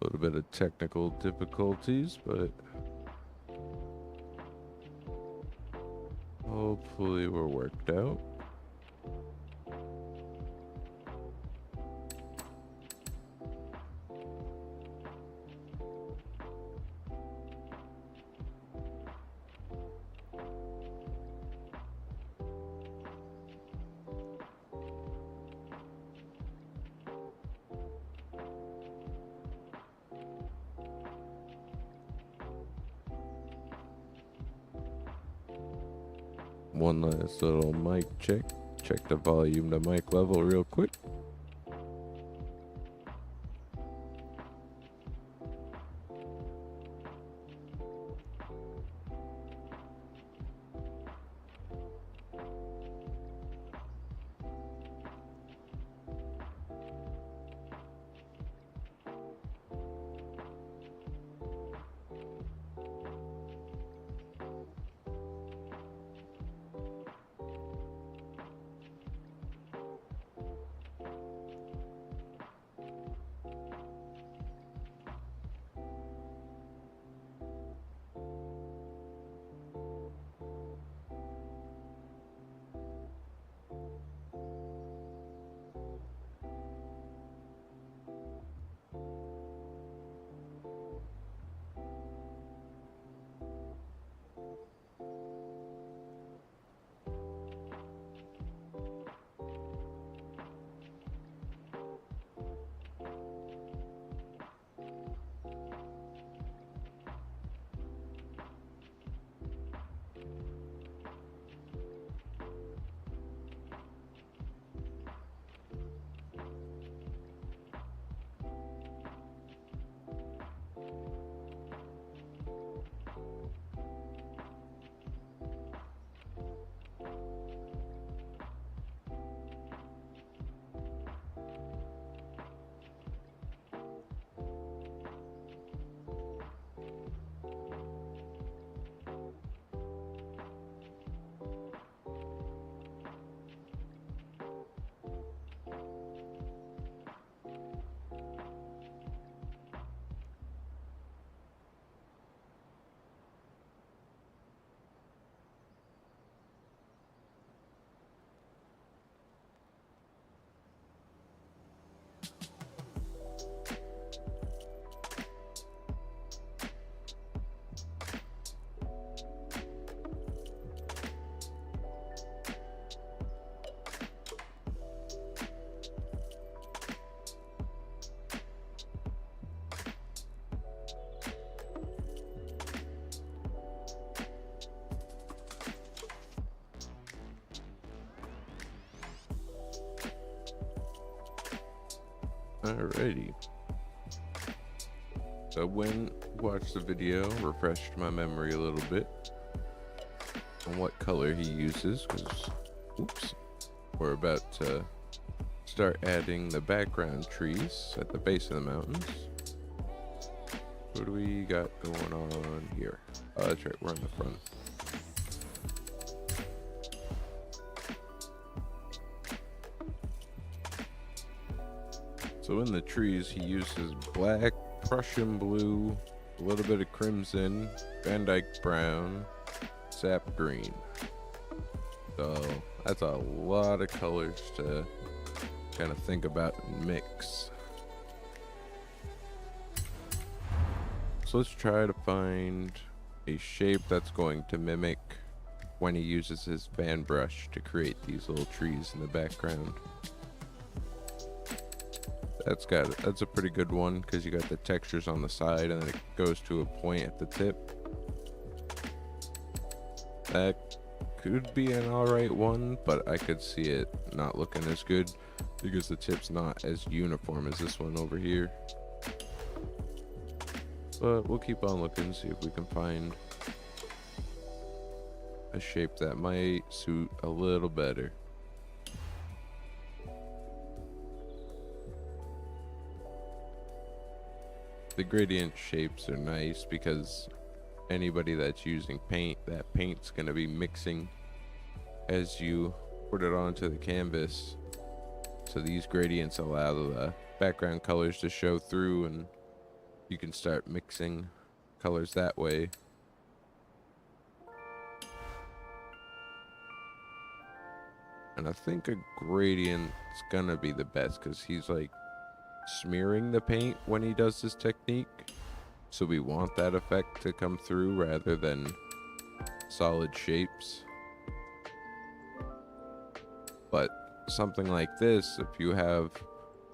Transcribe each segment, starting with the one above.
A little bit of technical difficulties, but hopefully we're worked out. One last little mic check. Check the volume to mic level real quick. Alrighty. So when watched the video, refreshed my memory a little bit on what color he uses, because, oops, we're about to start adding the background trees at the base of the mountains. What do we got going on here? Oh, that's right, we're in the front. So in the trees, he uses black, Prussian blue, a little bit of crimson, Van Dyke brown, sap green. So that's a lot of colors to kind of think about and mix. So let's try to find a shape that's going to mimic when he uses his fan brush to create these little trees in the background. That's a pretty good one because you got the textures on the side and then it goes to a point at the tip. That could be an alright one, but I could see it not looking as good because the tip's not as uniform as this one over here. But we'll keep on looking, see if we can find a shape that might suit a little better. The gradient shapes are nice because anybody that's using paint, that paint's going to be mixing as you put it onto the canvas. So these gradients allow the background colors to show through and you can start mixing colors that way. And I think a gradient's gonna be the best because he's like smearing the paint when he does this technique. So we want that effect to come through rather than solid shapes. But something like this, if you have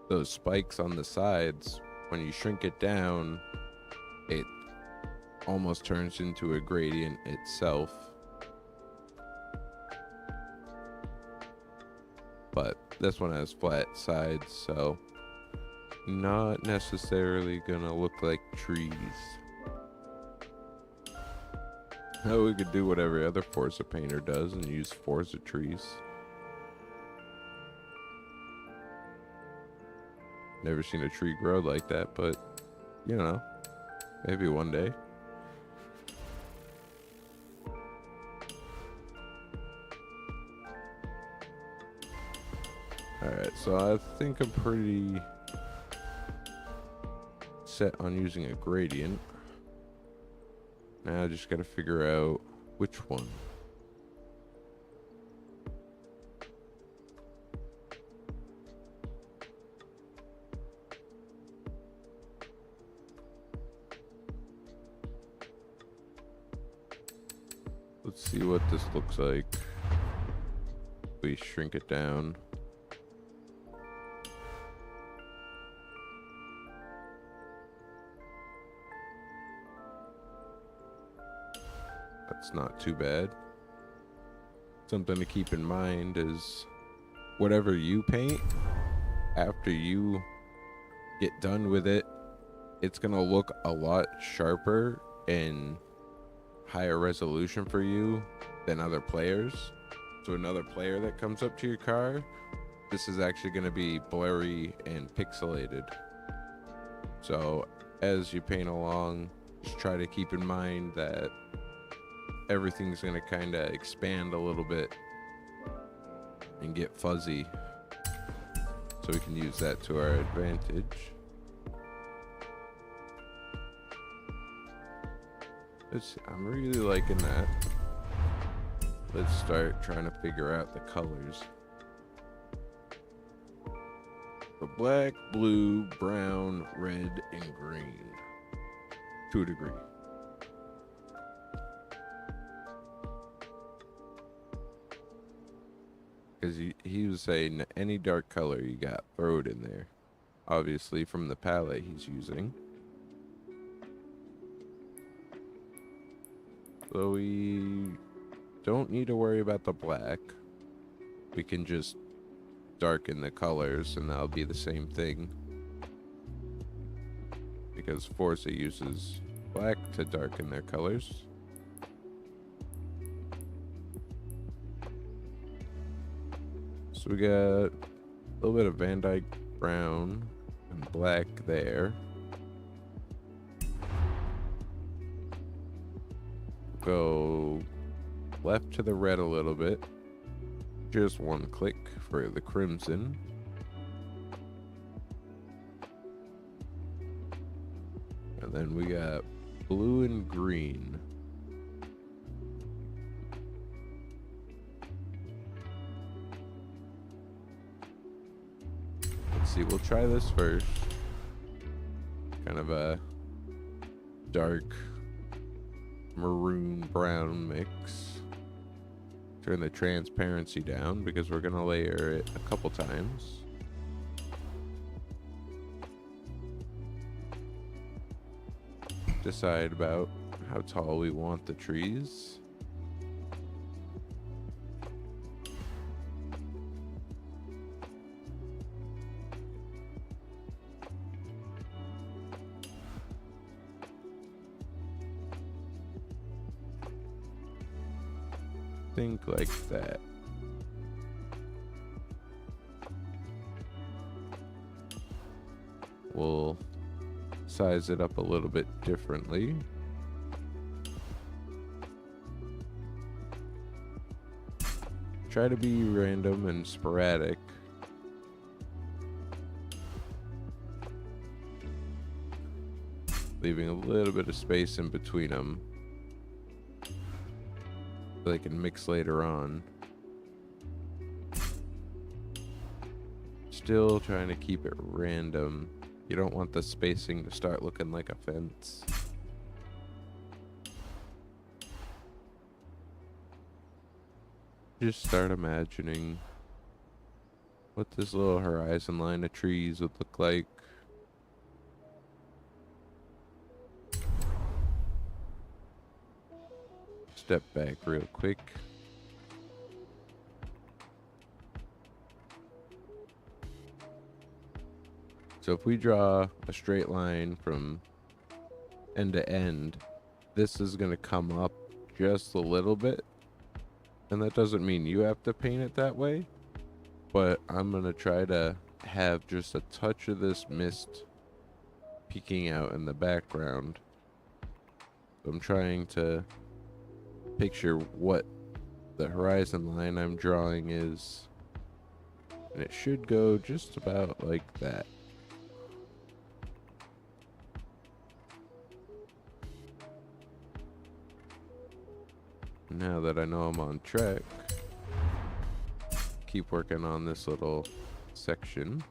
those spikes on the sides, when you shrink it down, it almost turns into a gradient itself. But this one has flat sides, so not necessarily gonna look like trees. Oh, we could do what every other Forza painter does and use Forza trees. Never seen a tree grow like that, but you know, maybe one day. Alright, so I think I'm pretty set on using a gradient. Now I just gotta figure out which one. Let's see what this looks like. We shrink it down. That's not too bad. Something to keep in mind is whatever you paint, after you get done with it, it's gonna look a lot sharper and higher resolution for you than other players. So another player that comes up to your car, this is actually gonna be blurry and pixelated. So as you paint along, just try to keep in mind that everything's gonna kind of expand a little bit and get fuzzy, so we can use that to our advantage. I'm really liking that. Let's start trying to figure out the colors. The black, blue, brown, red, and green. To a degree. Because he was saying any dark color you got, throw it in there. Obviously from the palette he's using. So we don't need to worry about the black. We can just darken the colors and that'll be the same thing. Because Forza uses black to darken their colors. So we got a little bit of Van Dyke brown and black there. Go left to the red a little bit. Just one click for the crimson. And then we got blue and green. Let's see, we'll try this first. Kind of a dark maroon brown mix. Turn the transparency down because we're gonna layer it a couple times. Decide about how tall we want the trees. Think like that. We'll size it up a little bit differently. Try to be random and sporadic. leaving a little bit of space in between them so they can mix later on. Still trying to keep it random. You don't want the spacing to start looking like a fence. Just start imagining what this little horizon line of trees would look like. Step back real quick. So if we draw a straight line from end to end, this is going to come up just a little bit. And that doesn't mean you have to paint it that way, but I'm going to try to have just a touch of this mist peeking out in the background. So I'm trying to picture what the horizon line I'm drawing is, and it should go just about like that. Now that I know I'm on track, keep working on this little section.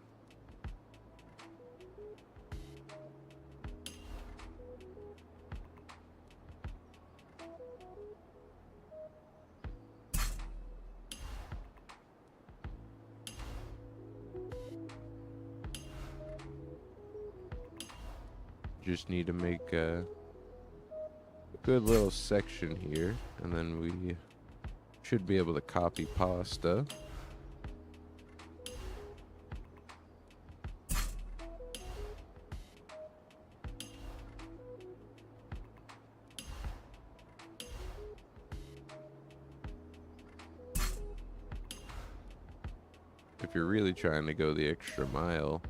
Just need to make a good little section here, and then we should be able to copy pasta. If you're really trying to go the extra mile,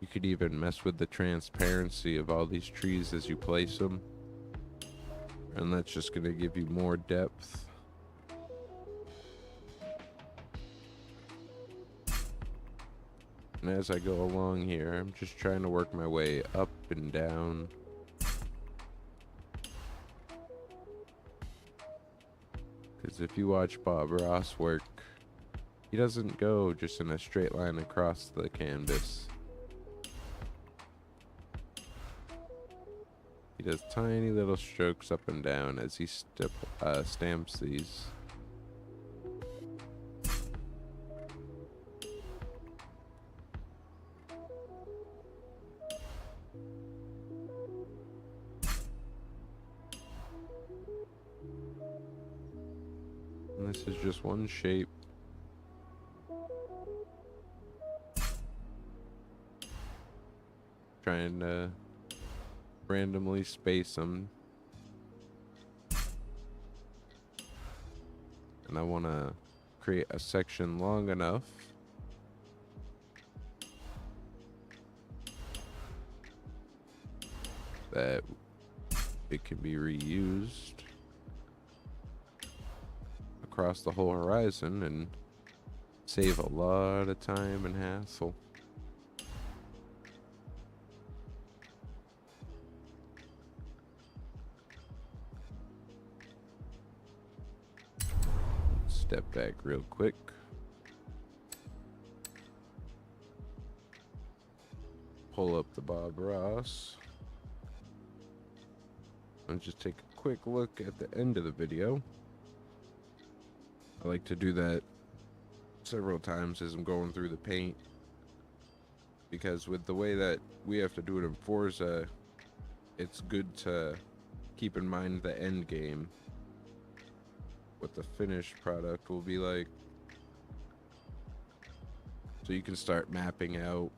you could even mess with the transparency of all these trees as you place them. And that's just going to give you more depth. And as I go along here, I'm just trying to work my way up and down. Because if you watch Bob Ross work, he doesn't go just in a straight line across the canvas. He does tiny little strokes up and down as he stamps these. And this is just one shape. Trying to randomly space them. And I want to create a section long enough that it can be reused across the whole horizon and save a lot of time and hassle. Step back real quick. Pull up the Bob Ross. And just take a quick look at the end of the video. I like to do that several times as I'm going through the paint, because with the way that we have to do it in Forza, it's good to keep in mind the end game, what the finished product will be like, so you can start mapping out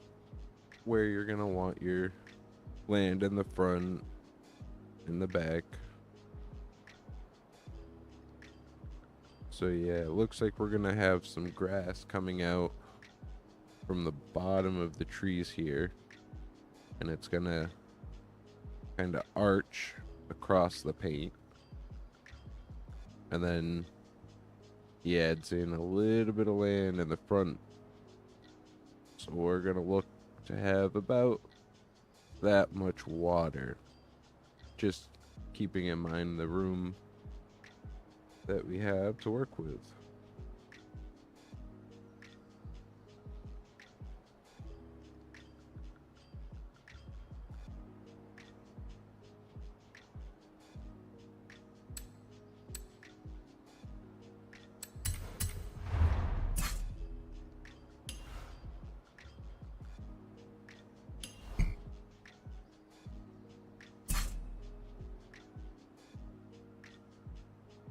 where you're gonna want your land in the front, in the back. So yeah, it looks like we're gonna have some grass coming out from the bottom of the trees here, and it's gonna kind of arch across the paint, and then he adds in a little bit of land in the front. So we're gonna look to have about that much water. Just keeping in mind the room that we have to work with.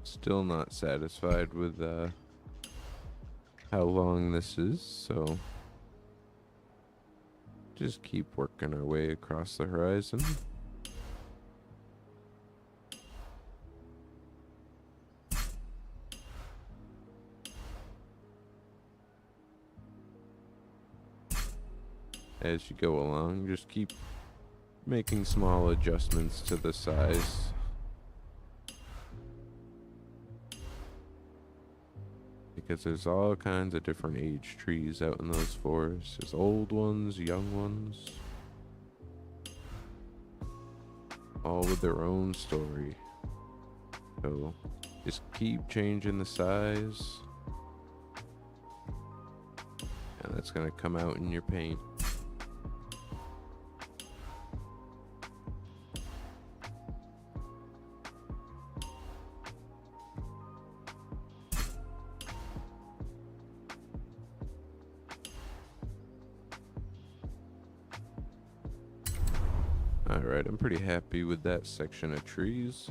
Still not satisfied with how long this is, so just keep working our way across the horizon. As you go along, just keep making small adjustments to the size. Because there's all kinds of different age trees out in those forests. There's old ones, young ones, all with their own story. So just keep changing the size, and that's gonna come out in your paint. Alright, I'm pretty happy with that section of trees.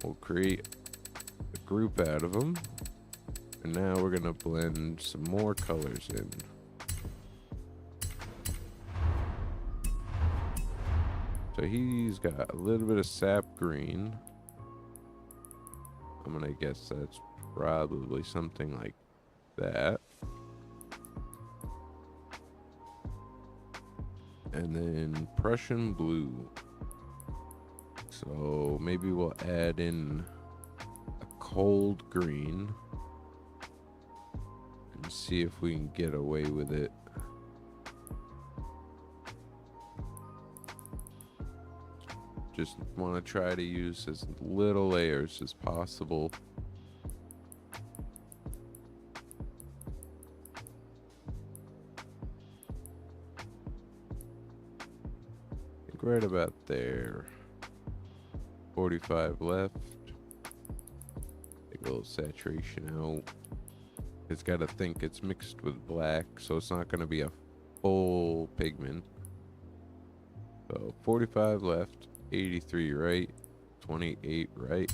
We'll create a group out of them. And now we're gonna blend some more colors in. So he's got a little bit of sap green. I'm gonna guess that's probably something like that. And then Prussian blue. So maybe we'll add in a cold green and see if we can get away with it. Just want to try to use as little layers as possible. Right about there. 45 left. Take a little saturation out. It's got to think it's mixed with black, so it's not going to be a full pigment. So 45 left, 83 right, 28 right.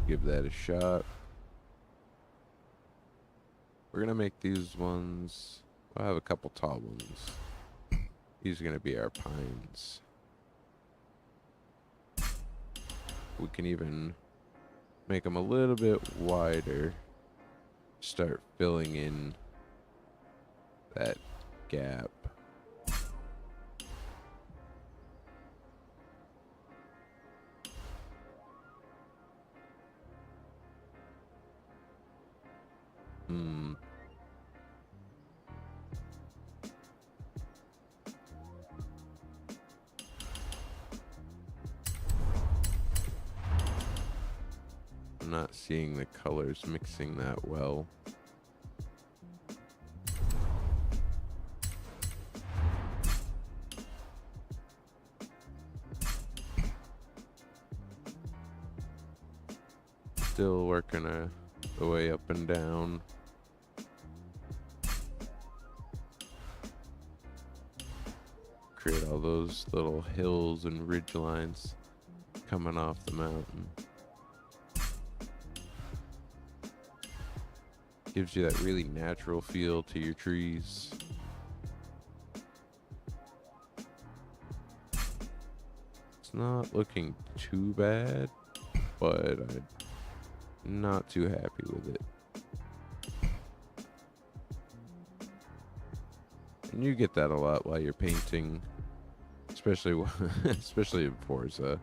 Give that a shot. We're going to make these ones, I'll have a couple tall ones. These are going to be our pines. We can even make them a little bit wider. Start filling in that gap. Not seeing the colors mixing that well. Still working the way up and down. Create all those little hills and ridge lines coming off the mountain. Gives you that really natural feel to your trees. It's not looking too bad, but I'm not too happy with it. And you get that a lot while you're painting, especially especially in Forza.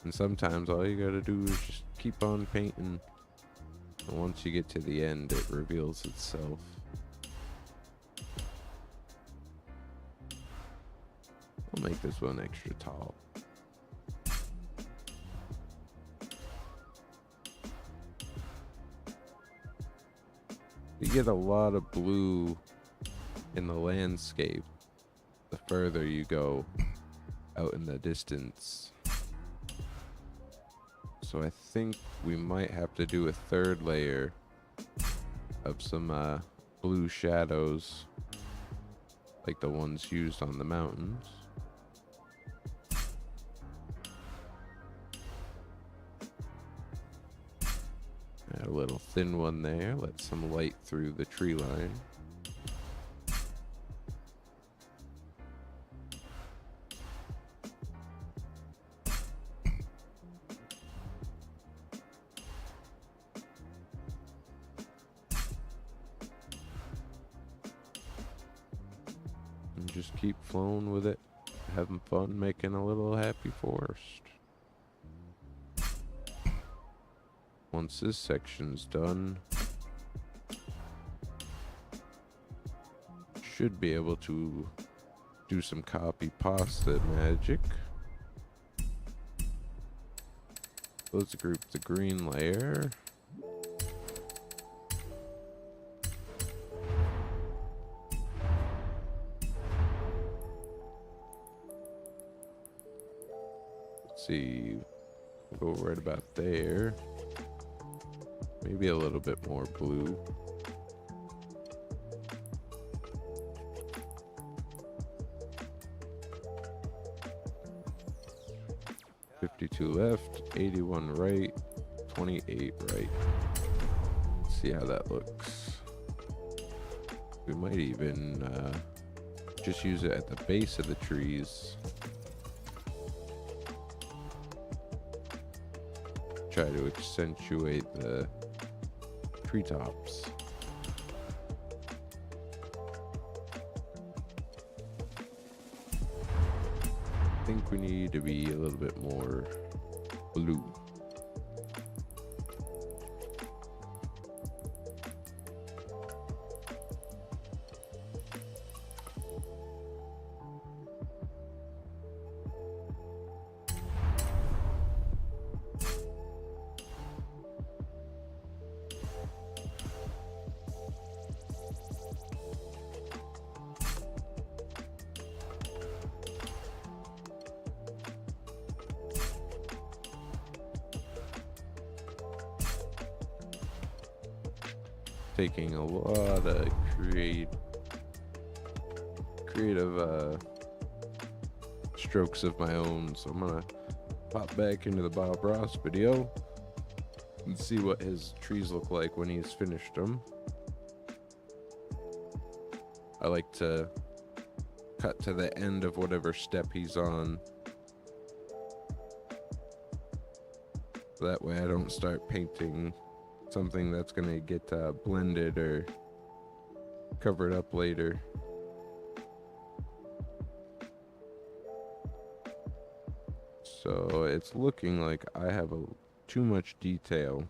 And sometimes all you gotta do is just keep on painting. And once you get to the end, it reveals itself. make this one extra tall. You get a lot of blue in the landscape the further you go out in the distance. So I think we might have to do a third layer of some blue shadows, like the ones used on the mountains. Add a little thin one there, let some light through the tree line. And just keep flowing with it, having fun, making a little happy forest. Once this section's done, should be able to do some copy pasta magic. Let's group the green layer. Let's see, go right about there. Maybe a little bit more blue. $52 left, 81 right, 28 right. Let's see how that looks. We might even just use it at the base of the trees. Try to accentuate the treetops. I think we need to be a little bit more blue. Taking a lot of creative strokes of my own, so I'm gonna pop back into the Bob Ross video and see what his trees look like when he's finished them. I like to cut to the end of whatever step he's on, so that way I don't start painting something that's gonna get blended or covered up later. So it's looking like I have too much detail.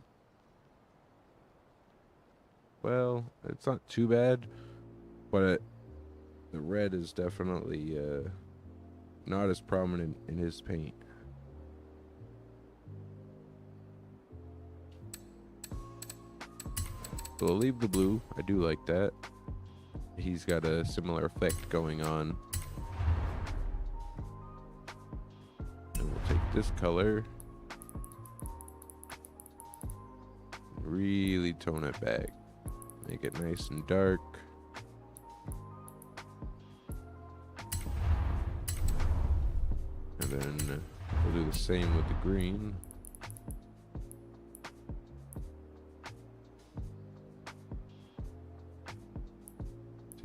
Well, it's not too bad, but the red is definitely not as prominent in his paint. So I'll leave the blue. I do like that. He's got a similar effect going on. And we'll take this color, really tone it back, make it nice and dark. And then we'll do the same with the green.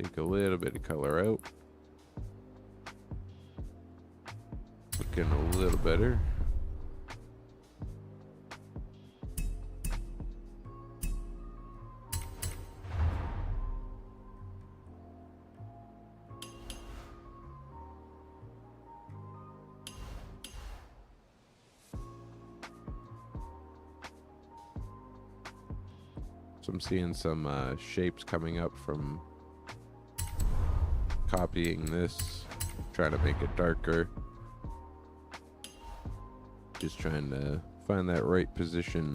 Take a little bit of color out. Looking a little better. So I'm seeing some shapes coming up from copying this, try to make it darker. Just trying to find that right position.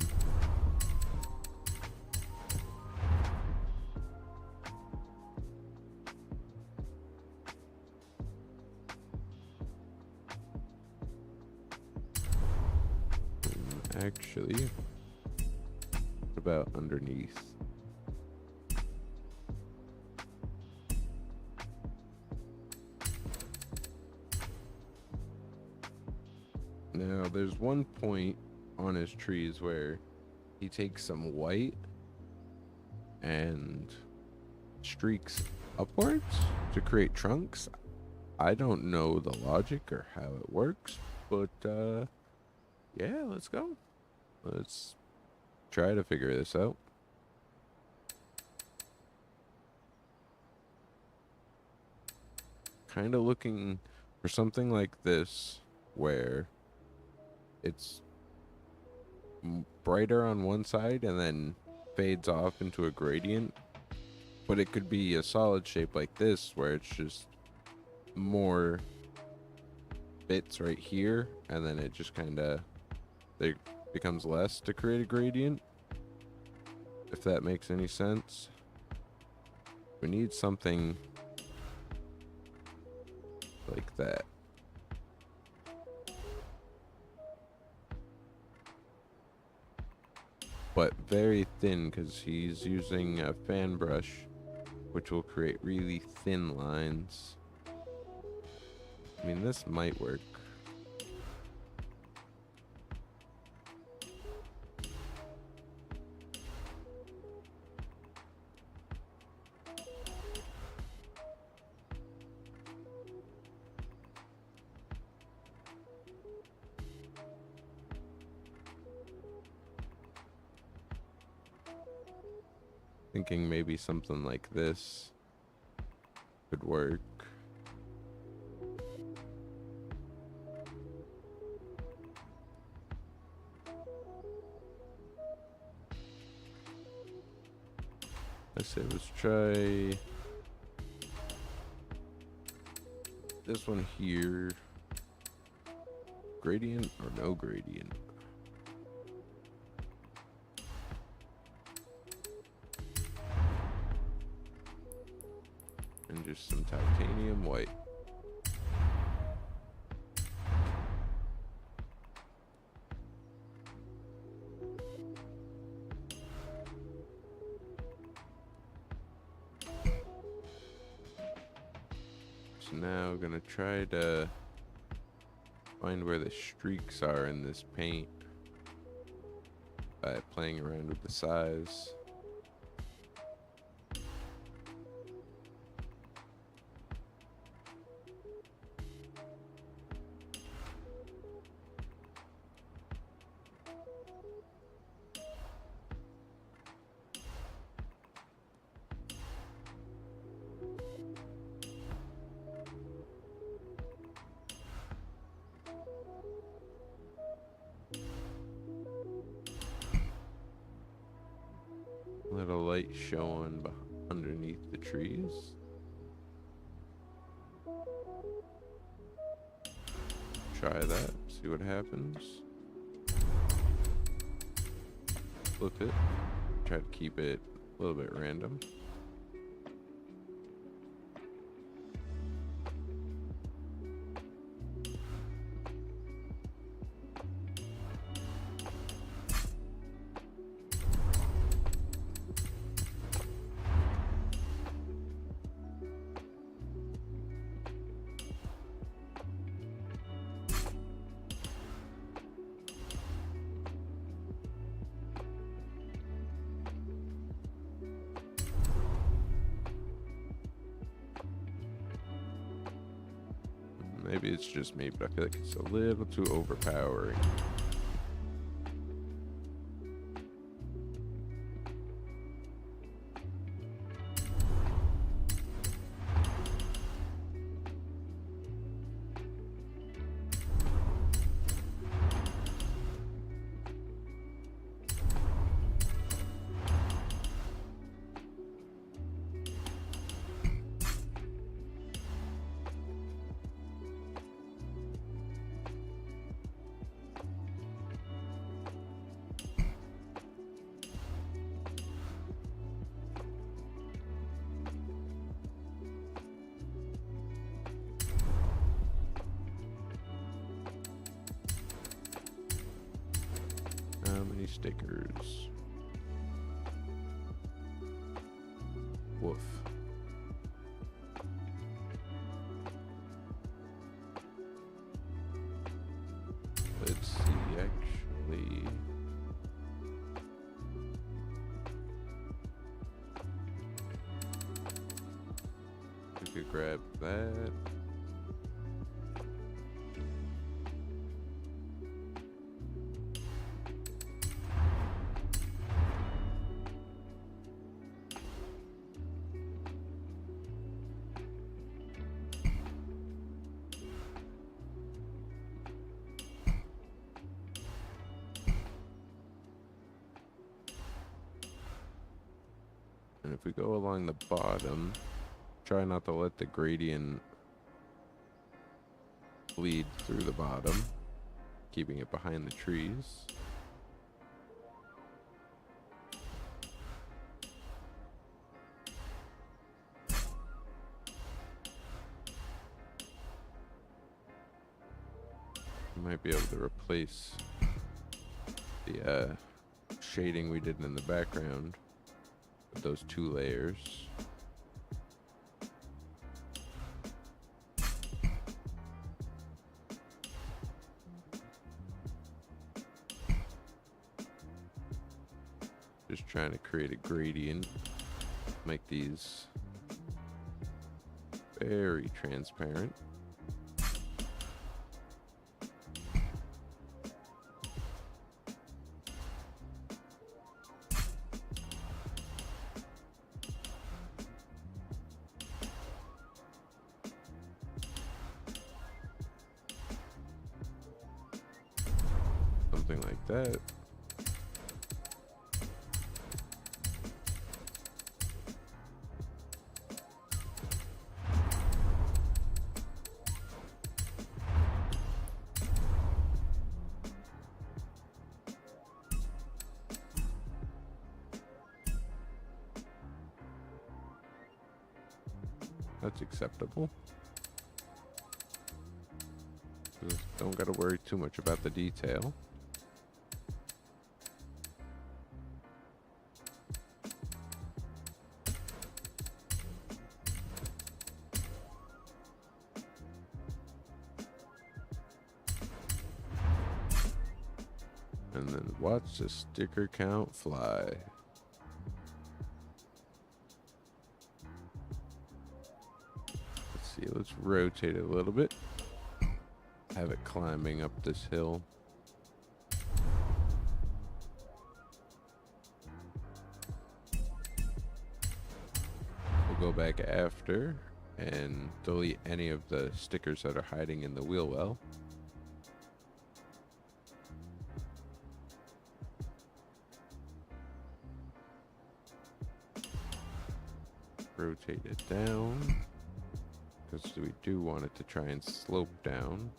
Actually, what about underneath? Now, there's one point on his trees where he takes some white and streaks upwards to create trunks. I don't know the logic or how it works, but yeah, let's go. Let's try to figure this out. Kind of looking for something like this where it's brighter on one side and then fades off into a gradient, but it could be a solid shape like this where it's just more bits right here and then it just kind of there becomes less to create a gradient, if that makes any sense. We need something like that. But very thin, because he's using a fan brush, which will create really thin lines. I mean, this might work. Thinking maybe something like this could work. I say let's try this one here. Gradient or no gradient? And just some titanium white. So now gonna try to find where the streaks are in this paint by playing around with the size. Little light showing underneath the trees. Try that, see what happens. Flip it. Try to keep it a little bit random. Maybe it's just me, but I feel like it's a little too overpowering. stickers. Woof. Let's see, actually. We could grab that. And if we go along the bottom, try not to let the gradient bleed through the bottom, keeping it behind the trees. You might be able to replace the shading we did in the background with those 2 layers. Just trying to create a gradient, make these very transparent. Something like that. That's acceptable. Just don't gotta worry too much about the detail. And then watch the sticker count fly. Let's see, let's rotate it a little bit. Have it climbing up this hill. We'll go back after and delete any of the stickers that are hiding in the wheel well. Rotate it down because we do want it to try and slope down.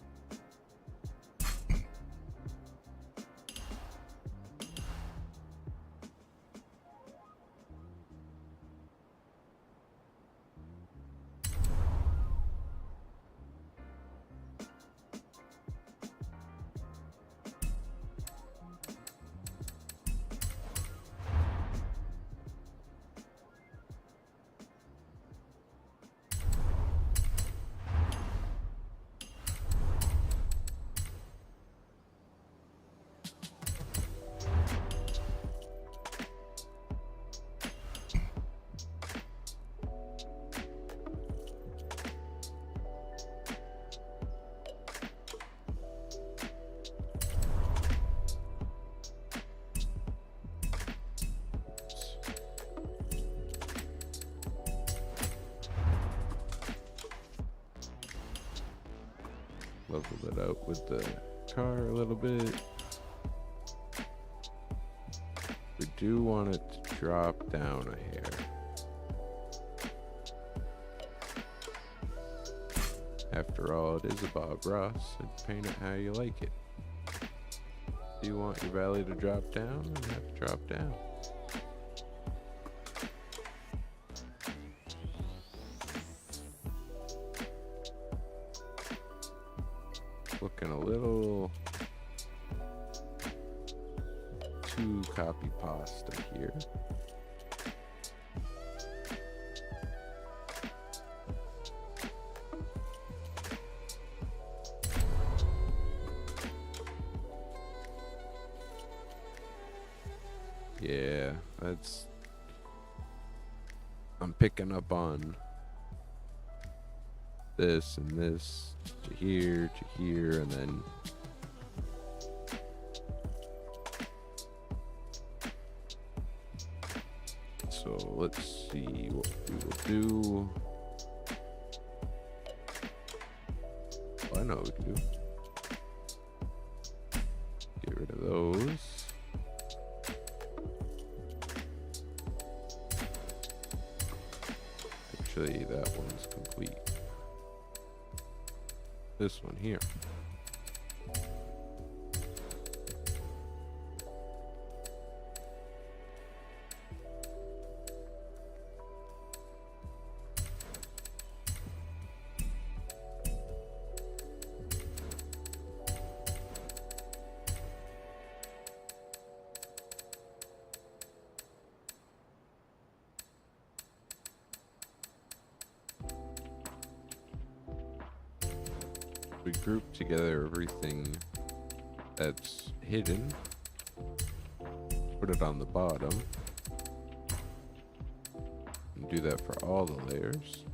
Level it out with the car a little bit. We do want it to drop down a hair. After all, it is a Bob Ross, and paint it how you like it. Do you want your valley to drop down? Then have to drop down. Looking a little too copy pasta here. Yeah, that's... I'm picking up on this and this to here, and then so let's see what we will do. Oh, I know what we can do. Get rid of those. Actually, that one's complete. This one here. We group together everything that's hidden, put it on the bottom, and do that for all the layers.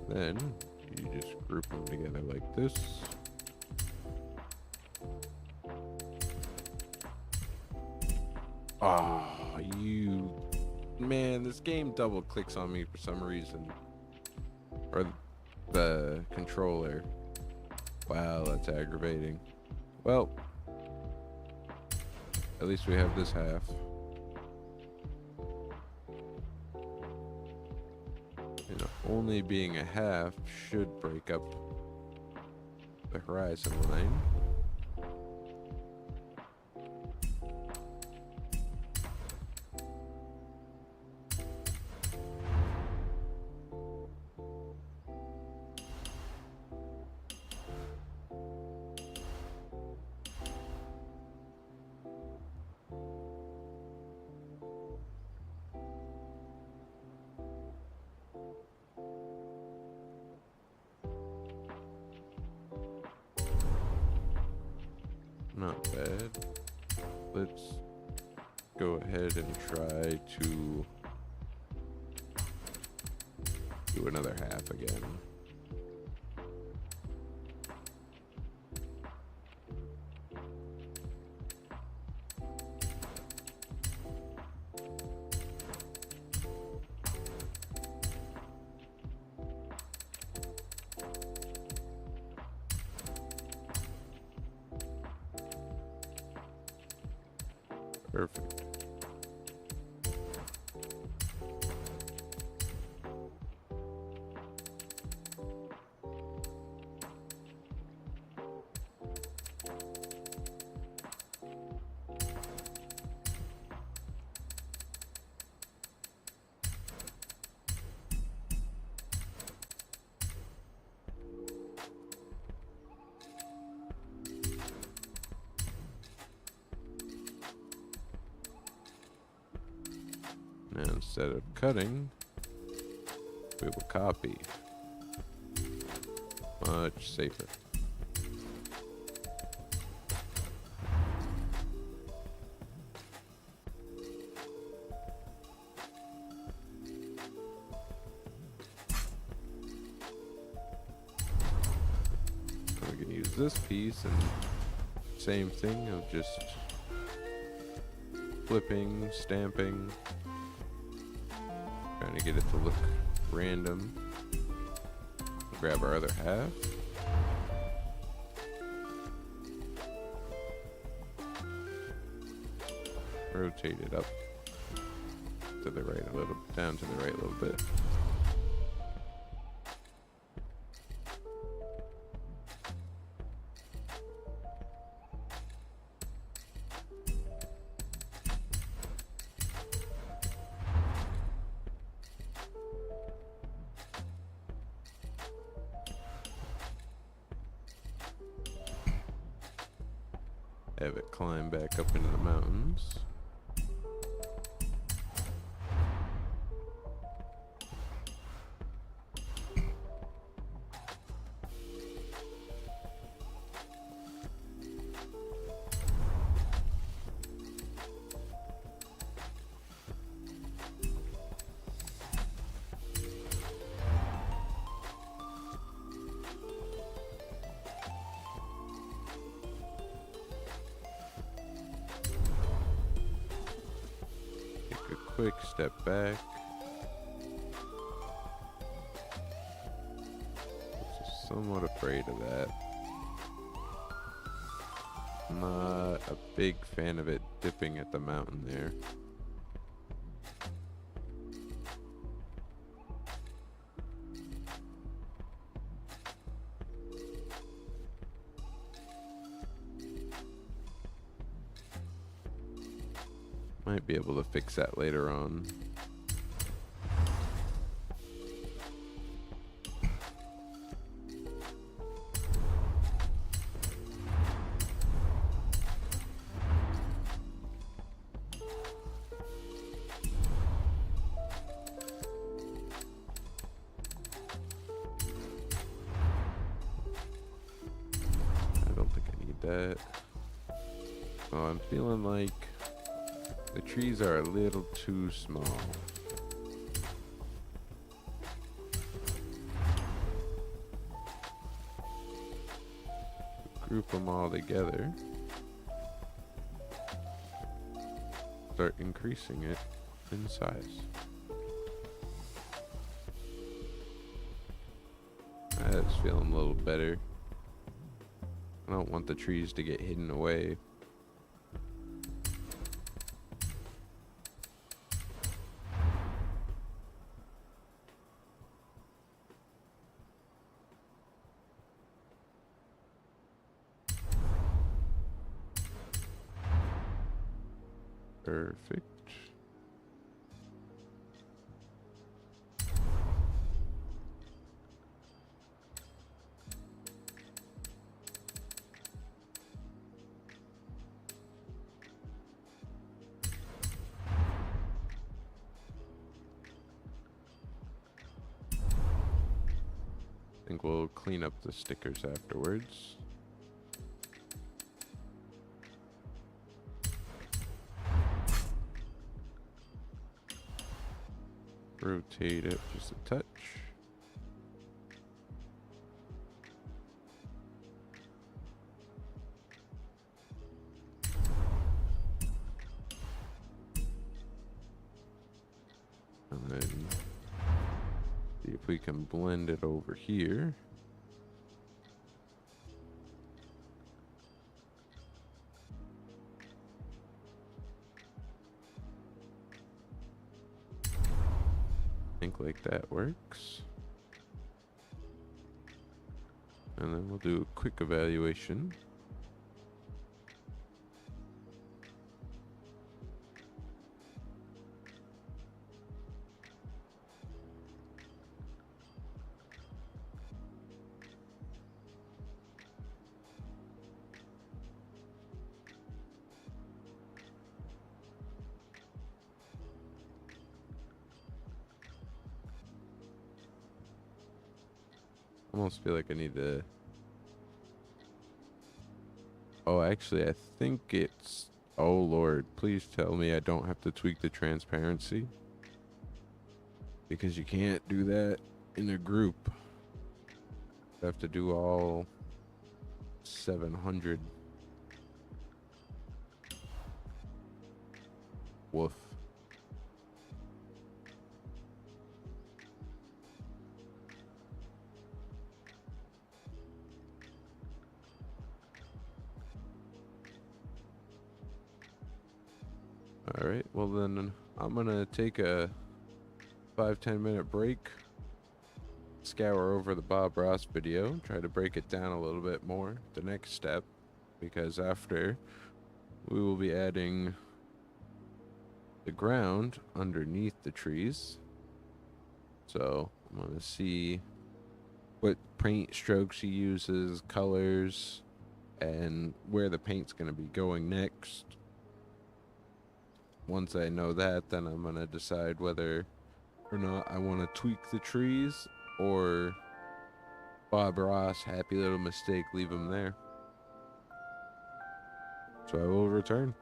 Then you just group them together like this. Ah, you... Man, this game double clicks on me for some reason. Or the controller. Wow, that's aggravating. Well, at least we have this half. And only being a half should break up the horizon line. Not bad. Let's go ahead and try to do another half again. Perfect. And instead of cutting, we will copy. Much safer. We can use this piece and same thing of just flipping, stamping. Trying to get it to look random. Grab our other half. Rotate it up to the right a little, down to the right a little bit. Have it climb back up into the mountains. Quick step back. Just somewhat afraid of that. Not a big fan of it dipping at the mountain there. Might be able to fix that later on. I don't think I need that. Oh, I'm feeling like the trees are a little too small. Group them all together. Start increasing it in size. That's feeling a little better. I don't want the trees to get hidden away. Perfect. I think we'll clean up the stickers afterwards. Rotate it just a touch. And then see if we can blend it over here. Think like that works. And then we'll do a quick evaluation. Almost feel like I need to. Oh, actually, I think it's. Oh, Lord. Please tell me I don't have to tweak the transparency. Because you can't do that in a group. You have to do all 700. Woof. Alright, well then I'm gonna take a 5-10 minute break, scour over the Bob Ross video, try to break it down a little bit more, the next step, because after we will be adding the ground underneath the trees. So I'm gonna see what paint strokes he uses, colors, and where the paint's going to be going next. Once I know that, then I'm going to decide whether or not I want to tweak the trees or Bob Ross, happy little mistake, leave them there. So I will return.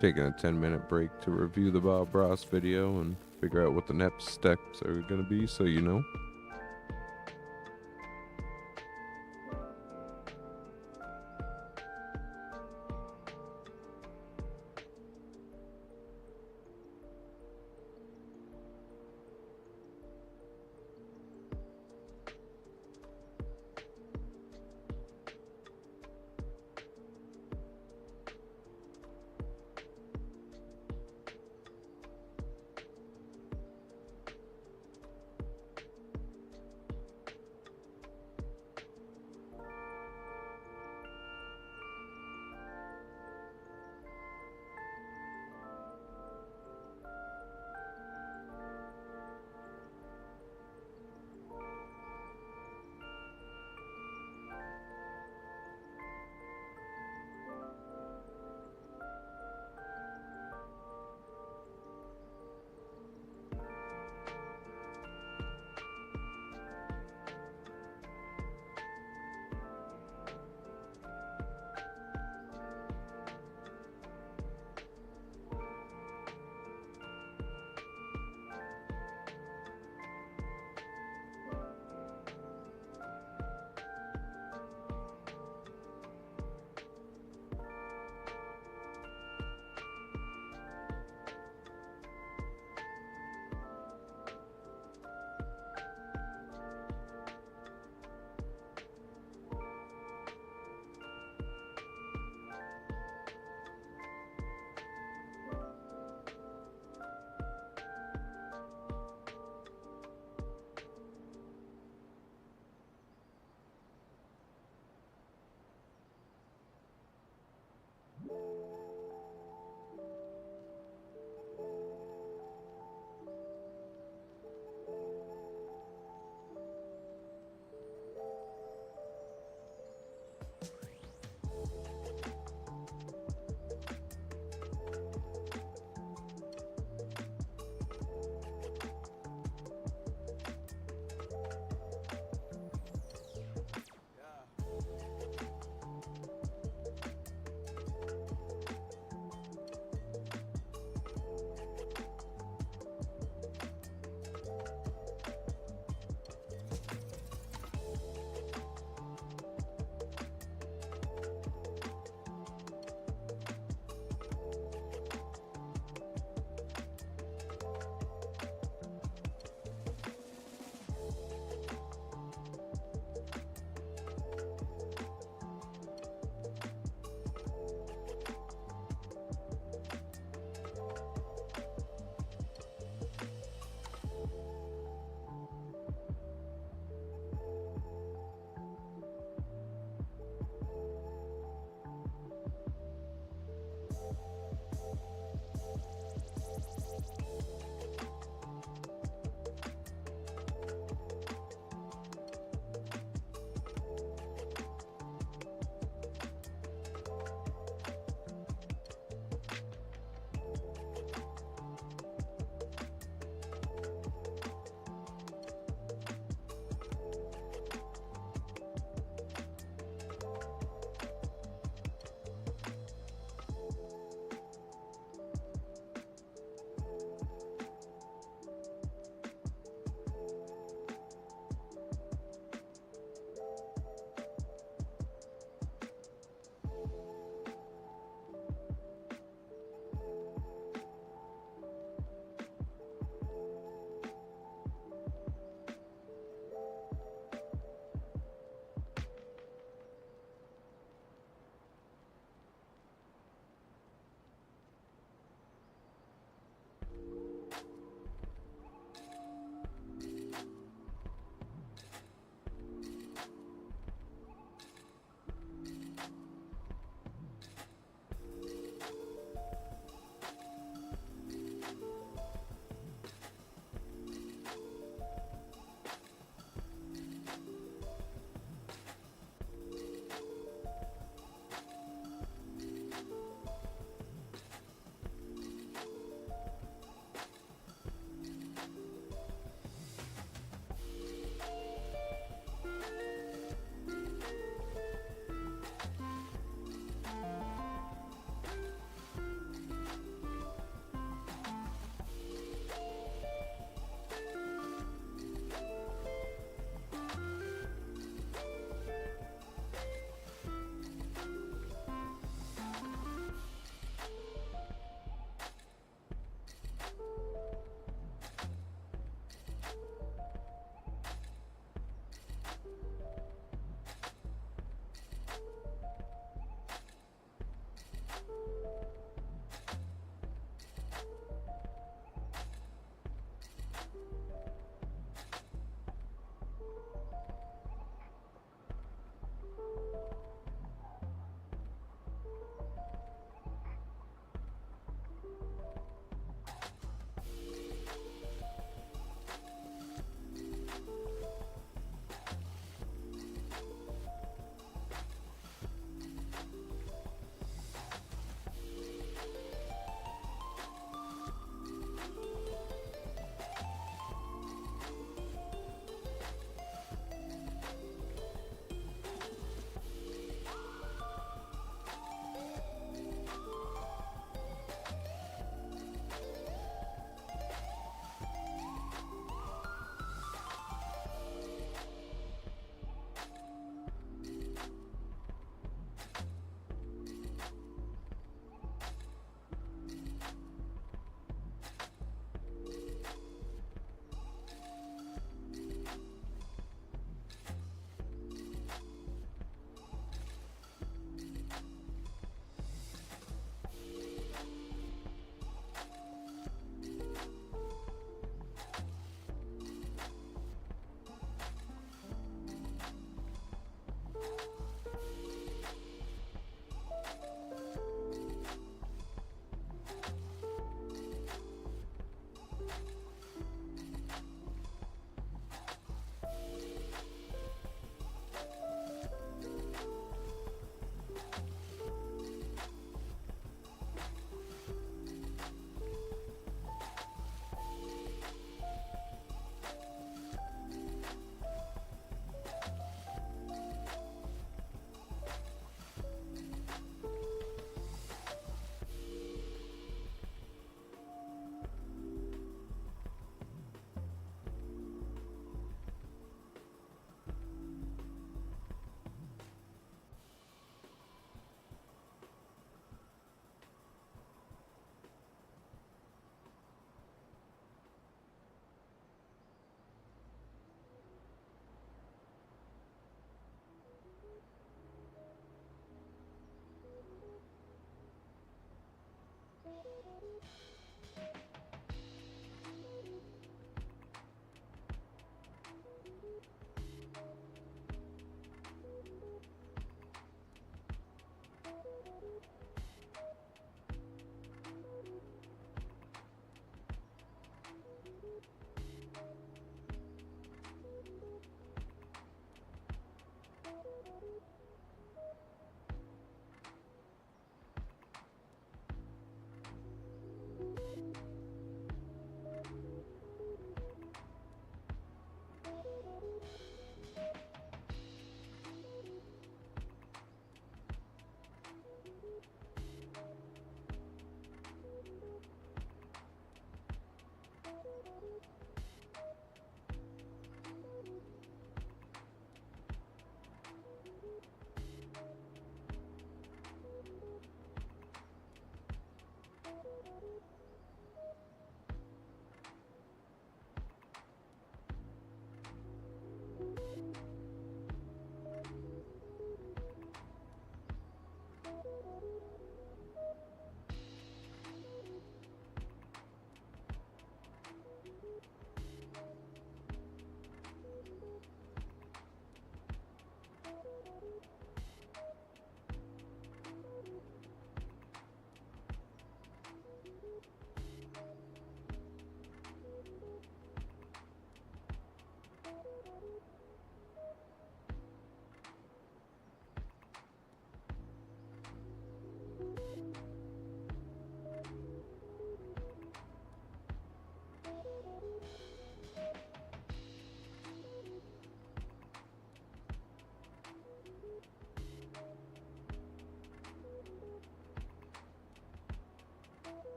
Taking a 10-minute break to review the Bob Ross video and figure out what the next steps are going to be, so you know.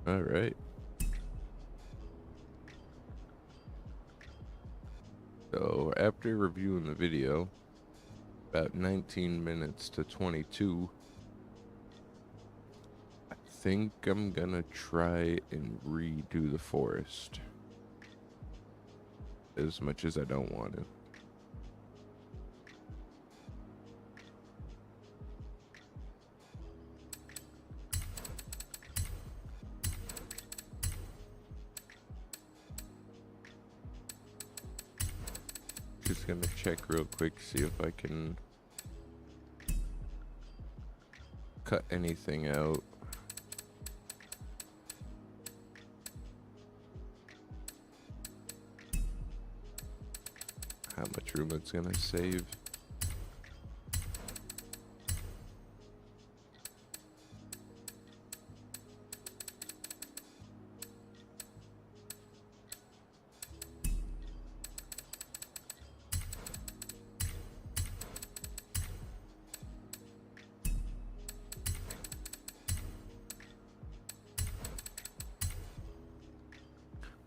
All right. So after reviewing the video, about 19 minutes to 22, I think I'm gonna try and redo the forest. As much as I don't want to. Just gonna check real quick, see if I can cut anything out. How much room it's gonna save.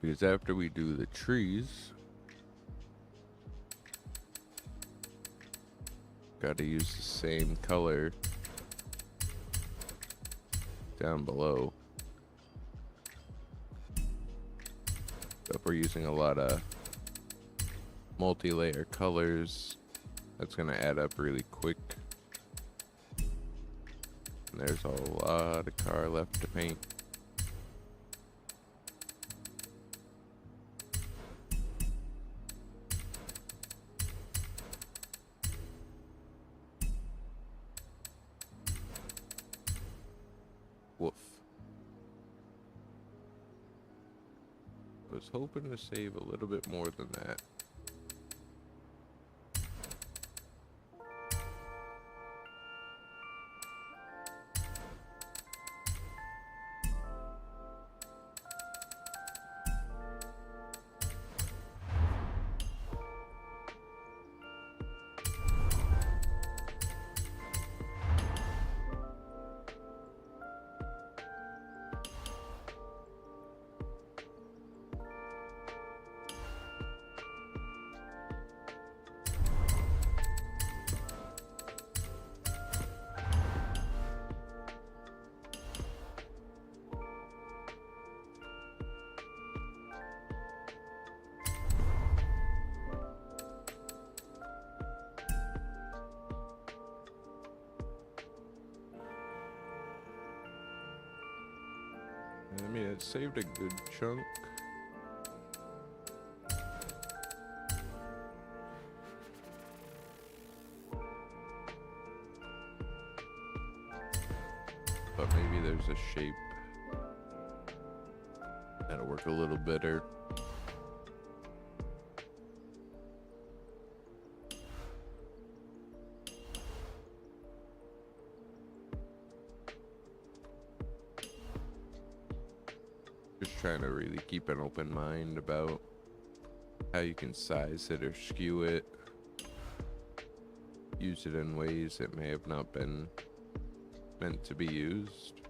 Because after we do the trees, gotta use the same color down below. So if we're using a lot of multi-layer colors, that's gonna add up really quick. And there's a lot of car left to paint. Woof. I was hoping to save a little bit more than that. I mean, it saved a good chunk. But maybe there's a shape that'll work a little better. Just trying to really keep an open mind about how you can size it or skew it. Use it in ways that may have not been meant to be used.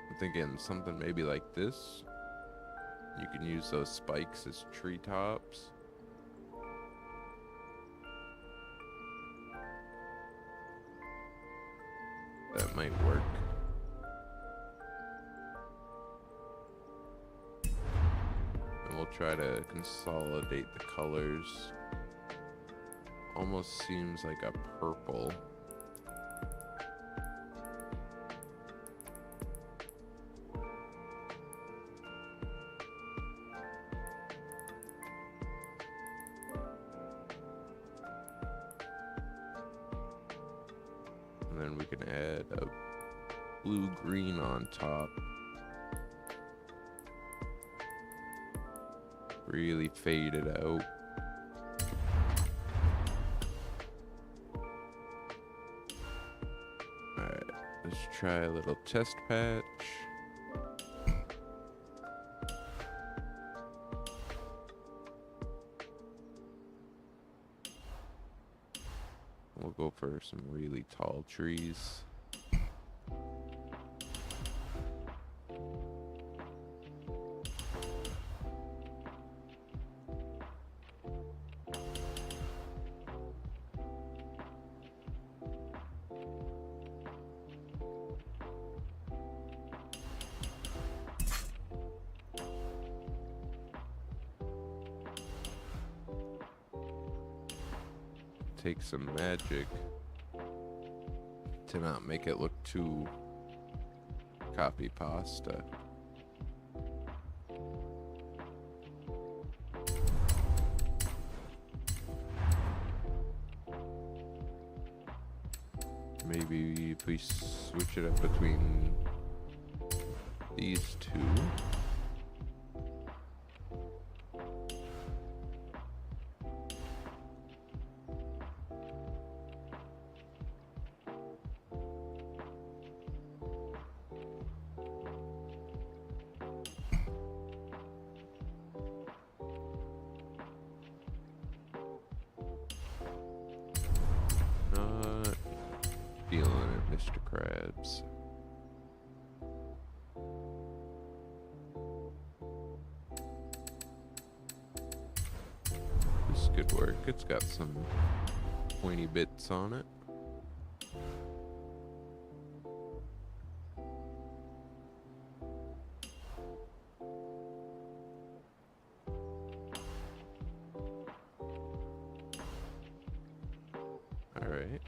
I'm thinking something maybe like this. You can use those spikes as treetops. That might work. And we'll try to consolidate the colors. Almost seems like a purple. And then we can add a blue-green on top. Really fade it out. Alright, let's try a little test patch. We'll go for some really tall trees. Take some magic to not make it look too copy pasta. Maybe if we switch it up between these two. Feeling it, Mr. Krabs. This is good work. It's got some pointy bits on it. All right.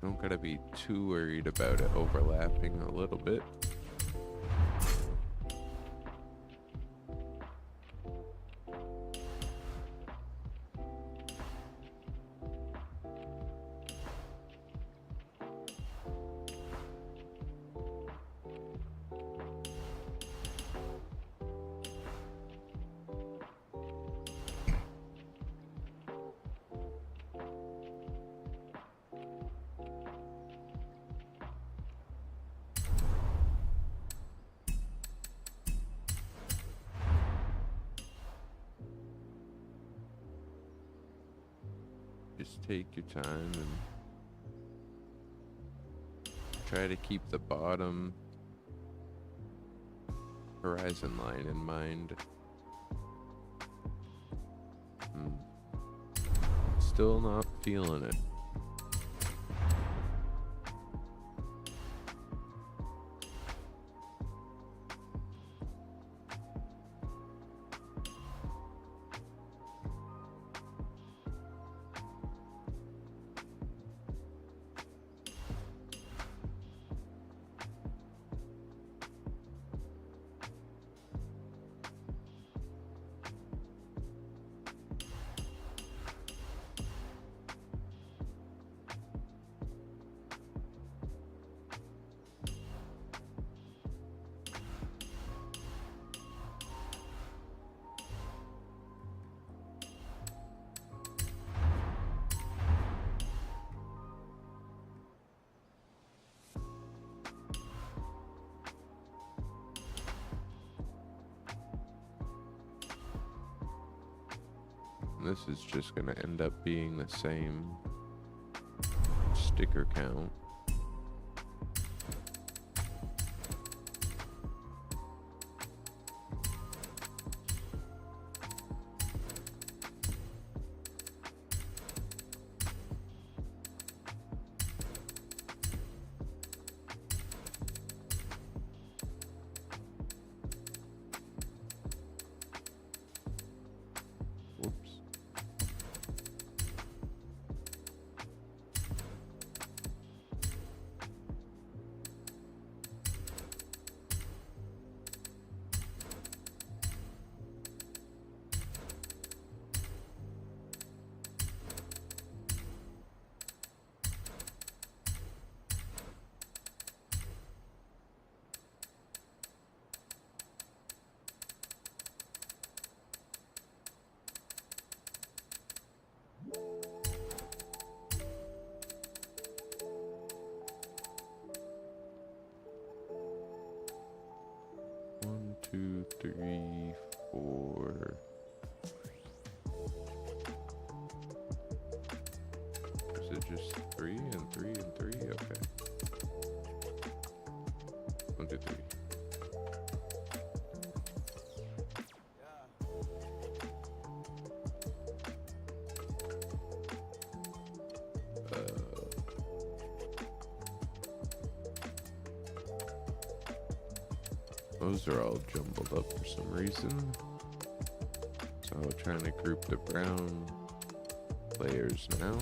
Don't gotta be too worried about it overlapping a little bit. Just take your time and try to keep the bottom horizon line in mind. Still not feeling it. This is just gonna end up being the same sticker count. Whoops. 3, 4. Is it just 3 and 3 and 3? Okay. 1, 2, 3. Those are all jumbled up for some reason. So I'm trying to group the brown layers now.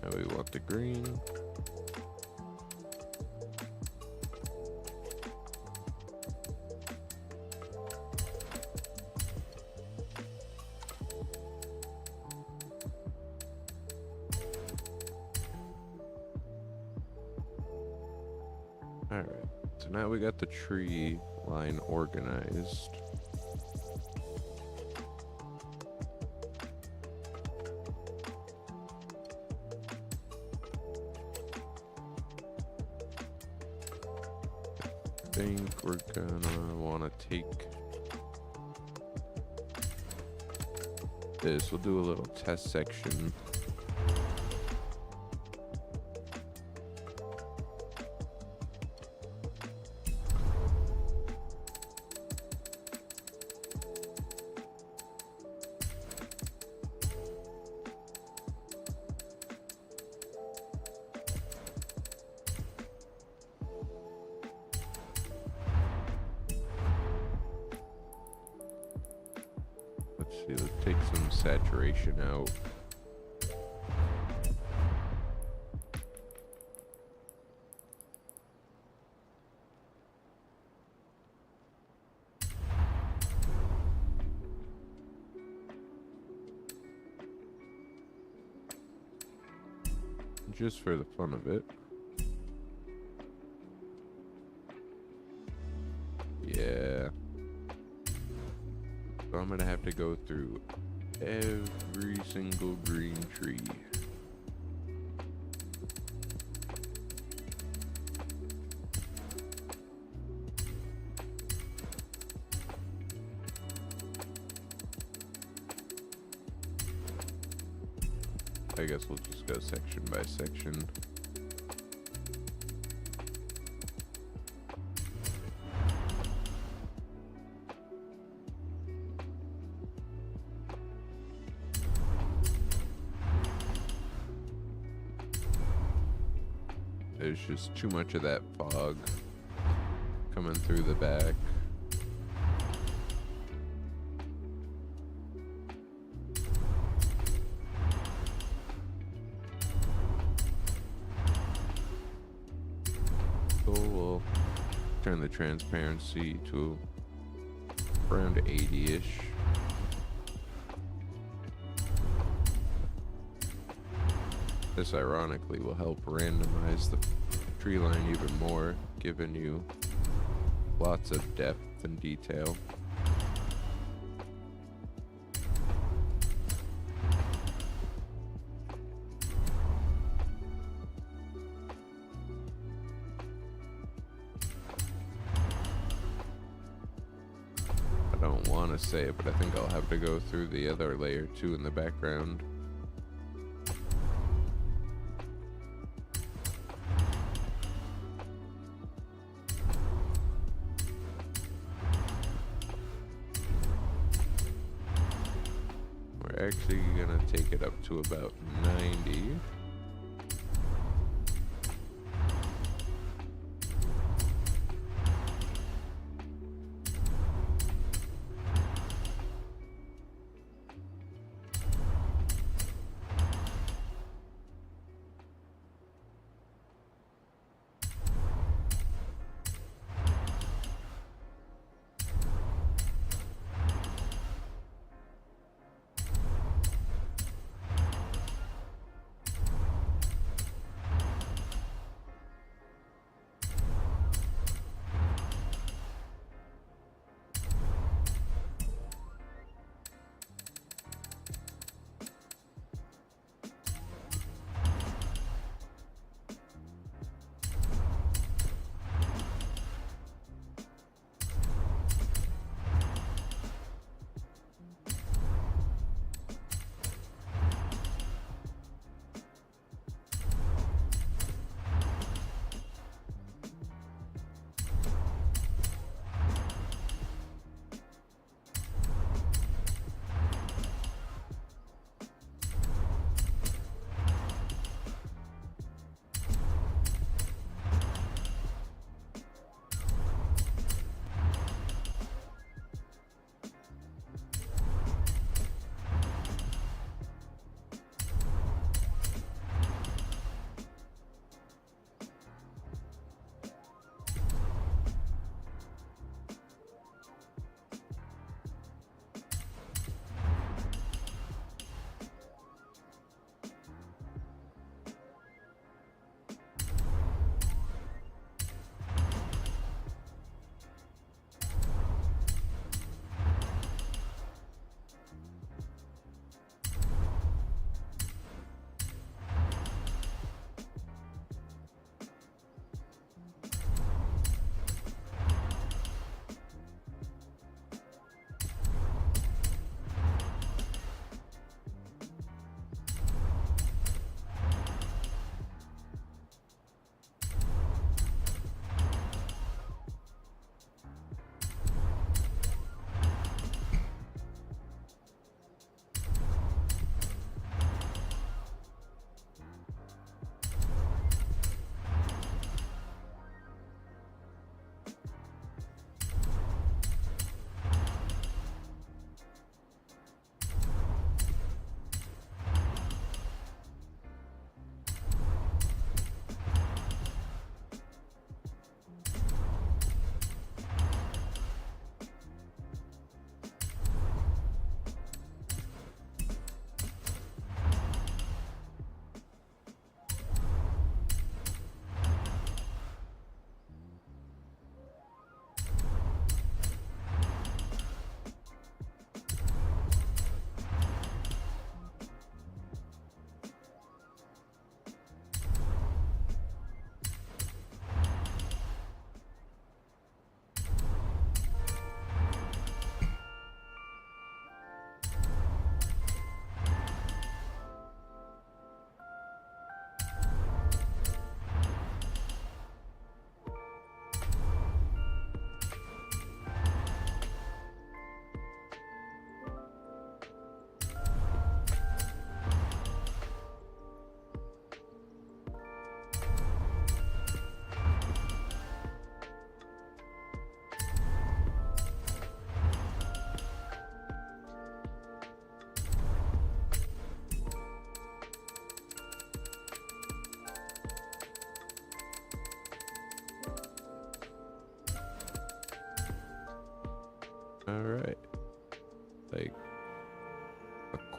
Now we want the green. Alright, so now we got the tree line organized. I think we're gonna want to take this. We'll do a little test section. Let's take some saturation out. Just for the fun of it. Yeah. So I'm gonna have to go through every single green tree. I guess we'll just go section by section. There's just too much of that fog coming through the back. So we'll turn the transparency to around 80-ish. This ironically will help randomize the tree line even more, giving you lots of depth and detail. I don't want to say it, but I think I'll have to go through the other layer too in the background. We're actually gonna take it up to about 90.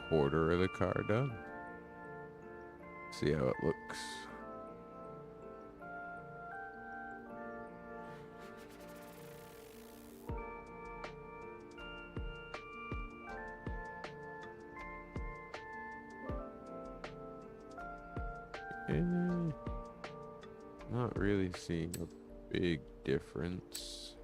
quarter of the car done. See how it looks. Not really seeing a big difference.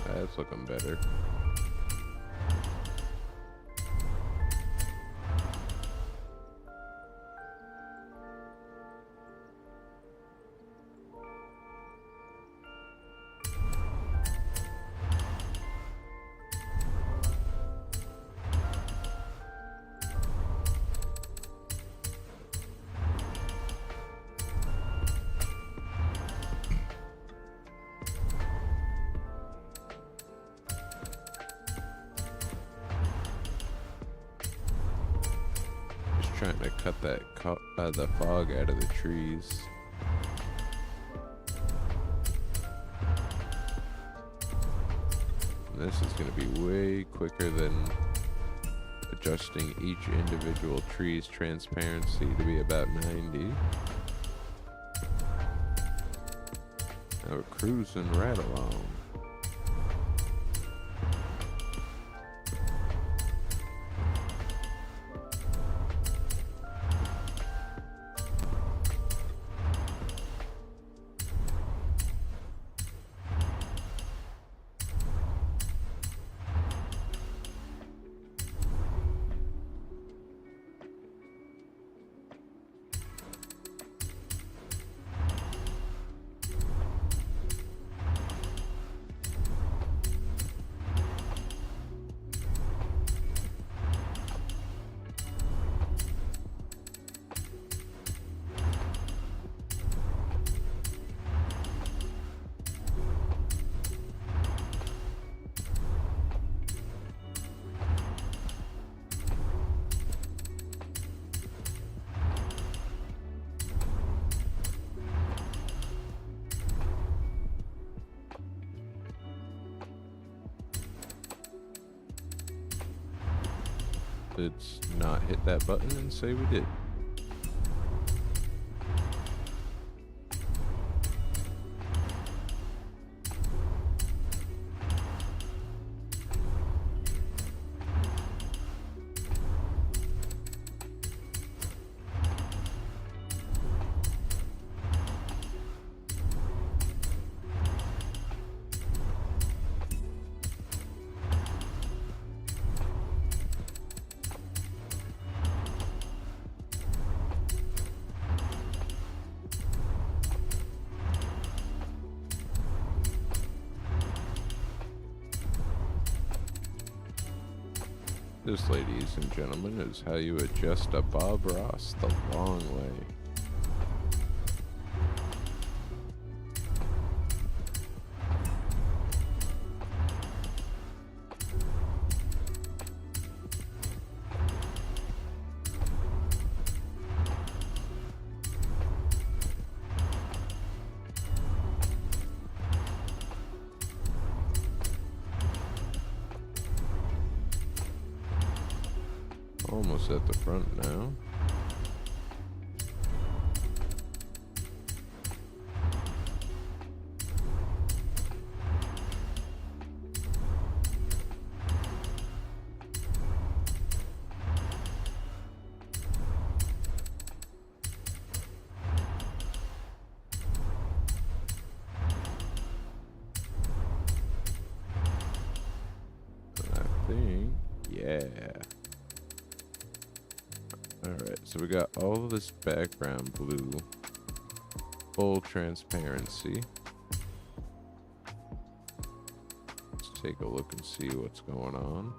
That's looking better. Trying to cut that the fog out of the trees. And this is going to be way quicker than adjusting each individual tree's transparency to be about 90. Now we're cruising right along. Let's not hit that button and say we did. This, ladies and gentlemen, is how you adjust a Bob Ross the long way. Almost at the front now. I think, yeah. Alright, so we got all of this background blue, full transparency. Let's take a look and see what's going on.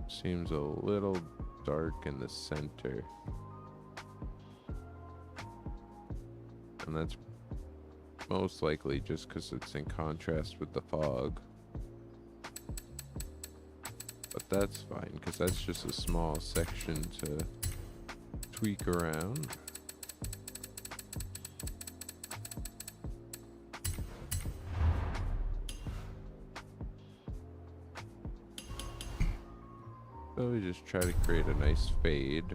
Seems a little dark in the center. And that's most likely just because it's in contrast with the fog. But that's fine, because that's just a small section to tweak around. So we just try to create a nice fade.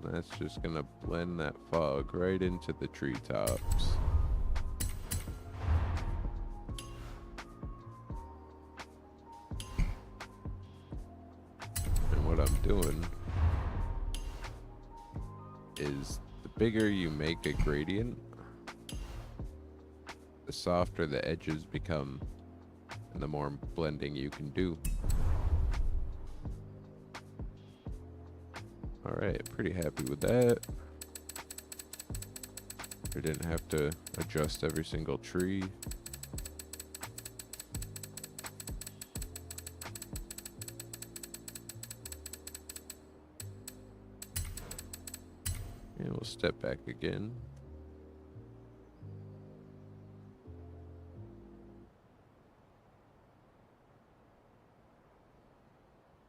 That's just gonna blend that fog right into the treetops. And what I'm doing is, the bigger you make a gradient, the softer the edges become and the more blending you can do. Alright, pretty happy with that. I didn't have to adjust every single tree. And we'll step back again.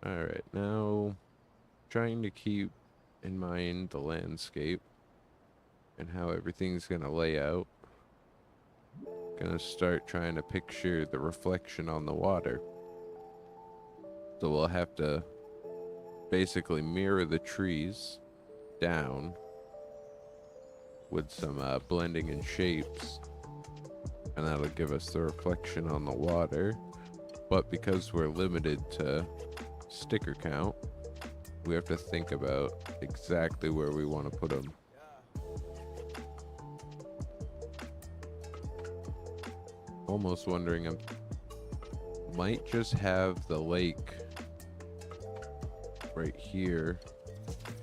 Alright, now trying to keep in mind the landscape and how everything's gonna lay out. Gonna start trying to picture the reflection on the water. So we'll have to basically mirror the trees down with some blending in shapes, and that'll give us the reflection on the water. But because we're limited to sticker count, we have to think about exactly where we want to put them. Almost wondering, I might just have the lake right here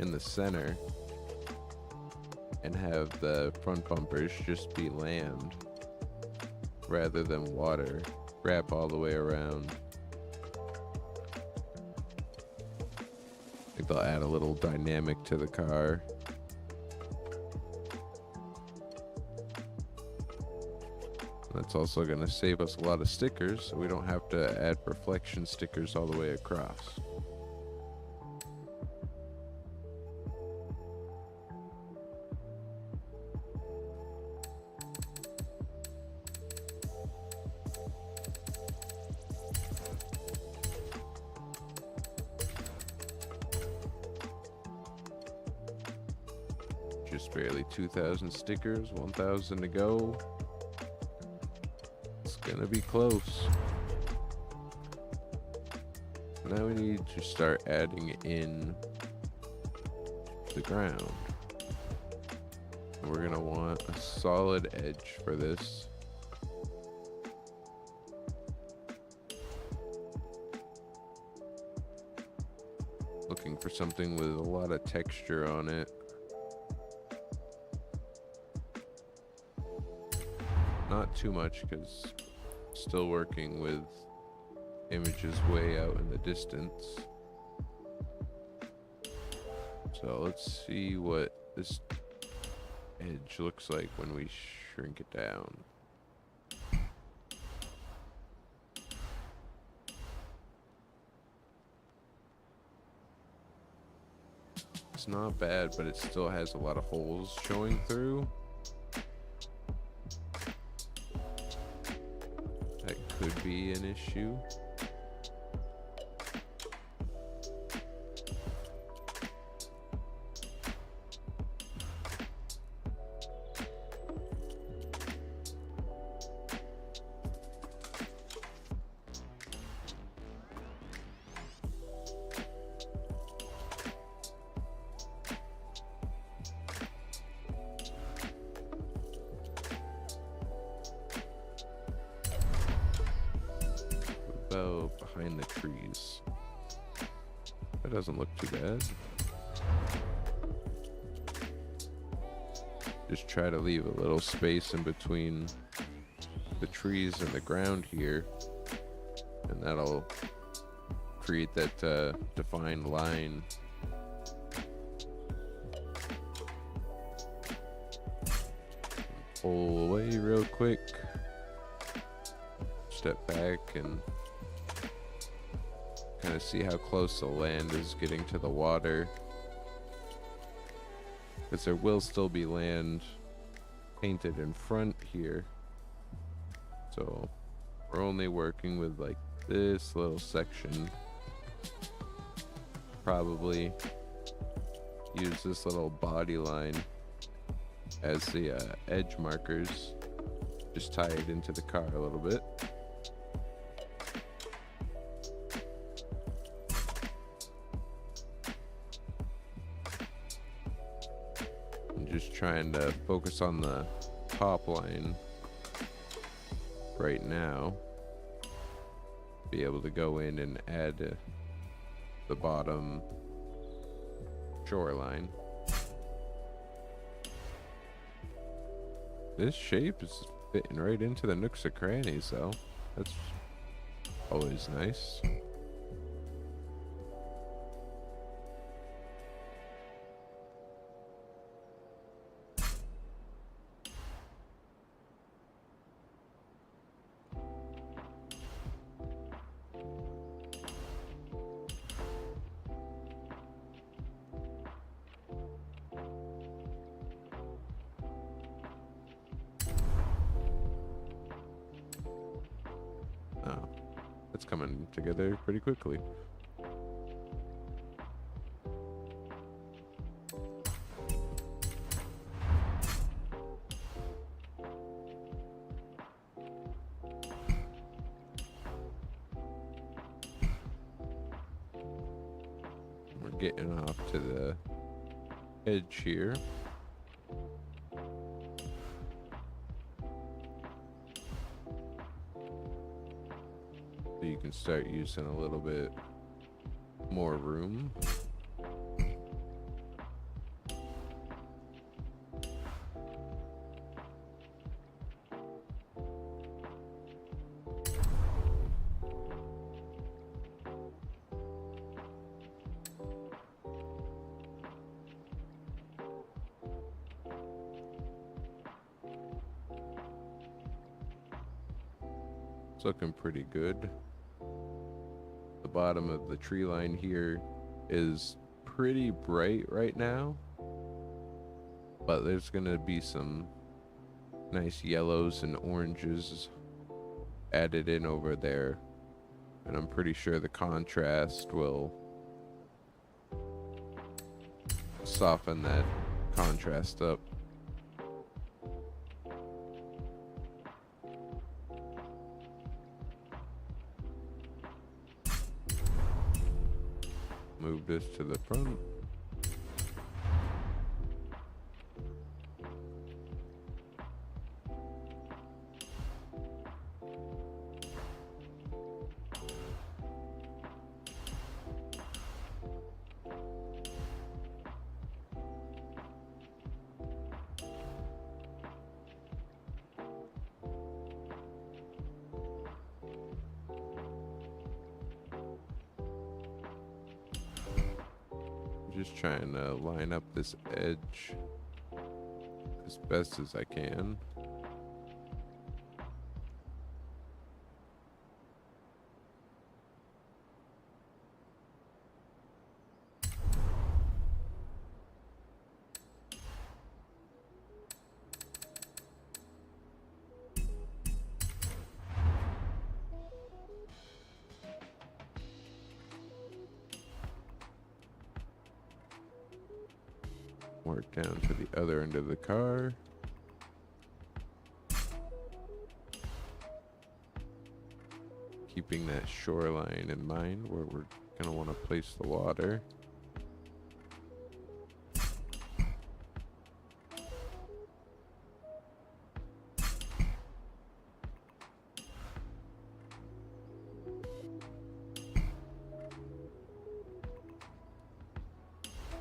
in the center and have the front bumpers just be land rather than water. Wrap all the way around. I think they'll add a little dynamic to the car. That's also going to save us a lot of stickers, so we don't have to add reflection stickers all the way across. Just barely 2,000 stickers, 1,000 to go. It's gonna be close. Now we need to start adding in the ground. We're gonna want a solid edge for this. Looking for something with a lot of texture on it. Not too much, because still working with images way out in the distance. So let's see what this edge looks like when we shrink it down. It's not bad, but it still has a lot of holes showing through. Could be an issue. Behind the trees. That doesn't look too bad. just try to leave a little space in between the trees and the ground here, and that'll create that defined line. Pull away real quick, step back, and kind of see how close the land is getting to the water, because there will still be land painted in front here, so we're only working with like this little section. Probably use this little body line as the edge markers, just tie it into the car a little bit. I'm just trying to focus on the top line right now, be able to go in and add the bottom shoreline. This shape is fitting right into the nooks and crannies, though. That's always nice. Oh, it's coming together pretty quickly. We're getting off to the edge here. So you can start using a little bit more room. It's looking pretty good. The bottom of the tree line here is pretty bright right now, but there's gonna be some nice yellows and oranges added in over there, and I'm pretty sure the contrast will soften that contrast up. Move this to the front. Just trying to line up this edge as best as I can. Work down to the other end of the car. Keeping that shoreline in mind where we're gonna want to place the water.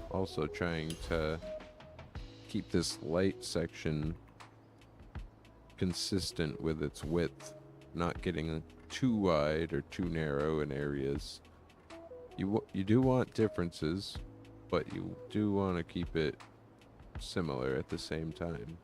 Also trying to keep this light section consistent with its width, not getting too wide or too narrow in areas. You do want differences, but you do want to keep it similar at the same time.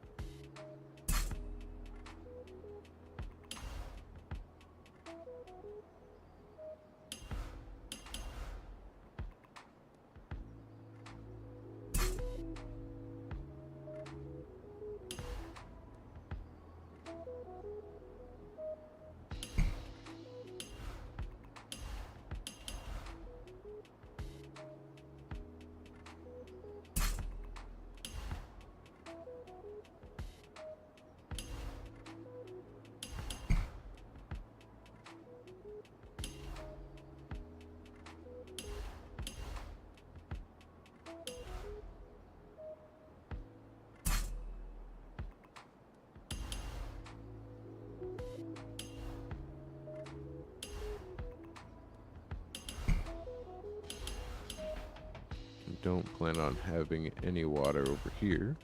Don't plan on having any water over here.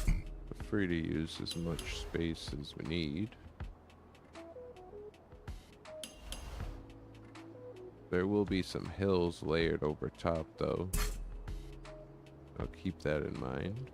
We're free to use as much space as we need. There will be some hills layered over top though. I'll keep that in mind.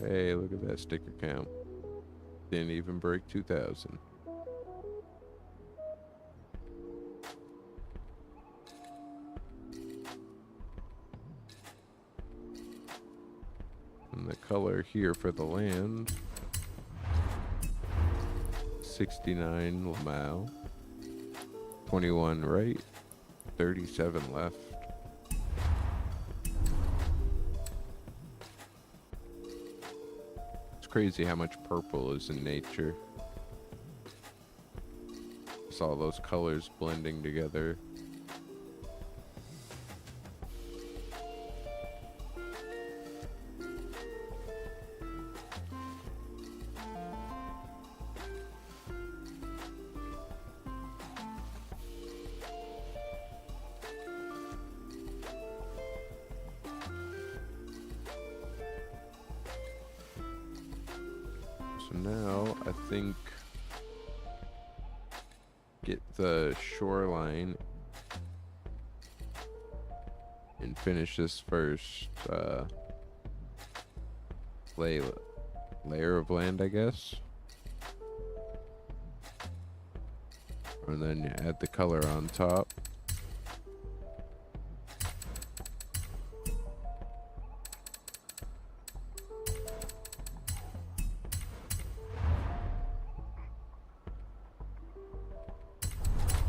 Hey, look at that sticker count. Didn't even break 2,000. And the color here for the land, 69 Lamau, 21 right, 37 left. Crazy how much purple is in nature. It's all those colors blending together. So now I think get the shoreline and finish this first layer of land, I guess. And then you add the color on top.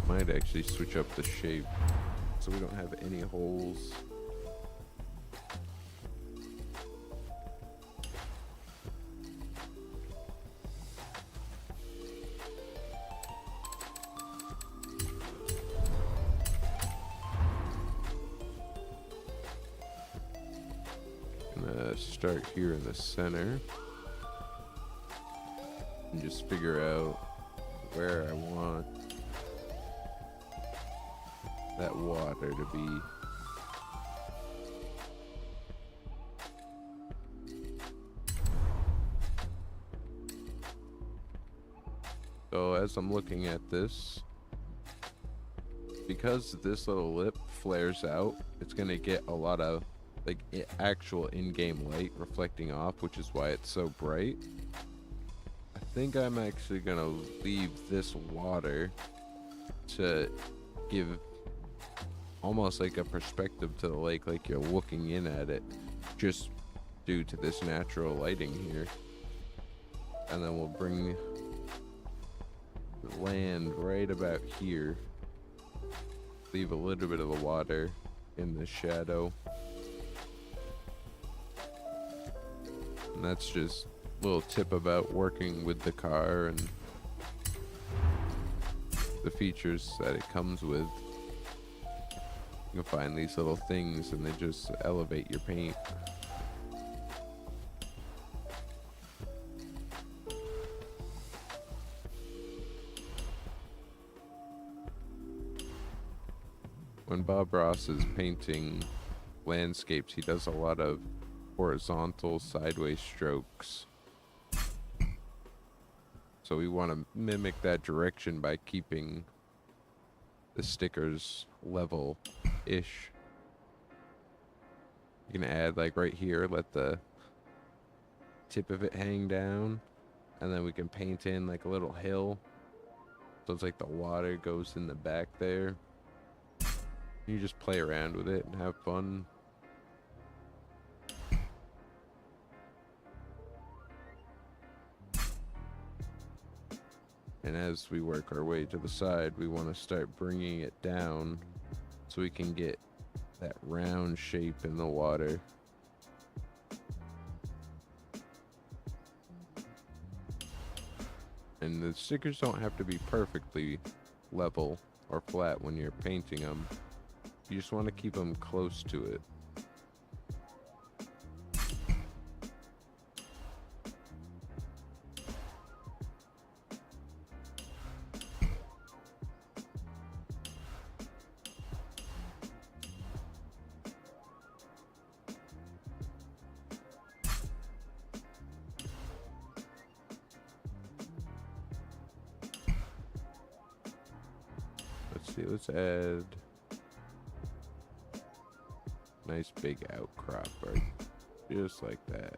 Might actually switch up the shape so we don't have any holes. Gonna start here in the center and just figure out where I want that water to be. So as I'm looking at this, because this little lip flares out, it's gonna get a lot of like actual in-game light reflecting off, which is why it's so bright. I think I'm actually gonna leave this water to give almost like a perspective to the lake, like you're looking in at it, just due to this natural lighting here. And then we'll bring the land right about here, leave a little bit of the water in the shadow, and that's just a little tip about working with the car and the features that it comes with. You can find these little things and they just elevate your paint. When Bob Ross is painting landscapes, he does a lot of horizontal sideways strokes. So we want to mimic that direction by keeping the stickers level-ish. You can add, like right here, let the tip of it hang down, and then we can paint in like a little hill. So it's like the water goes in the back there. You just play around with it and have fun. And as we work our way to the side, we want to start bringing it down so we can get that round shape in the water. And the stickers don't have to be perfectly level or flat when you're painting them. You just want to keep them close to it. Let's see, let's add nice big outcrop right just like that.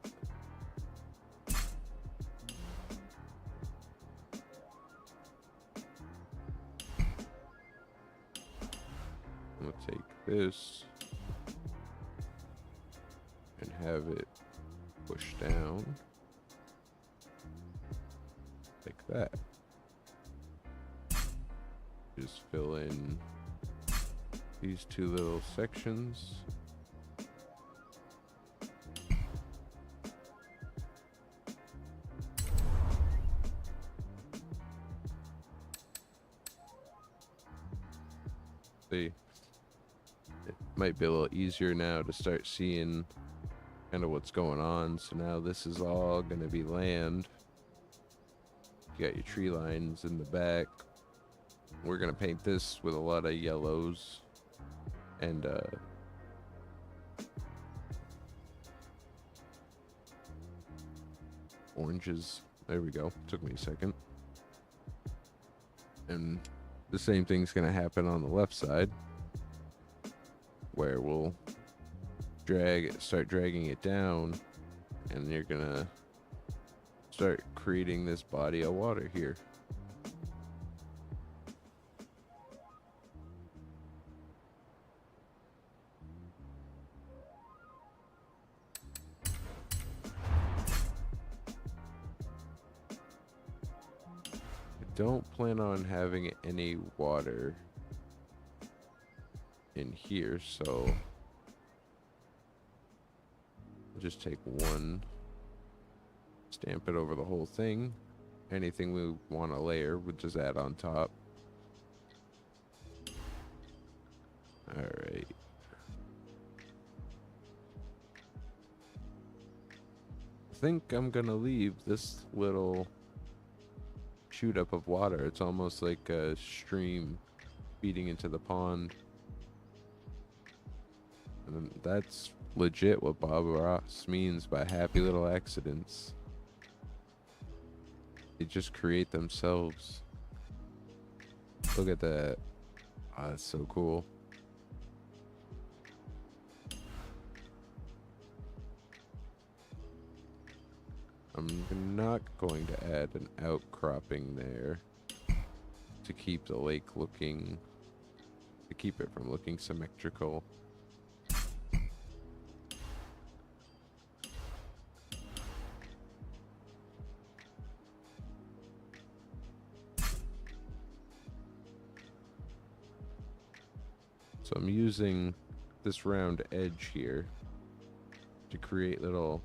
I'm gonna take this and have it push down like that. Just fill in these two little sections. See, it might be a little easier now to start seeing kind of what's going on. So now this is all going to be land. You got your tree lines in the back. We're going to paint this with a lot of yellows and oranges. There we go. Took me a second. And the same thing's going to happen on the left side, where we'll start dragging it down, and you're going to start creating this body of water here. Don't plan on having any water in here, so I'll just take one, stamp it over the whole thing. Anything we want to layer, we'll just add on top. Alright. I think I'm gonna leave this little shoot up of water. It's almost like a stream feeding into the pond. And that's legit what Bob Ross means by happy little accidents. They just create themselves. Look at that. Oh, that's so cool. I'm not going to add an outcropping there to keep the lake looking, to keep it from looking symmetrical. So I'm using this round edge here to create little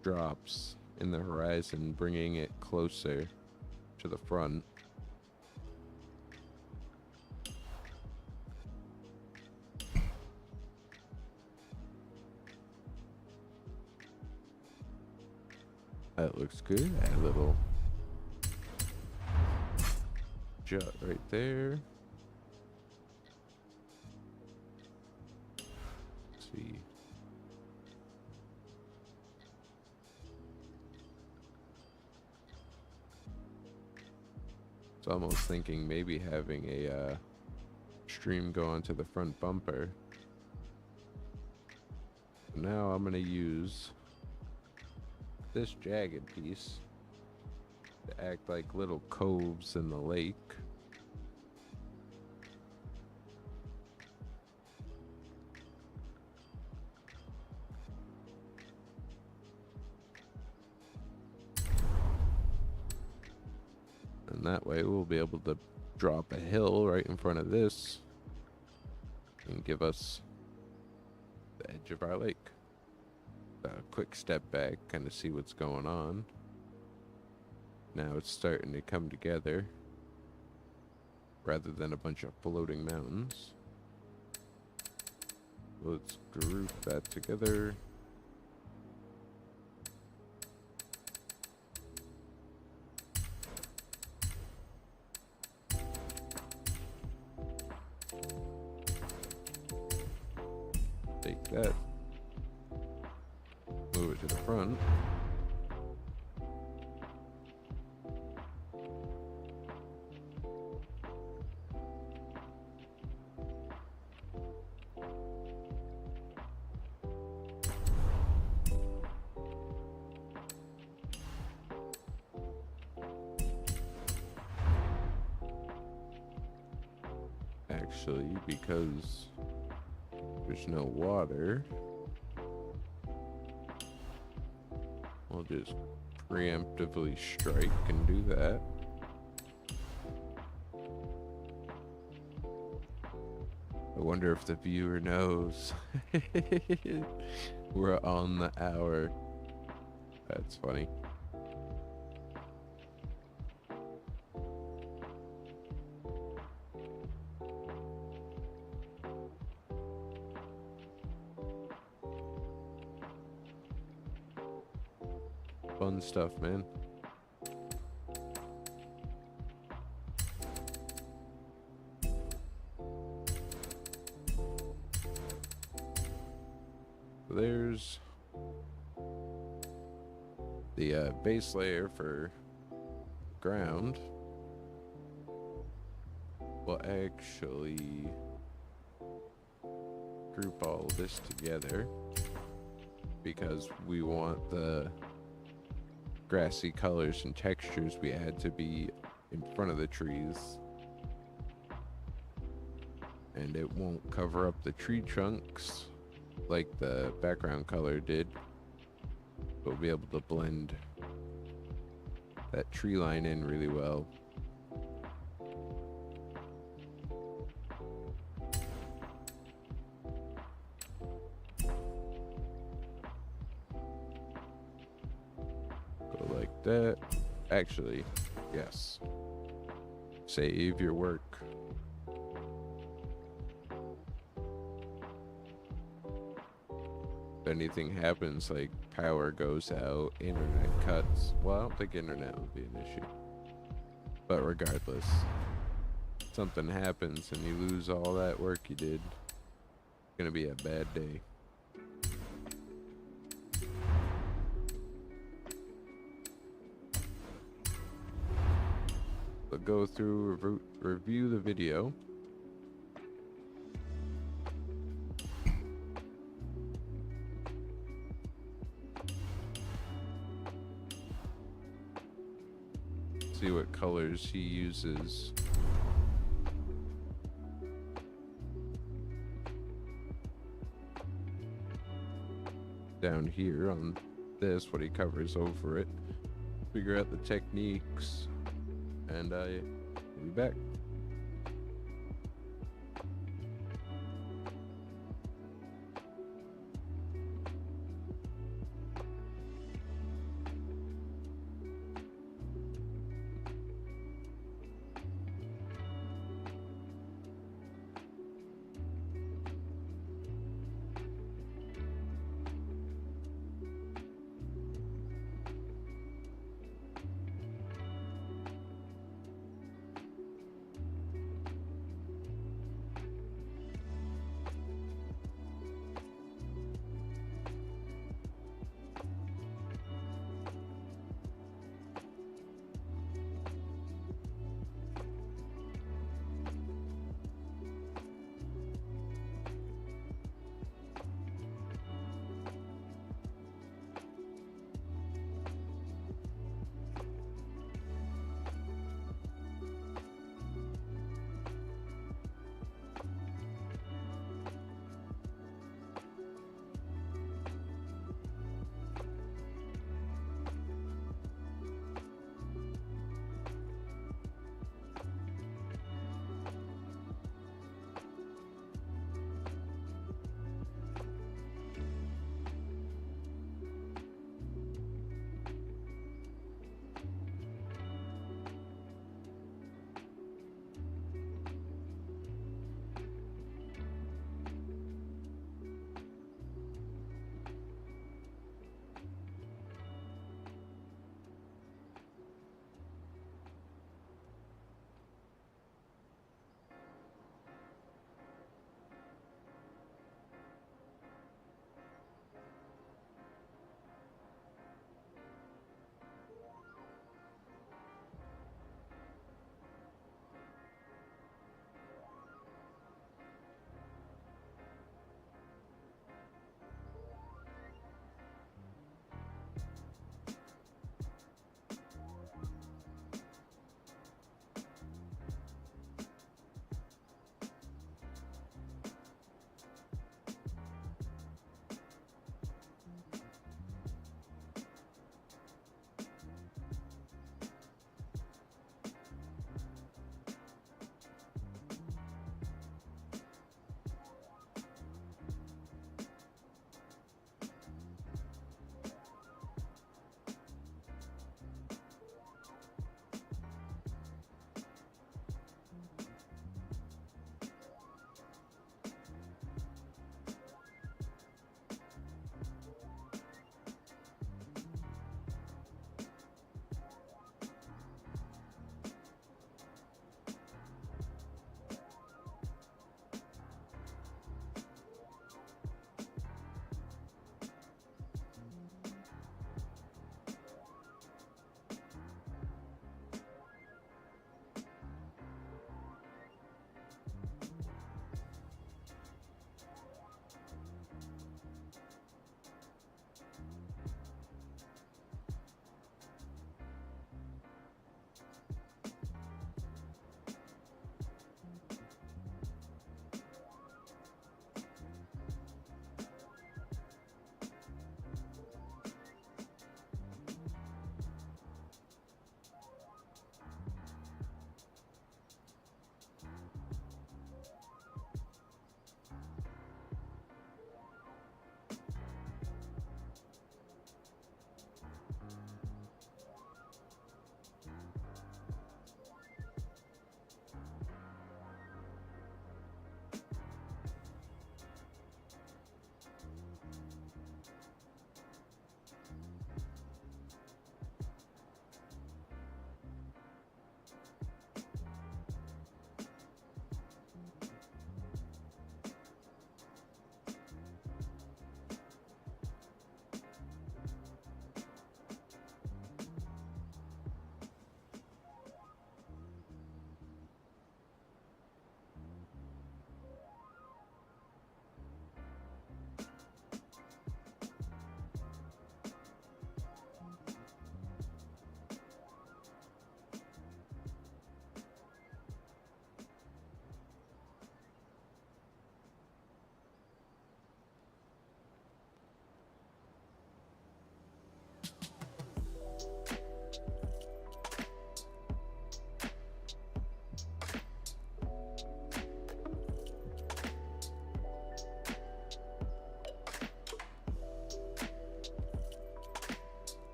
drops in the horizon, bringing it closer to the front. That looks good. Add a little jut right there. Let's see. It's almost thinking maybe having a stream go onto the front bumper. Now I'm gonna use this jagged piece to act like little coves in the lake. And that way we'll be able to drop a hill right in front of this and give us the edge of our lake. A quick step back, kind of see what's going on. Now it's starting to come together rather than a bunch of floating mountains. Let's group that together. Take that. Move it to the front. Actually, because there's no water, we'll just preemptively strike and do that. I wonder if the viewer knows. We're on the hour. That's funny. Fun stuff, man. There's the base layer for ground. We'll actually group all this together because we want the grassy colors and textures we add to be in front of the trees, and it won't cover up the tree trunks like the background color did. We'll be able to blend that tree line in really well. Go like that. Actually, yes. Save your work. If anything happens, like power goes out, internet cuts. Well, I don't think internet would be an issue. But regardless, something happens and you lose all that work you did, it's gonna be a bad day. So go through, review the video. See what colors he uses. Down here on this, what he covers over it. Figure out the techniques, and I'll be back.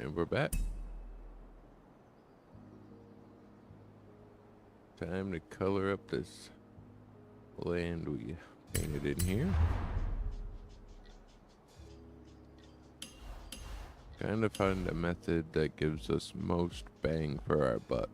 And we're back. Time to color up this land we painted in here. Kind of find a method that gives us most bang for our buck.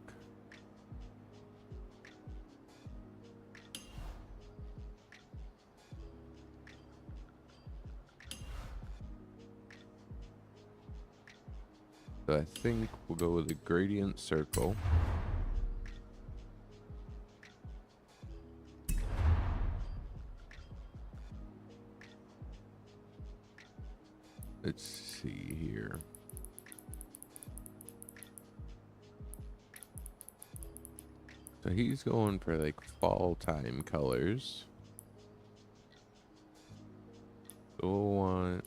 So I think we'll go with a gradient circle. Let's see here. So he's going for like fall time colors. So we'll want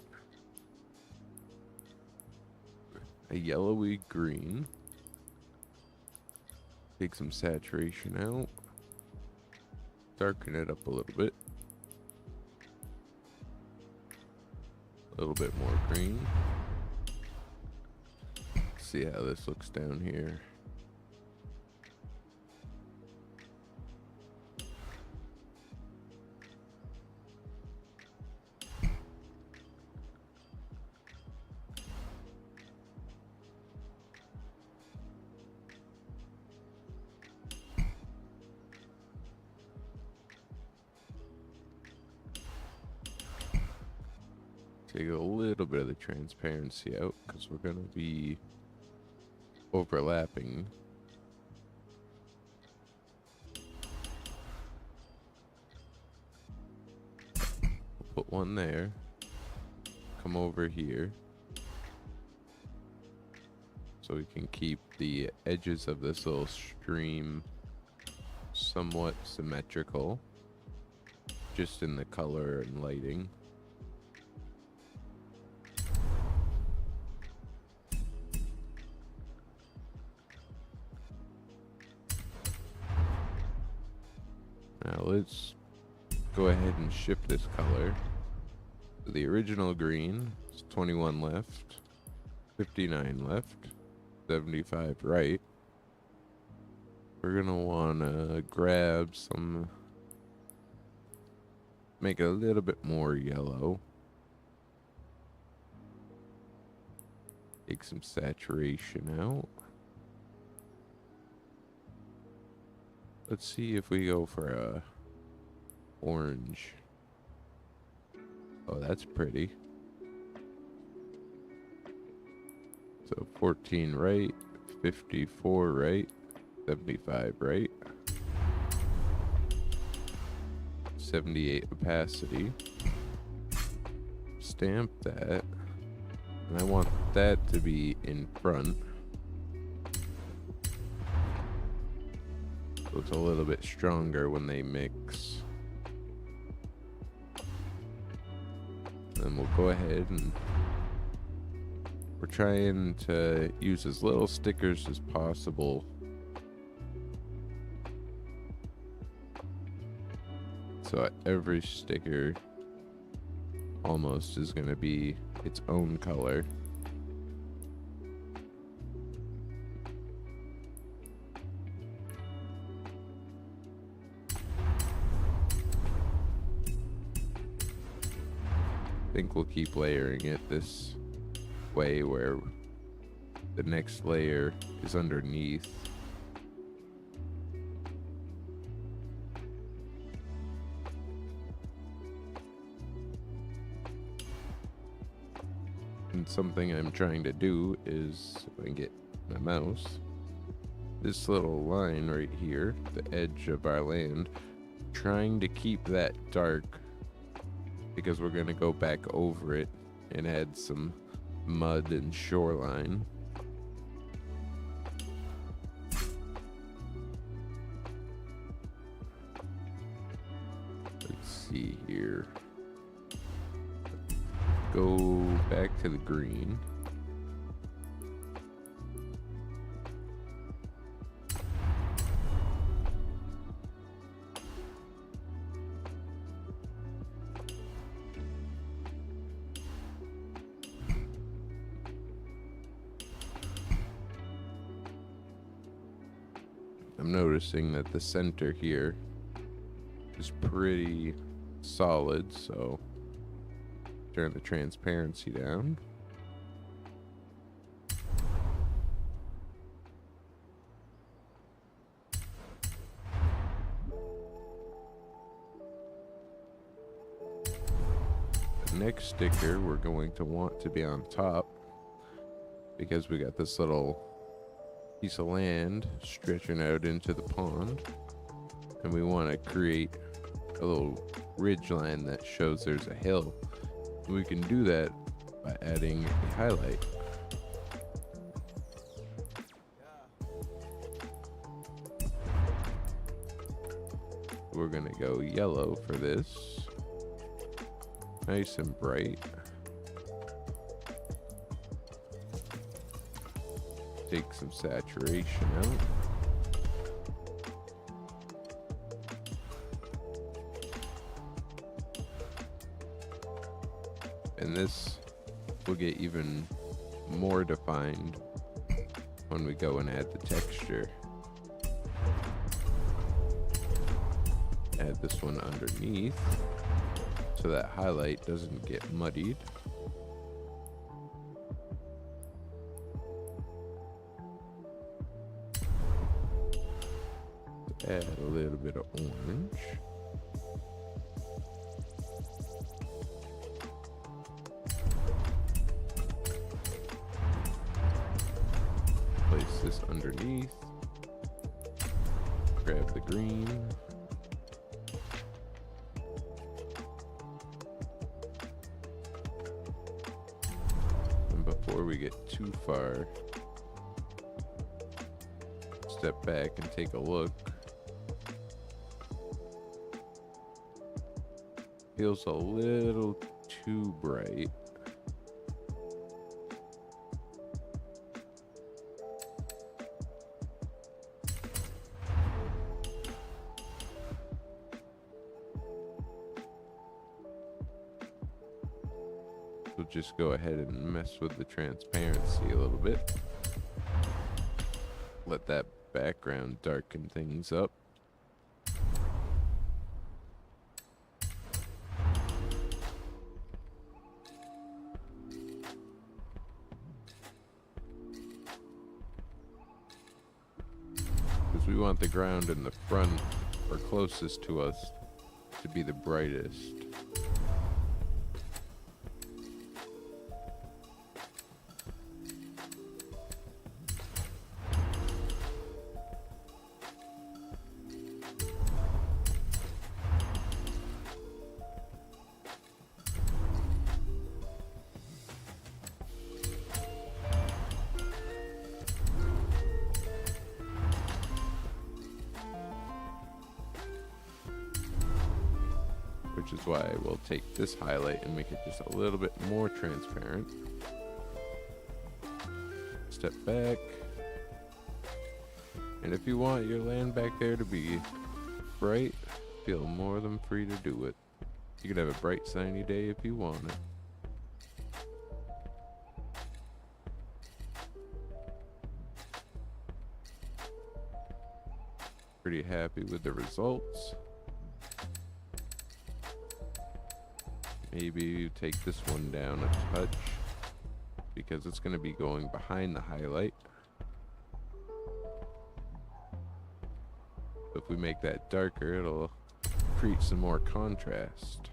a yellowy green. Take some saturation out. Darken it up a little bit. A little bit more green. See how this looks down here. Take a little bit of the transparency out because we're going to be overlapping. We'll put one there. Come over here so we can keep the edges of this little stream somewhat symmetrical, just in the color and lighting. Now let's go ahead and shift this color. The original green is 21 left, 59 left, 75 right. We're gonna wanna grab some, make it a little bit more yellow. Take some saturation out. Let's see if we go for a orange. Oh, that's pretty. So 14 right, 54 right, 75 right, 78 opacity. Stamp that. And I want that to be in front. So it's a little bit stronger when they mix. Then we'll go ahead and we're trying to use as little stickers as possible. So every sticker almost is going to be its own color. I think we'll keep layering it this way where the next layer is underneath. And something I'm trying to do is, if I can get my mouse, this little line right here, the edge of our land, trying to keep that dark because we're going to go back over it and add some mud and shoreline. Let's see here. Go back to the green. I'm noticing that the center here is pretty solid, so turn the transparency down. The next sticker we're going to want to be on top, because we got this little piece of land stretching out into the pond, and we want to create a little ridge line that shows there's a hill. We can do that by adding a highlight. We're gonna go yellow for this, nice and bright. Take some saturation out. And this will get even more defined when we go and add the texture. Add this one underneath so that highlight doesn't get muddied. Add a little bit of orange. Place this underneath. Grab the green. And before we get too far, step back and take a look. Feels a little too bright. So just go ahead and mess with the transparency a little bit. Let that background darken things up. We want the ground in the front or closest to us to be the brightest. Which is why we'll take this highlight and make it just a little bit more transparent. Step back. And if you want your land back there to be bright, feel more than free to do it. You could have a bright sunny day if you want it. Pretty happy with the results. Maybe you take this one down a touch because it's going to be going behind the highlight. If we make that darker, it'll create some more contrast.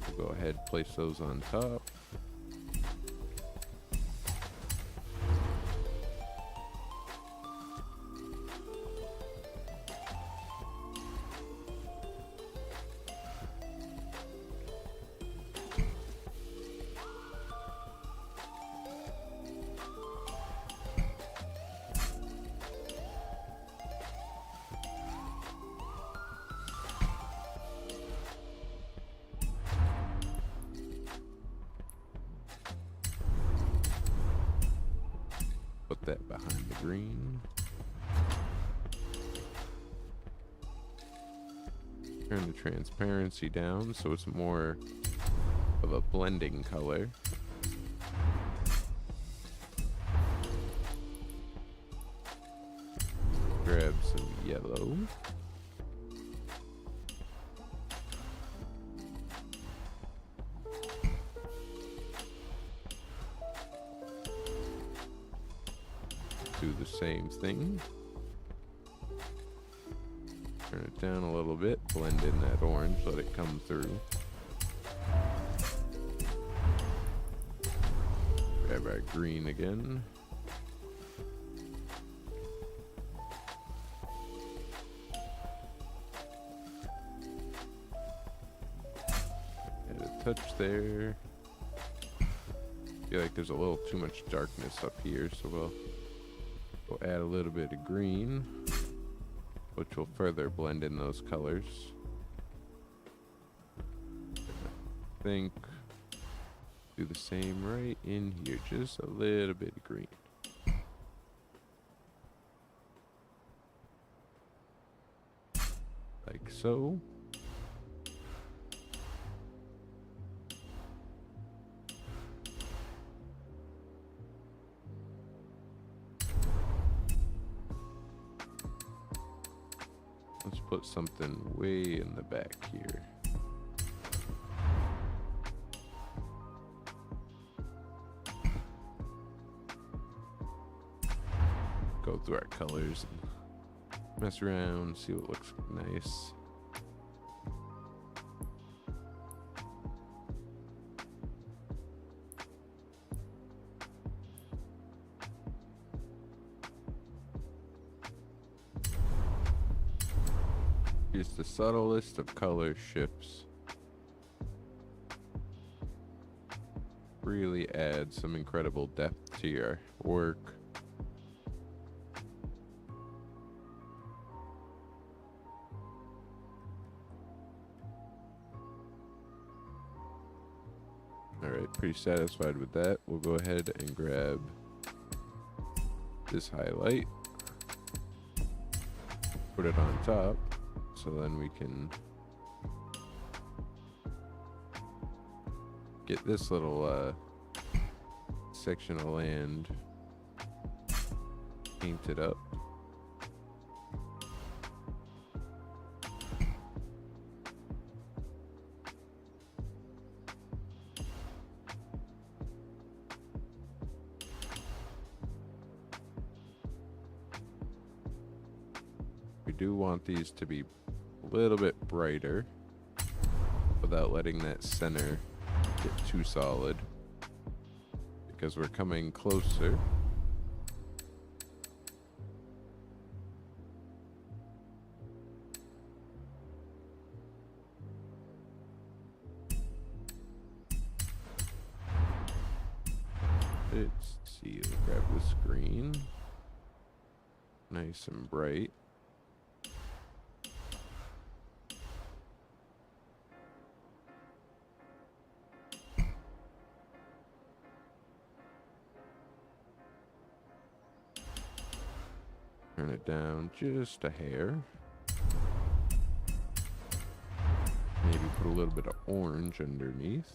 We'll go ahead and place those on top. Put that behind the green. Turn the transparency down so it's more of a blending color. yellow. Do the same thing. Turn it down a little bit, blend in that orange, let it come through. Grab our green again. Add a touch there. Feel like there's a little too much darkness up here, so we'll add a little bit of green, which will further blend in those colors. I think do the same right in here, just a little bit of green. Like so. Let's put something way in the back here. Go through our colors and mess around, see what looks nice. Here's the subtlest of color shifts. Really add some incredible depth to your work. Alright, pretty satisfied with that. We'll go ahead and grab this highlight, put it on top, so then we can get this little section of land painted up. We do want these to be a little bit brighter without letting that center get too solid, because we're coming closer. Let's see, let's grab this green, nice and bright. Turn it down just a hair. Maybe put a little bit of orange underneath.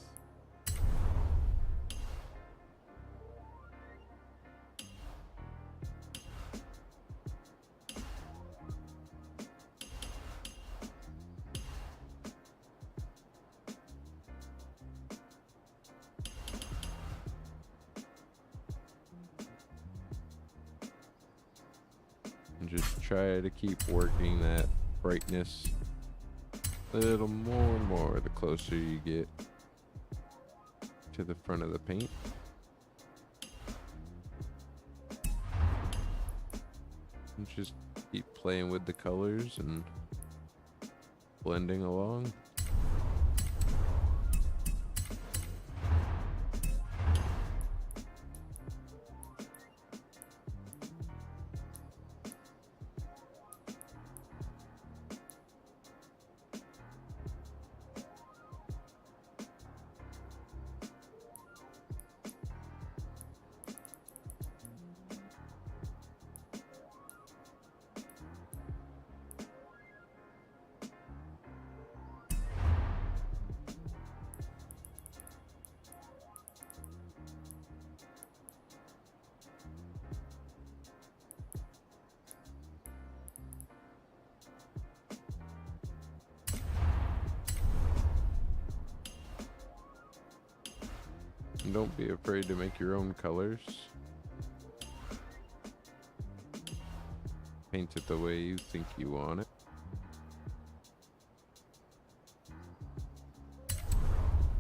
And just try to keep working that brightness a little more and more the closer you get to the front of the paint. And just keep playing with the colors and blending along. And don't be afraid to make your own colors. Paint it the way you think you want it.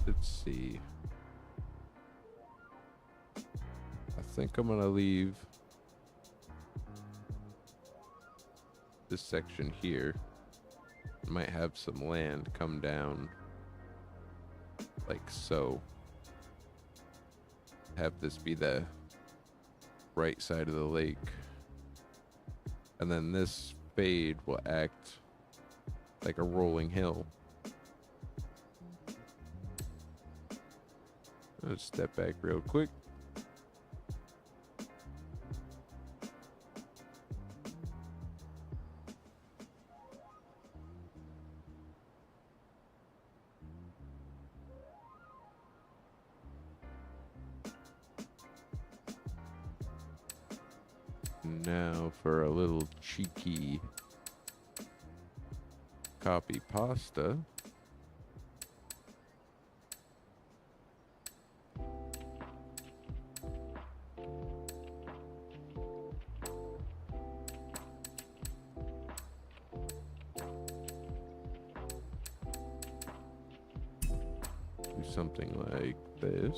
Let's see. I think I'm gonna leave this section here. I might have some land come down like so. Have this be the right side of the lake. And then this fade will act like a rolling hill. Let's step back real quick. Now for a little cheeky copy pasta. Do something like this.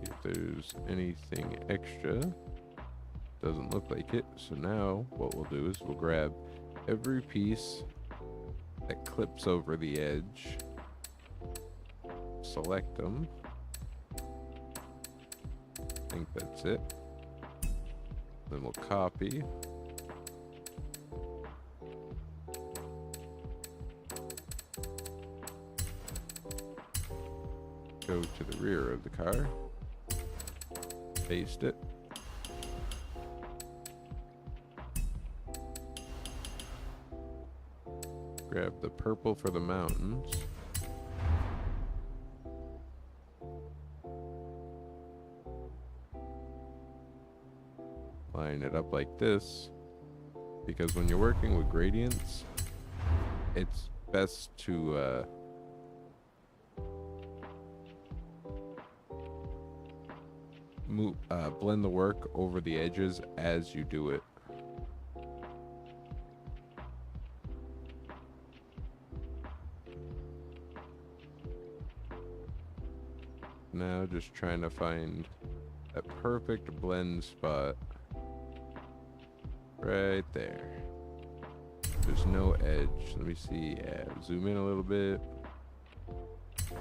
If there's anything extra, doesn't look like it. So now what we'll do is we'll grab every piece that clips over the edge, select them. I think that's it. Then we'll copy. Go to the rear of the car. Paste it. Grab the purple for the mountains. Line it up like this, because when you're working with gradients, it's best to blend the work over the edges as you do it. Now just trying to find that perfect blend spot right there. There's no edge. Let me see. Yeah, zoom in a little bit.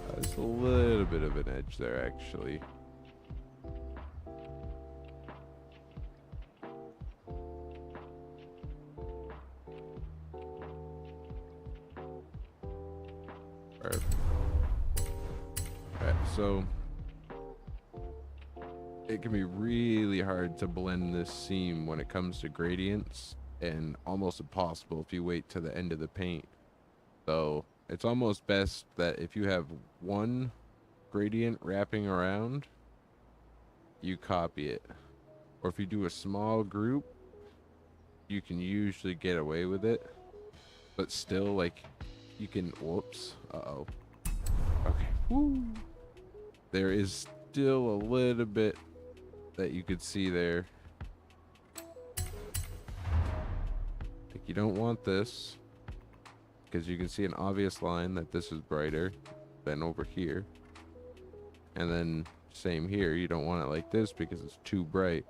There's a little bit of an edge there actually. Alright, so it can be really hard to blend this seam when it comes to gradients, and almost impossible if you wait to the end of the paint. So it's almost best that if you have one gradient wrapping around, you copy it. Or if you do a small group, you can usually get away with it. But still, like, you can, whoops, uh-oh. Okay, woo. There is still a little bit that you could see there. Like, you don't want this, because you can see an obvious line that this is brighter than over here. And then same here, you don't want it like this because it's too bright.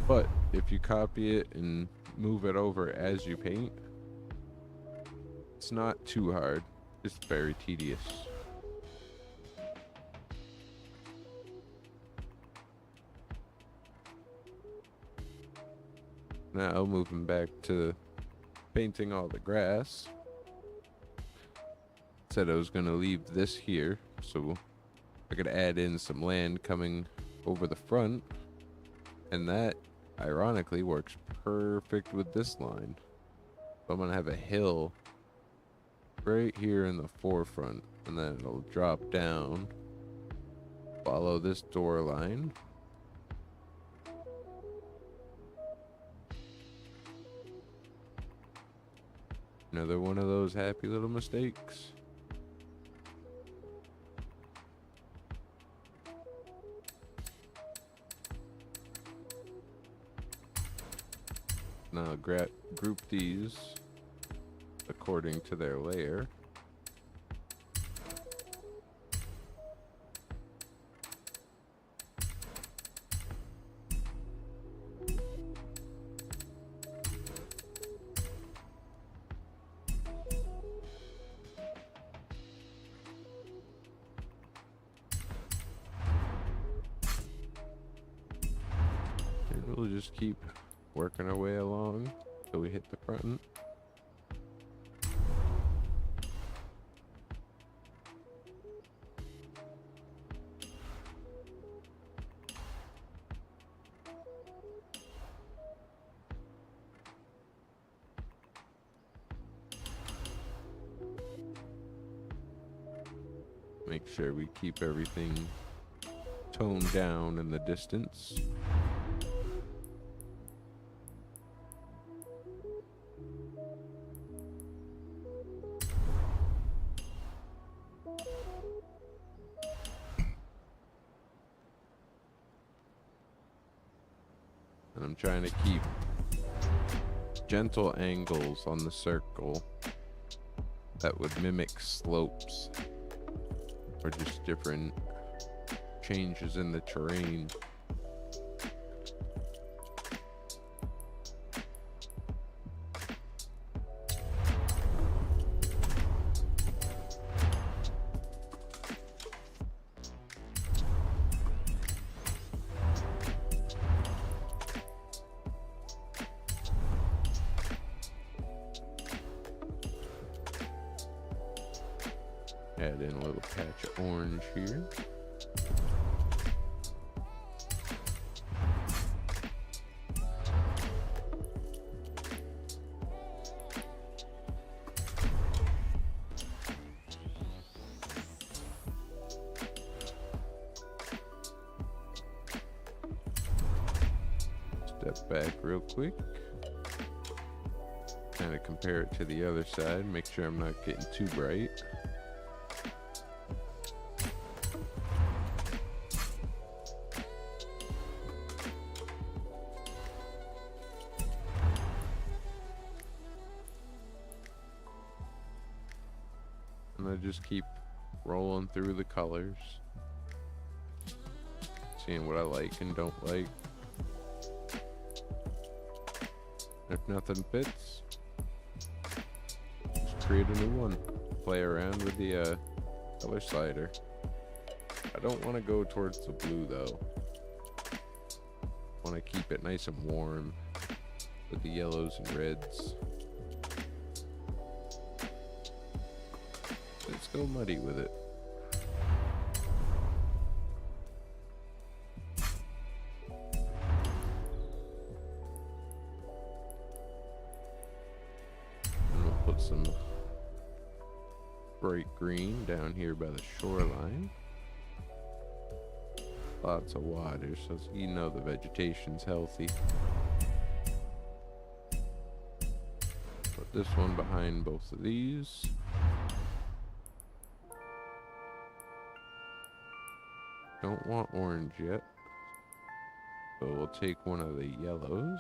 But if you copy it and move it over as you paint, it's not too hard, just very tedious. Now moving back to painting all the grass. Said I was gonna leave this here, so I could add in some land coming over the front, and that ironically works perfect with this line. So I'm gonna have a hill right here in the forefront, and then it'll drop down, follow this door line. Another one of those happy little mistakes. Now group these according to their layer. And we'll just keep working our way along till we hit the front. Make sure we keep everything toned down in the distance. And I'm trying to keep gentle angles on the circle that would mimic slopes or just different changes in the terrain. Add in a little patch of orange here. Step back real quick. Kind of compare it to the other side. Make sure I'm not getting too bright. And I just keep rolling through the colors, seeing what I like and don't like. If nothing fits, just create a new one. Play around with the color slider. I don't want to go towards the blue though. I want to keep it nice and warm with the yellows and reds. Let's go muddy with it. And we'll put some bright green down here by the shoreline. Lots of water, so you know the vegetation's healthy. Put this one behind both of these. Don't want orange yet, so we'll take one of the yellows.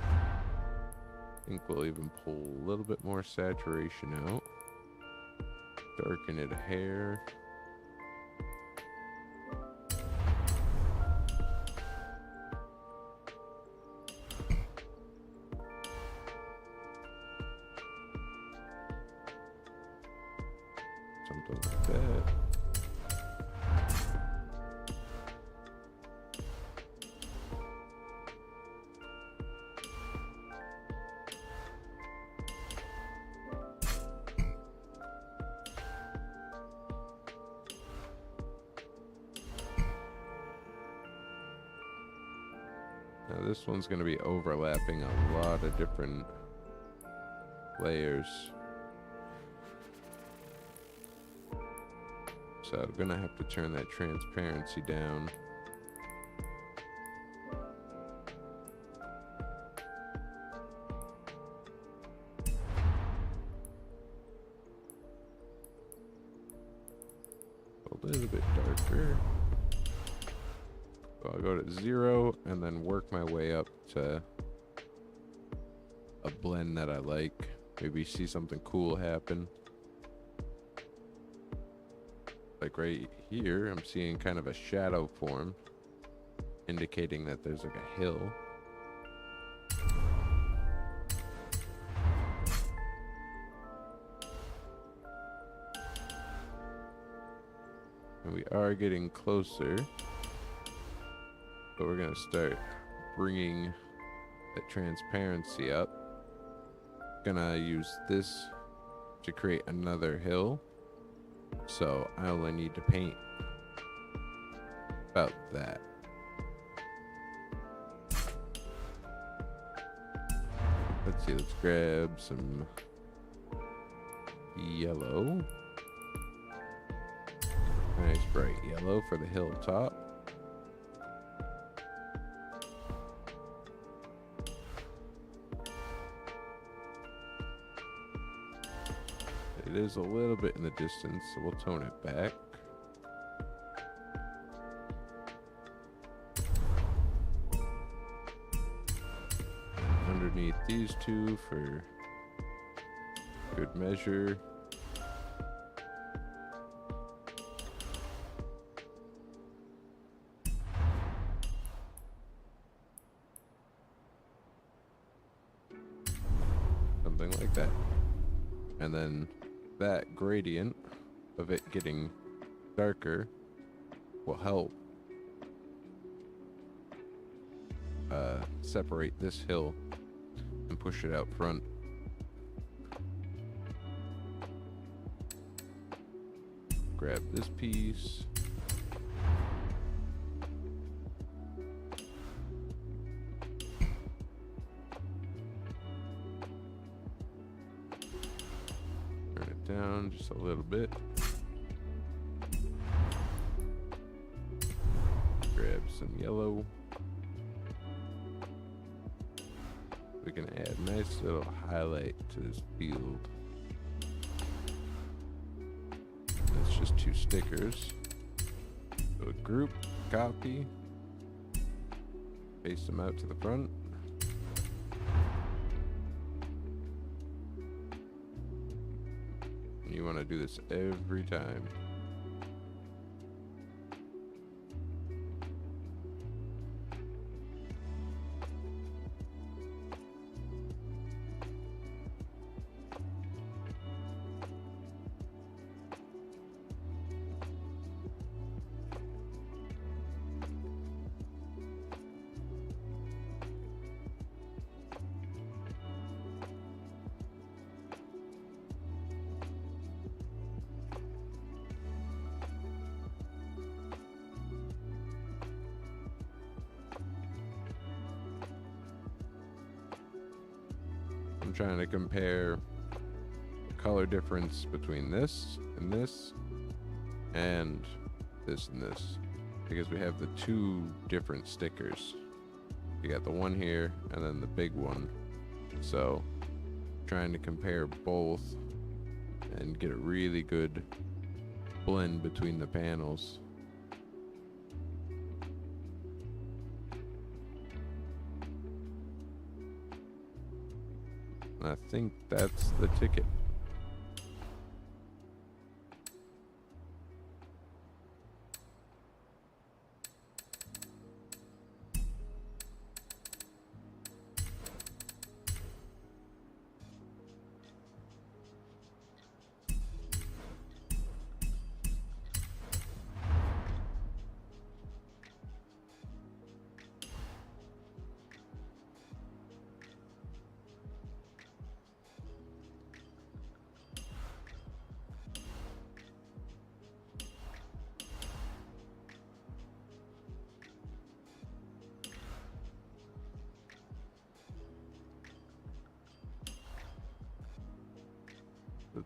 I think we'll even pull a little bit more saturation out. Darken it a hair. Something like that. Now this one's going to be overlapping a lot of different layers. So I'm going to have to turn that transparency down. A little bit darker. So I'll go to 0 and then work my way up to a blend that I like. Maybe see something cool happen. Like right here, I'm seeing kind of a shadow form, indicating that there's like a hill. And we are getting closer, but we're gonna start bringing that transparency up. Gonna use this to create another hill. So I only need to paint about that. Let's see, let's grab some yellow. Nice bright yellow for the hilltop. It is a little bit in the distance, so we'll tone it back. Underneath these two for good measure. Something like that. And then that gradient of it getting darker will help separate this hill and push it out front. Grab this piece. Turn it down just a little bit. Grab some yellow. We can add a nice little highlight to this field. That's just 2 stickers. So group, copy, paste them out to the front. And you want to do this every time. I'm trying to compare the color difference between this and this and this and this, because we have the 2 different stickers. You got the one here and then the big one. So trying to compare both and get a really good blend between the panels. I think that's the ticket.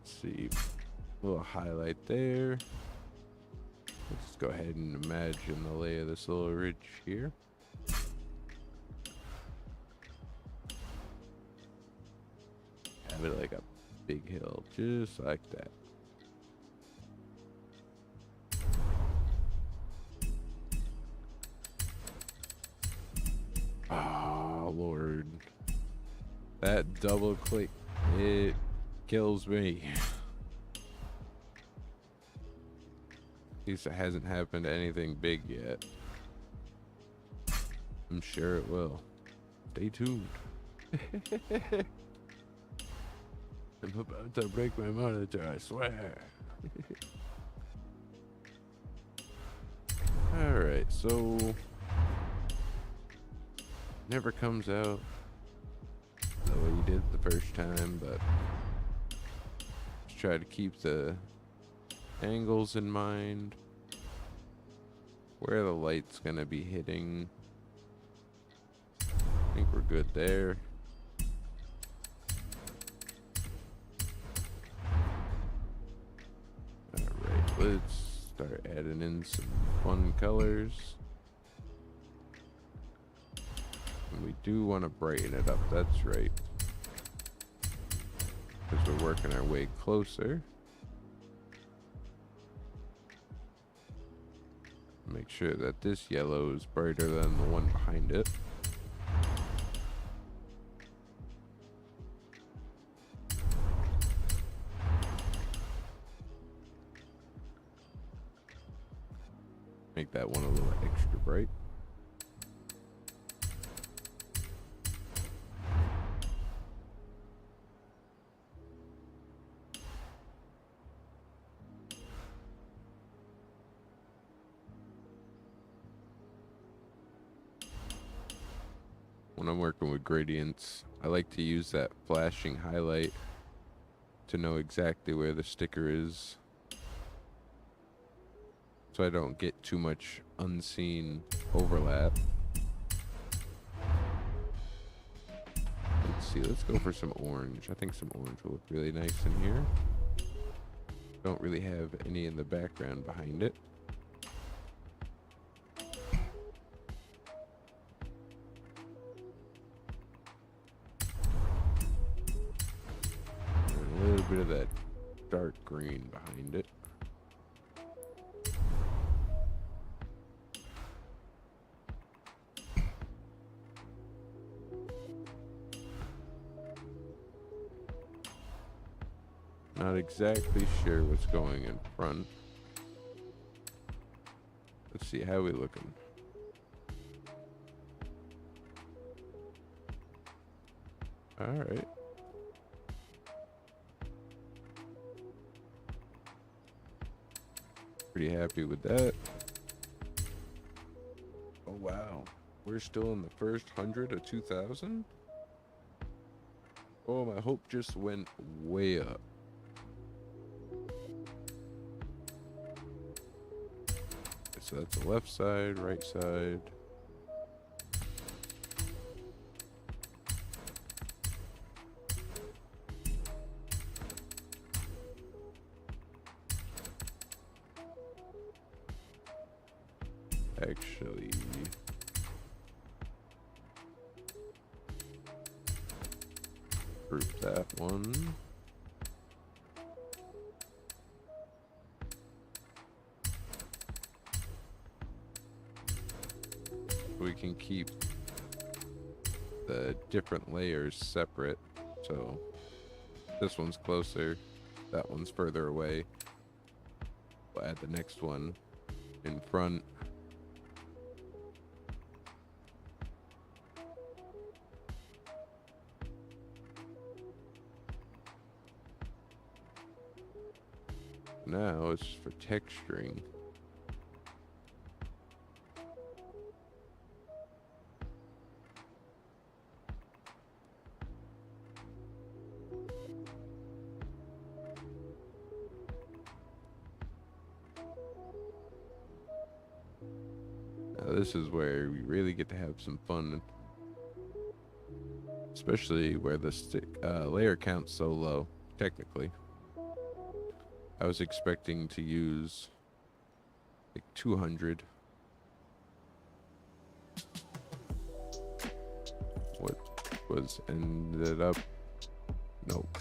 Let's see. A little highlight there. Let's go ahead and imagine the lay of this little ridge here. Have it like a big hill, just like that. Oh, Lord. That double click, it kills me. At least it hasn't happened to anything big yet. I'm sure it will. Stay tuned. I'm about to break my monitor, I swear. Alright, so never comes out the way you did the first time, but just try to keep the angles in mind, where the light's gonna be hitting. I think we're good there. Alright, let's start adding in some fun colors. And we do want to brighten it up, that's right. Because we're working our way closer. Make sure that this yellow is brighter than the one behind it. Make that one a little extra bright. When I'm working with gradients, I like to use that flashing highlight to know exactly where the sticker is, so I don't get too much unseen overlap. Let's see, let's go for some orange. I think some orange will look really nice in here. Don't really have any in the background behind it. And a little bit of that dark green behind it. Not exactly sure what's going in front. Let's see, how we looking? Alright. Pretty happy with that. Oh wow. We're still in the first 100 of 2,000? Oh, my hope just went way up. So that's the left side, right side. Actually, group that one. We can keep the different layers separate. So this one's closer, that one's further away. We'll add the next one in front. Now it's for texturing. Now this is where we really get to have some fun, especially where the layer count's so low, technically. I was expecting to use like 200. What was ended up? Nope.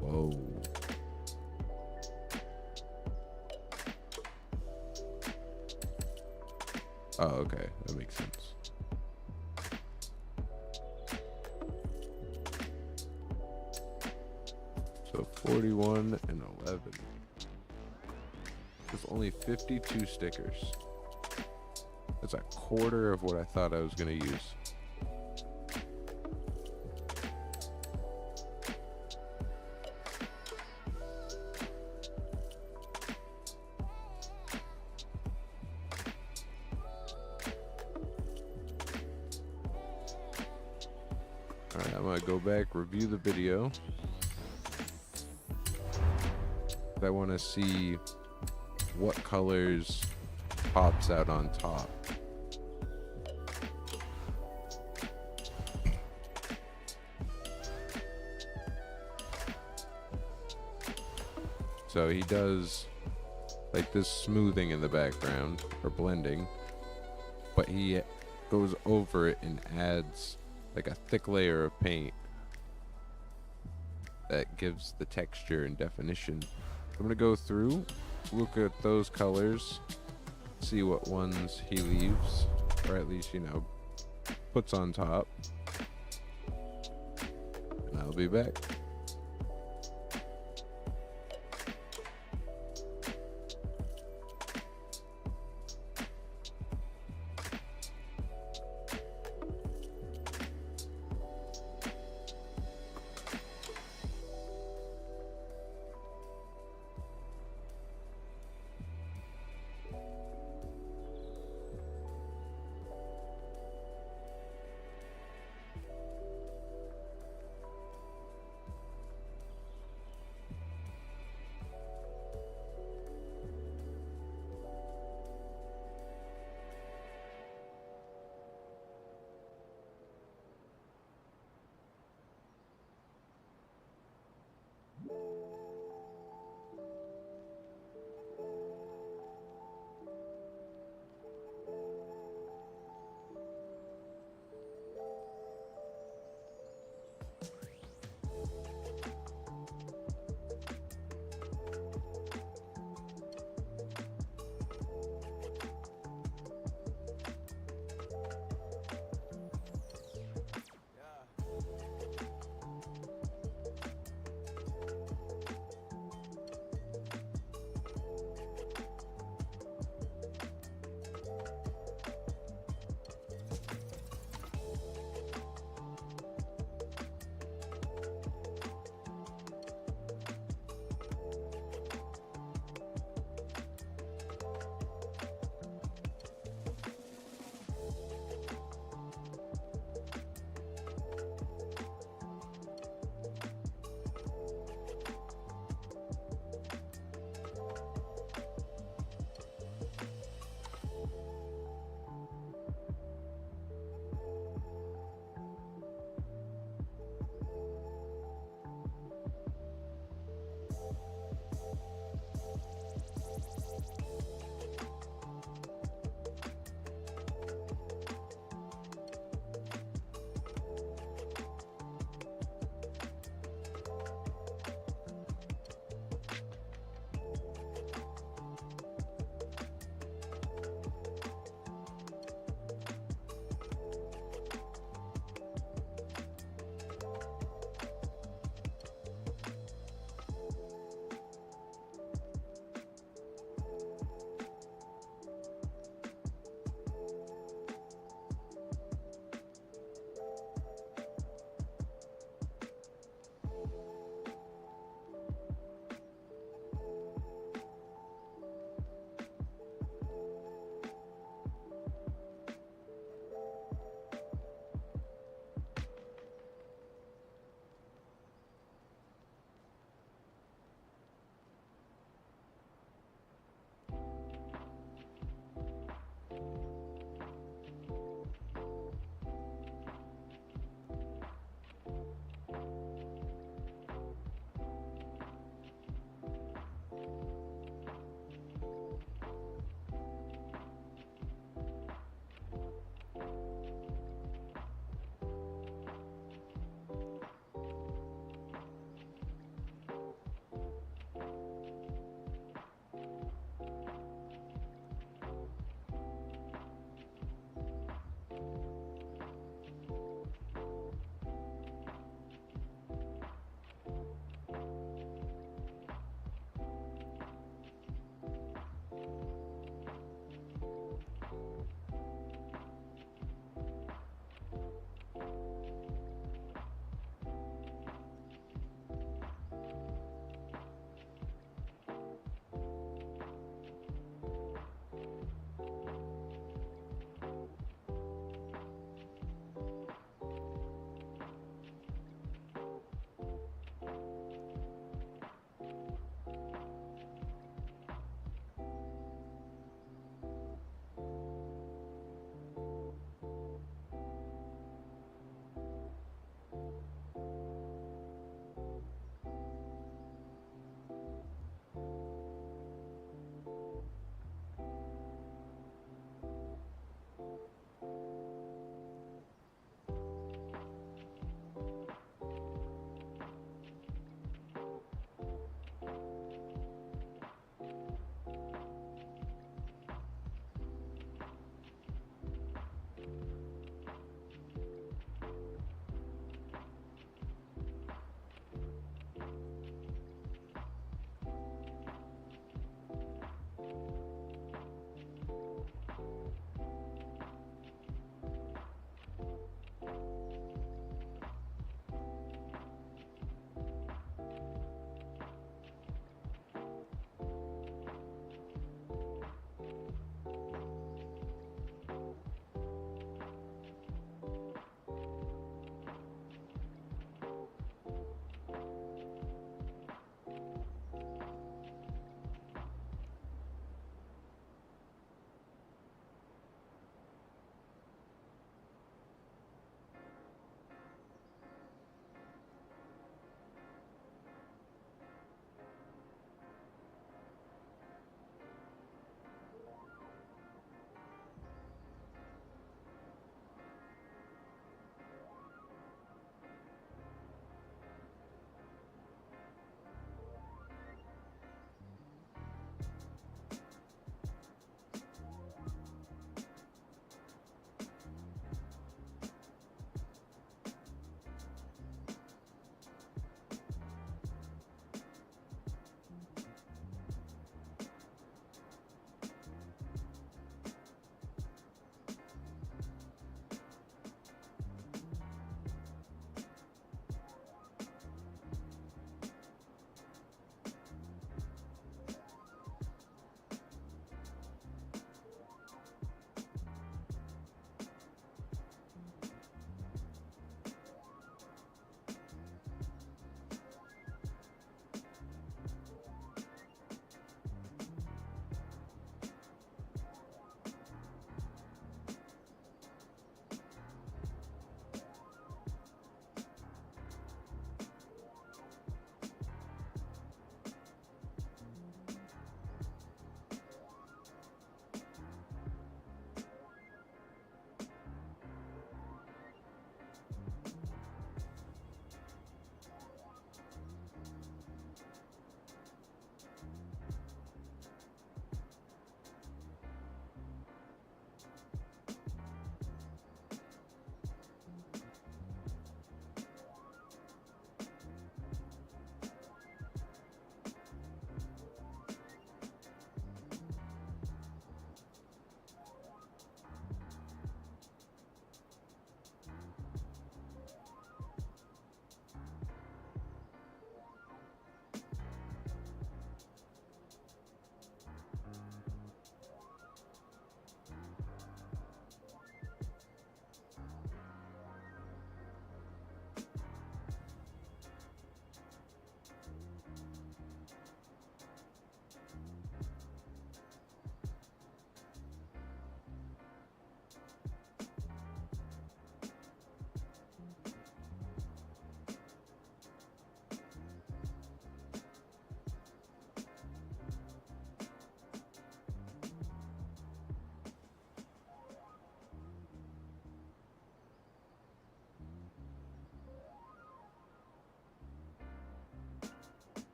Whoa. Oh, okay. That makes sense. So 41 and 11. There's only 52 stickers. That's a quarter of what I thought I was going to use. Alright, I'm going to go back, review the video. I want to see what colors pops out on top. So he does like this smoothing in the background or blending, but he goes over it and adds like a thick layer of paint that gives the texture and definition. I'm gonna go through, look at those colors, see what ones he leaves, or at least, you know, puts on top, and I'll be back.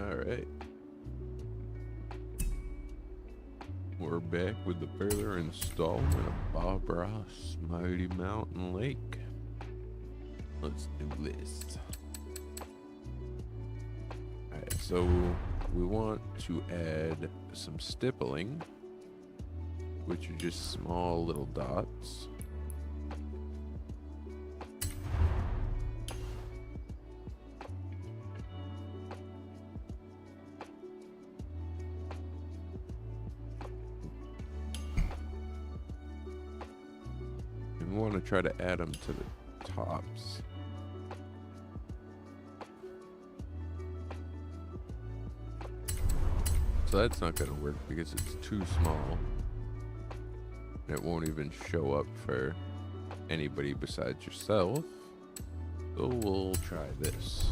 All right. We're back with the further installment of Bob Ross Mighty Mountain Lake. Let's do this. Alright, so we want to add some stippling, which are just small little dots. And we want to try to add them to the tops. So that's not going to work because it's too small. And it won't even show up for anybody besides yourself. So we'll try this.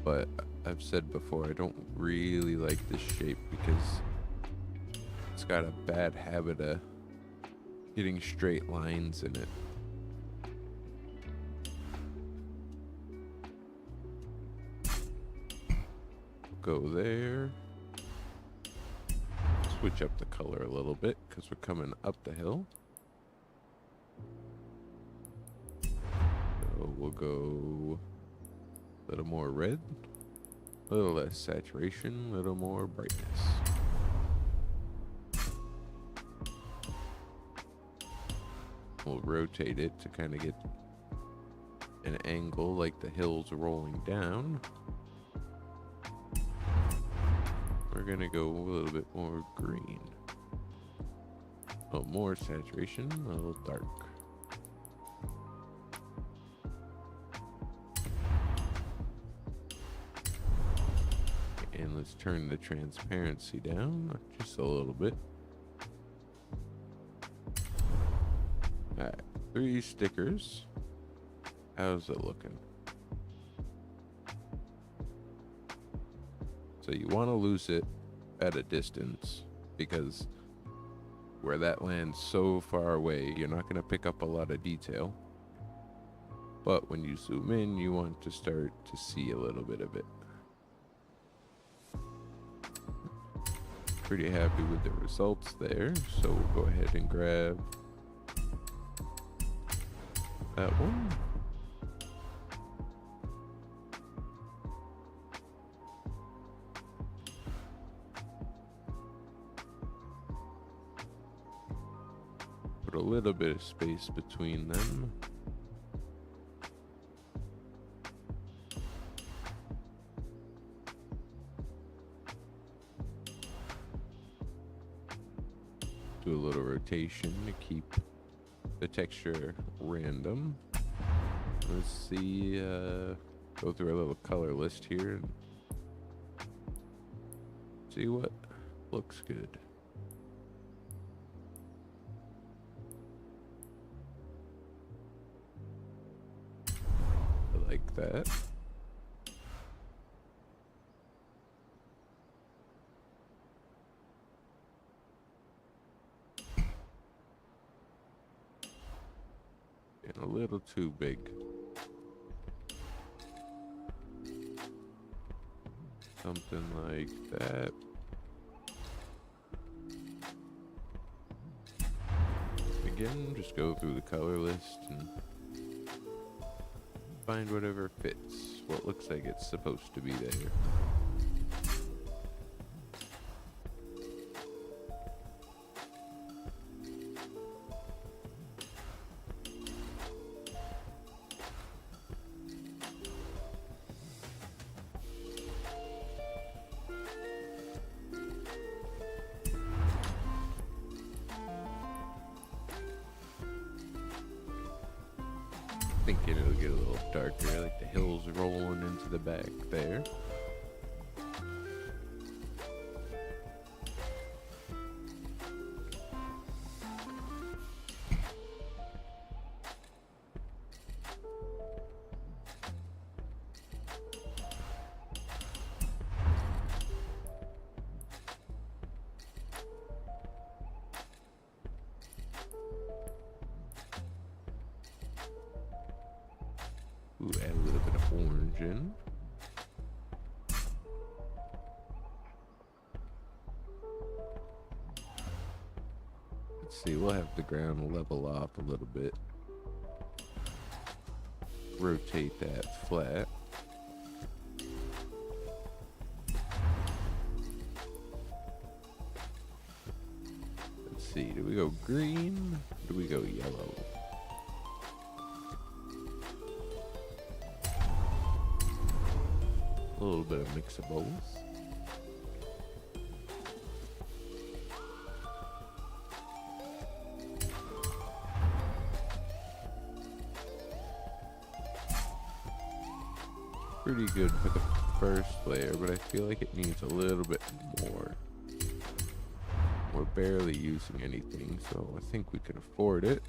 But I've said before, I don't really like this shape because it's got a bad habit of getting straight lines in it. Go there. Switch up the color a little bit because we're coming up the hill. So we'll go a little more red, a little less saturation, a little more brightness. We'll rotate it to kind of get an angle like the hill's rolling down. We're gonna go a little bit more green. Oh, more saturation, a little dark. And let's turn the transparency down just a little bit. Alright, 3 stickers. How's it looking? So you want to lose it at a distance because where that lands so far away, you're not going to pick up a lot of detail. But when you zoom in, you want to start to see a little bit of it. Pretty happy with the results there, so we'll go ahead and grab that one. Put a little bit of space between them. Do a little rotation to keep the texture random. Let's see, go through our little color list here and see what looks good. I like that. And a little too big. Something like that. Again, just go through the color list and find whatever fits what looks like it's supposed to be there. Thinking it'll get a little darker, like the hills rolling into the back there. Ooh, add a little bit of orange in. see, we'll have the ground level off a little bit. Rotate that flat. Let's see, do we go green? Or do we go yellow? A little bit of mix of both. Pretty good for the first layer, but I feel like it needs a little bit more. We're barely using anything, so I think we can afford it.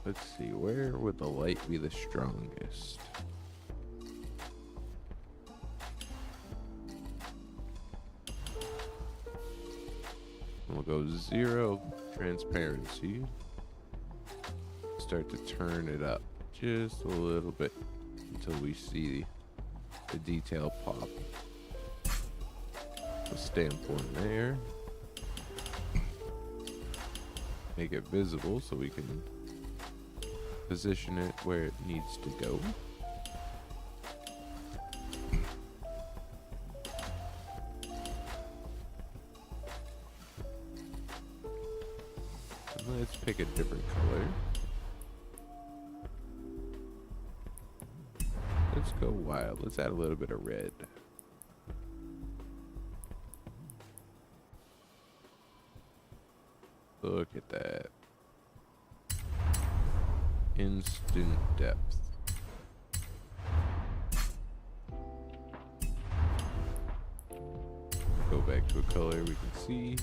Let's see, where would the light be the strongest? We'll go 0 transparency. Start to turn it up just a little bit until we see the detail pop. A stamp one there. Make it visible so we can position it where it needs to go. Let's pick a different color. Let's go wild. Let's add a little bit of red. Look at that. Instant depth. Go back to a color we can see.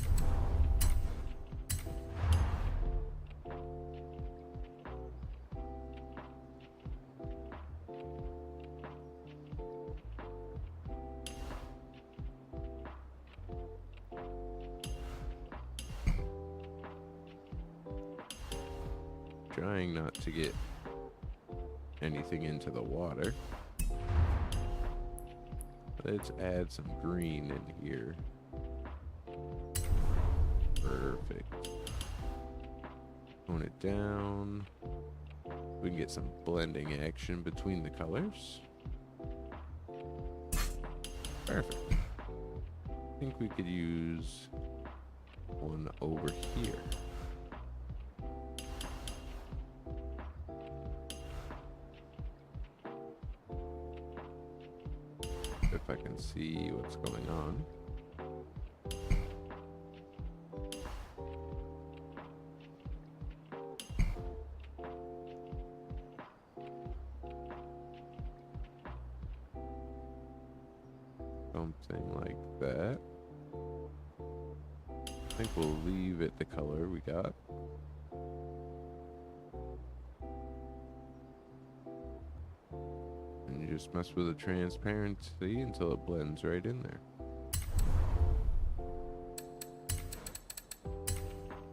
Trying not to get anything into the water. Let's add some green in here. Perfect. Tone it down. We can get some blending action between the colors. Perfect. I think we could use one over here. If I can see what's going on. Something like that. I think we'll leave it the color we got. And you just mess with the transparency until it blends right in there.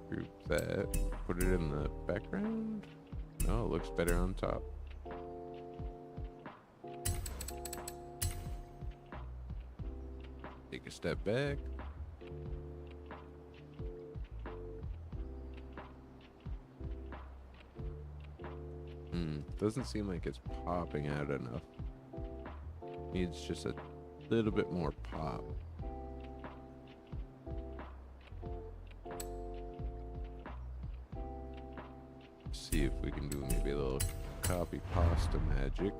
Group that, put it in the background. No, it looks better on top. Take a step back. Doesn't seem like it's popping out enough. Needs just a little bit more pop. See if we can do maybe a little copy pasta magic.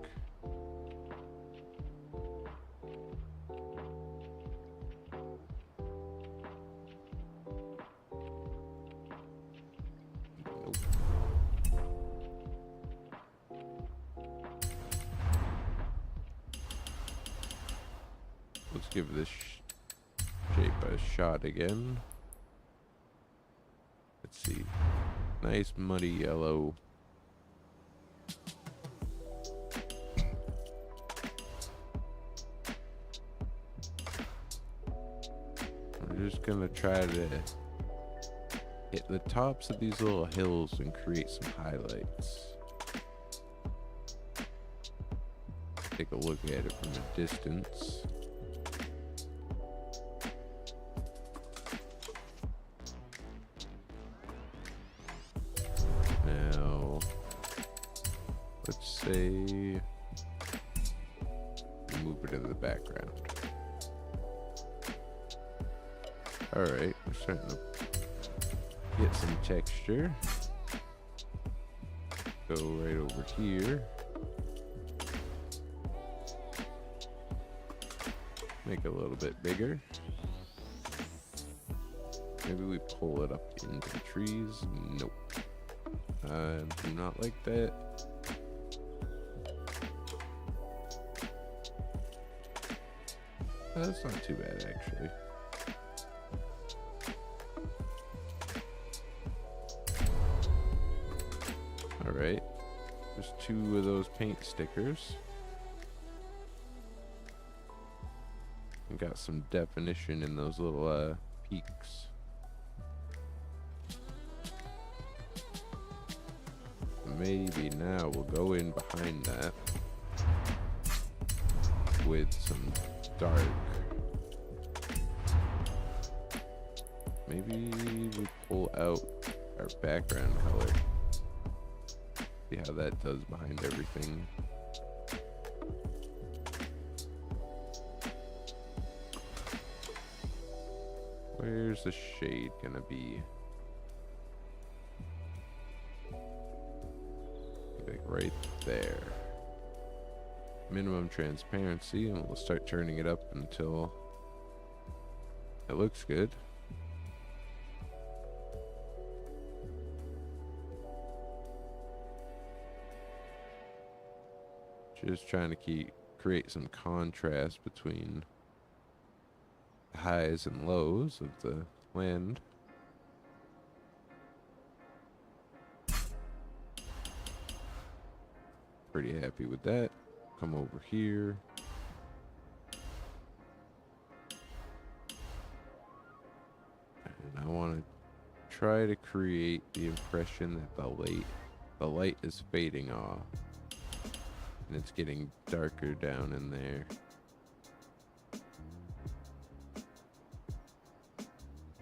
Let's give this shape a shot again. Let's see. Nice muddy yellow. We're just gonna try to hit the tops of these little hills and create some highlights. Take a look at it from a distance. Now, let's say we move it to the background. Alright, we're starting to get some texture. Go right over here. Make it a little bit bigger. Maybe we pull it up into the trees. Nope. Do not like that. That's not too bad, actually. Alright. There's 2 of those paint stickers. And got some definition in those little peaks. Maybe now we'll go in behind that with some dark. Maybe we pull out our background color. See how that does behind everything. Where's the shade gonna be? Like right there. Minimum transparency, and we'll start turning it up until it looks good. Just trying to create some contrast between the highs and lows of the land. Pretty happy with that. Come over here. And I want to try to create the impression that the light is fading off. And it's getting darker down in there.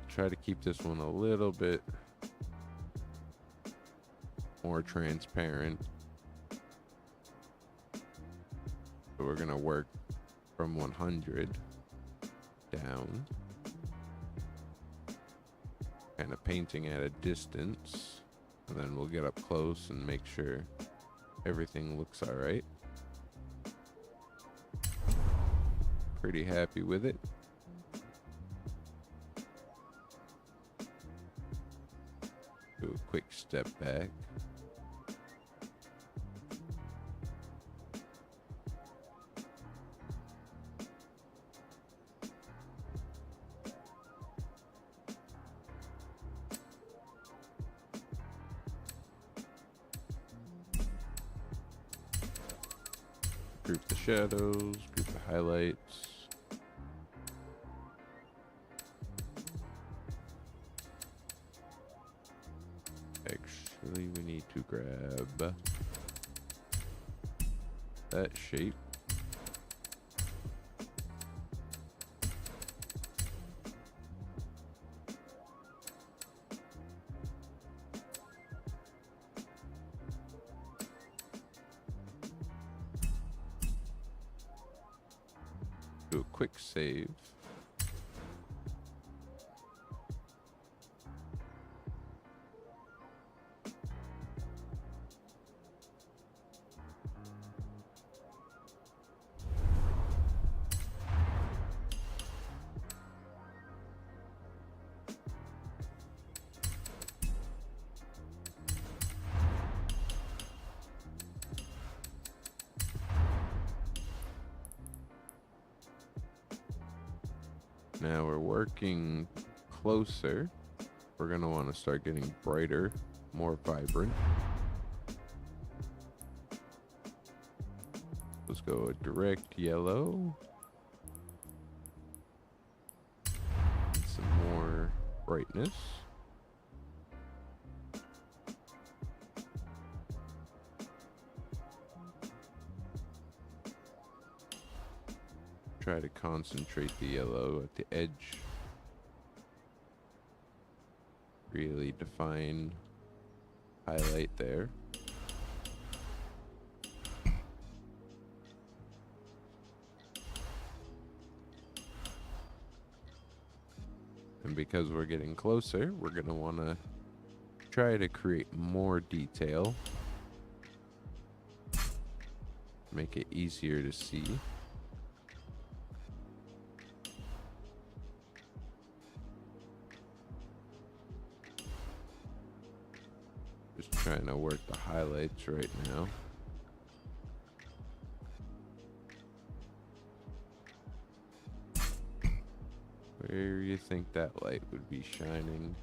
Try to keep this one a little bit more transparent. So we're gonna work from 100 down, kind of painting at a distance, and then we'll get up close and make sure everything looks all right. Pretty happy with it. Do a quick step back. Group the shadows, group the highlights. Actually, we need to grab that shape. Do a quick save. Now we're working closer. We're going to want to start getting brighter, more vibrant. Let's go a direct yellow. Some more brightness. Try to concentrate the yellow at the edge. Really define, highlight there. And because we're getting closer, we're going to want to try to create more detail. Make it easier to see. Just trying to work the highlights right now. Where do you think that light would be shining?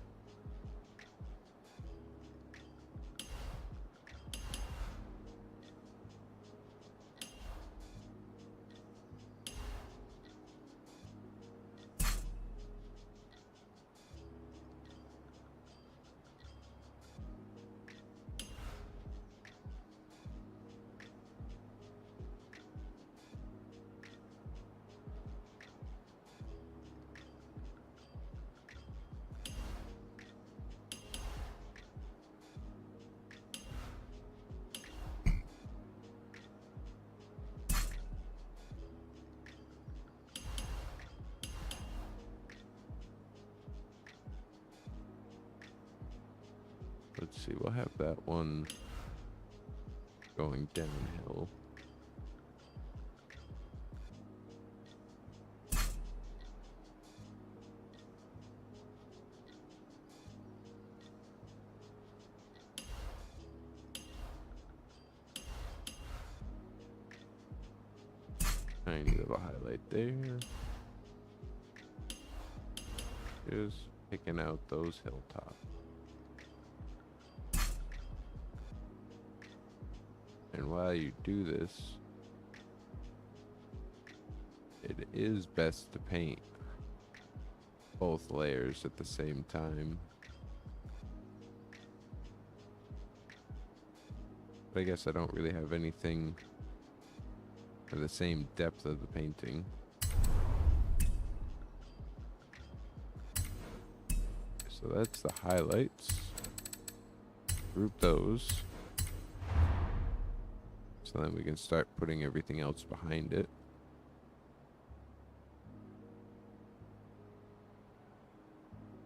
Let's see, we'll have that one going downhill. Tiny little highlight there. Just picking out those hilltops. And while you do this, it is best to paint both layers at the same time. But I guess I don't really have anything for the same depth of the painting. So that's the highlights. Group those. So then we can start putting everything else behind it.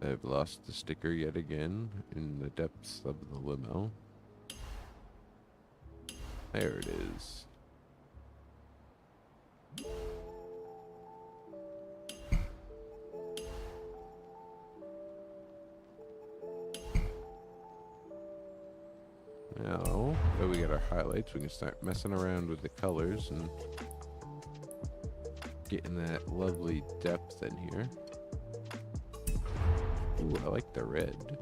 I've lost the sticker yet again in the depths of the limo. There it is. Now that we get our highlights, we can start messing around with the colors and getting that lovely depth in here. Ooh, I like the red.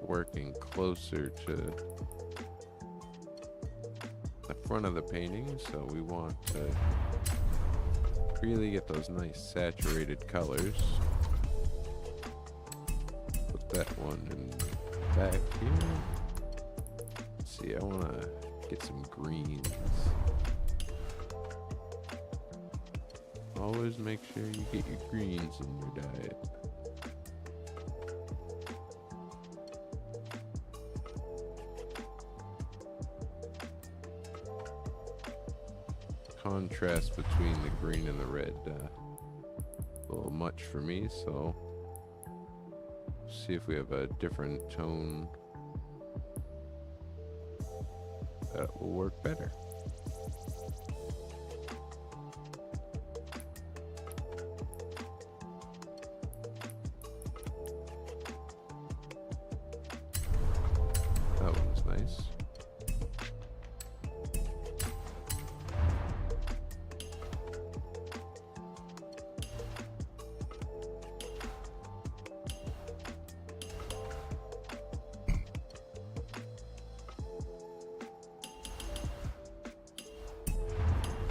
Working closer to the front of the painting, so we want to really get those nice saturated colors. Put that one in back here. Let's see, I want to get some greens. Always make sure you get your greens in your diet. Contrast between the green and the red, a little much for me, so see if we have a different tone that will work better. That one's nice.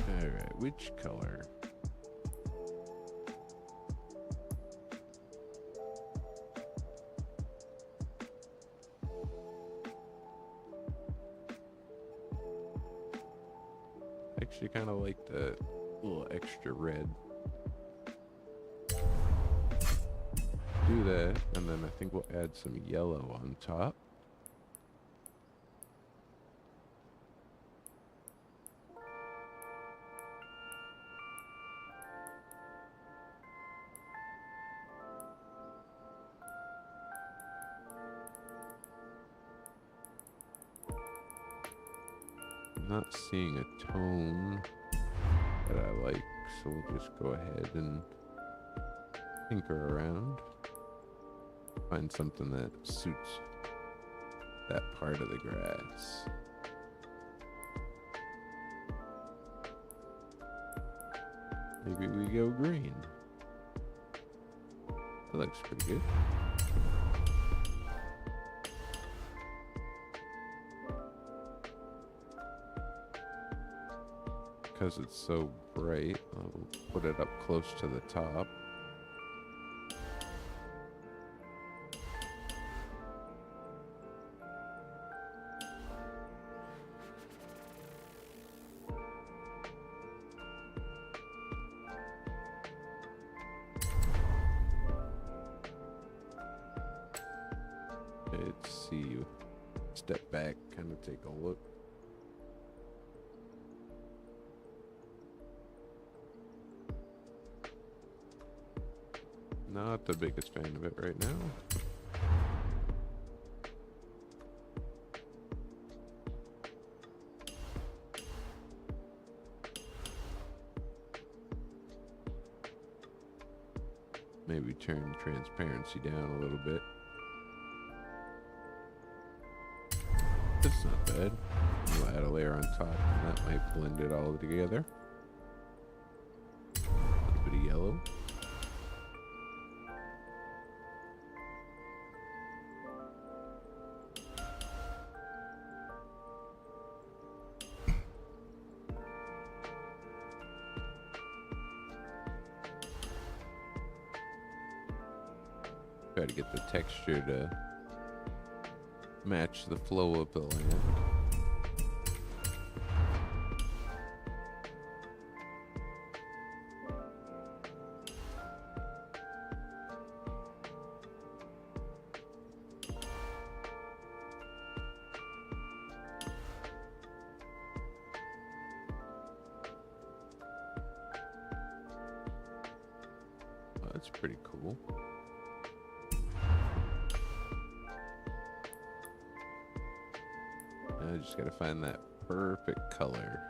Alright, which color? actually kind of like the little extra red. Do that, and then I think we'll add some yellow on top. I'm not seeing a tone that I like, so we'll just go ahead and tinker around. Find something that suits that part of the grass. Maybe we go green. That looks pretty good. Because it's so bright, I'll put it up close to the top. Let's see. Step back, kind of take a look. Not the biggest fan of it right now. Maybe turn transparency down a little bit. That's not bad. We'll add a layer on top, and that might blend it all together. A little bit of yellow. Try to get the texture to match the flow of the land. Oh, that's pretty cool. I just gotta find that perfect color.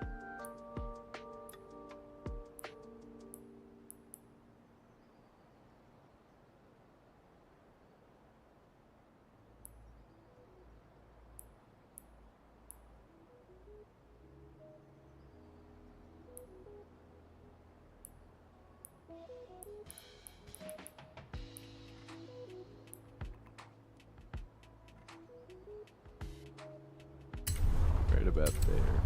Right about there.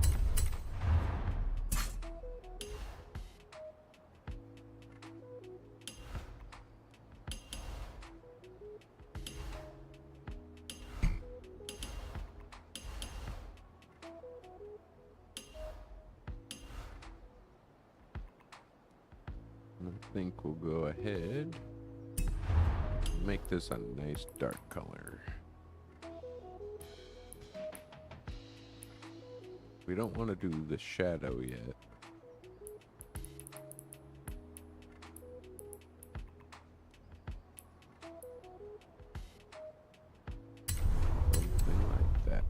I think we'll go ahead and make this a nice dark color. We don't want to do the shadow yet. Something like that.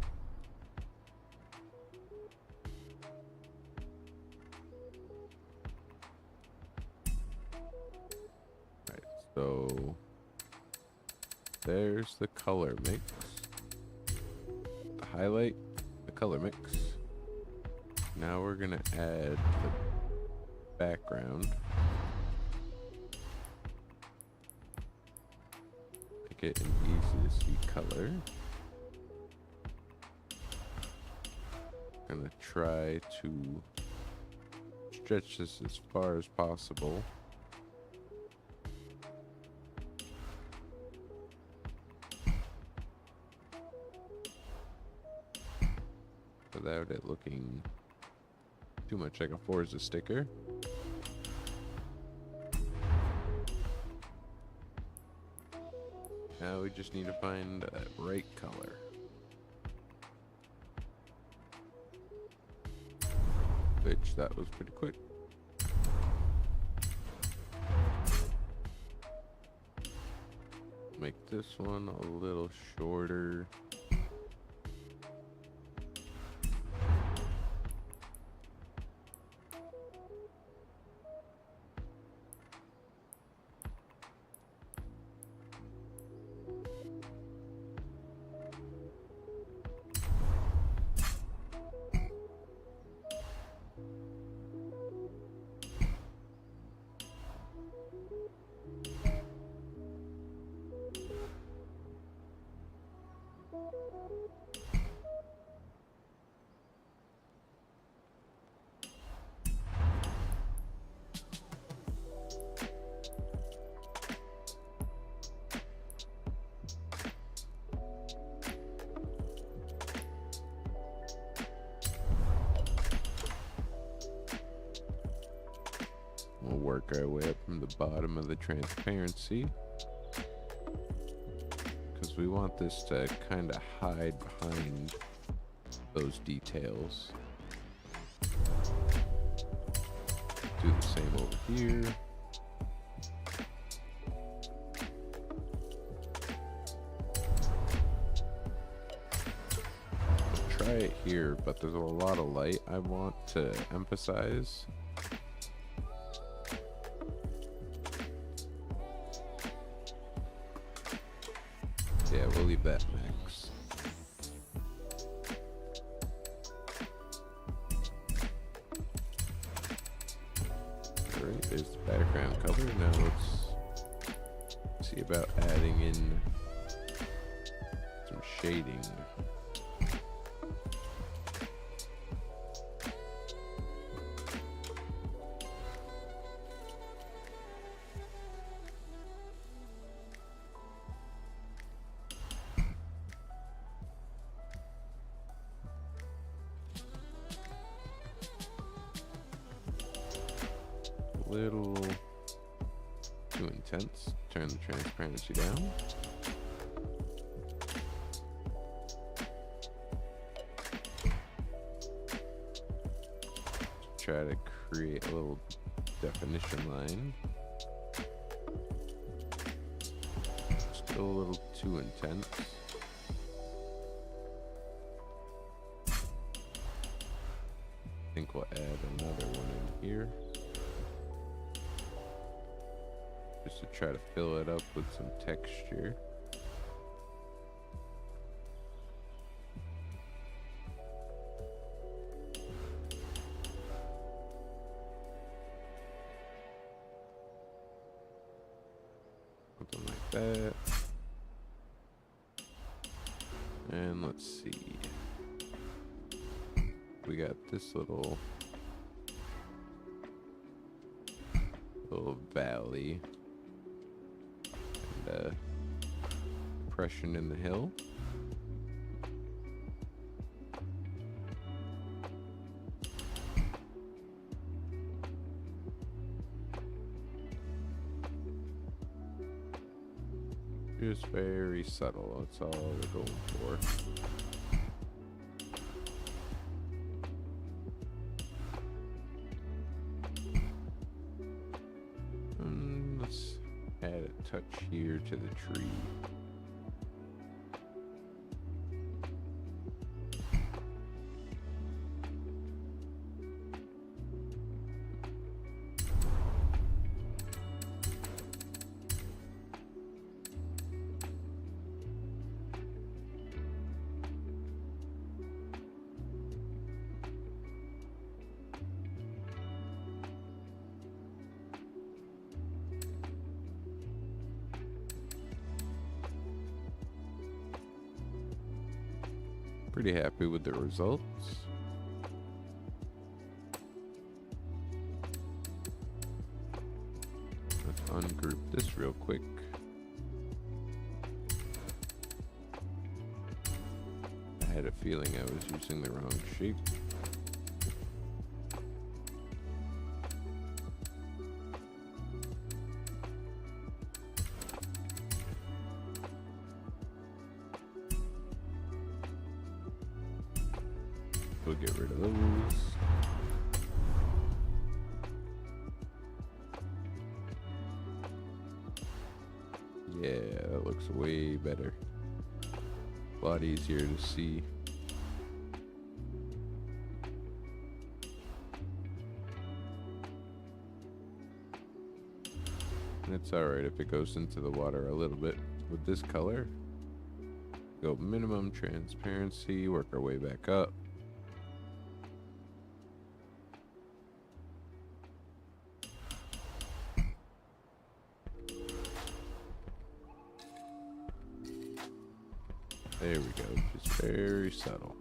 Right, so there's the color mix. The highlight, the color mix. Now we're gonna add the background. Make it an easy to see color. Gonna try to stretch this as far as possible. Without it looking too much like a Forza sticker. Now we just need to find that right color. Which, that was pretty quick. Make this one a little shorter. We'll work our way up from the bottom of the transparency, because we want this to kind of hide behind those details. Do the same over here. Try it here, but there's a lot of light I want to emphasize. Yeah, we'll leave that max. Alright, there's the background color. Now let's see about adding in some shading. Little too intense. Turn the transparency down. Try to create a little definition line. Still a little too intense. I think we'll add another one in here, just to try to fill it up with some texture. Something like that. And let's see. We got this little valley and depression in the hill. Just very subtle, that's all we're going for. Let's add a touch here to the tree. Pretty happy with the results. Let's ungroup this real quick. I had a feeling I was using the wrong shape. We'll get rid of those. Yeah, that looks way better. A lot easier to see. And it's alright if it goes into the water a little bit. With this color, go minimum transparency, work our way back up. There we go, just very subtle.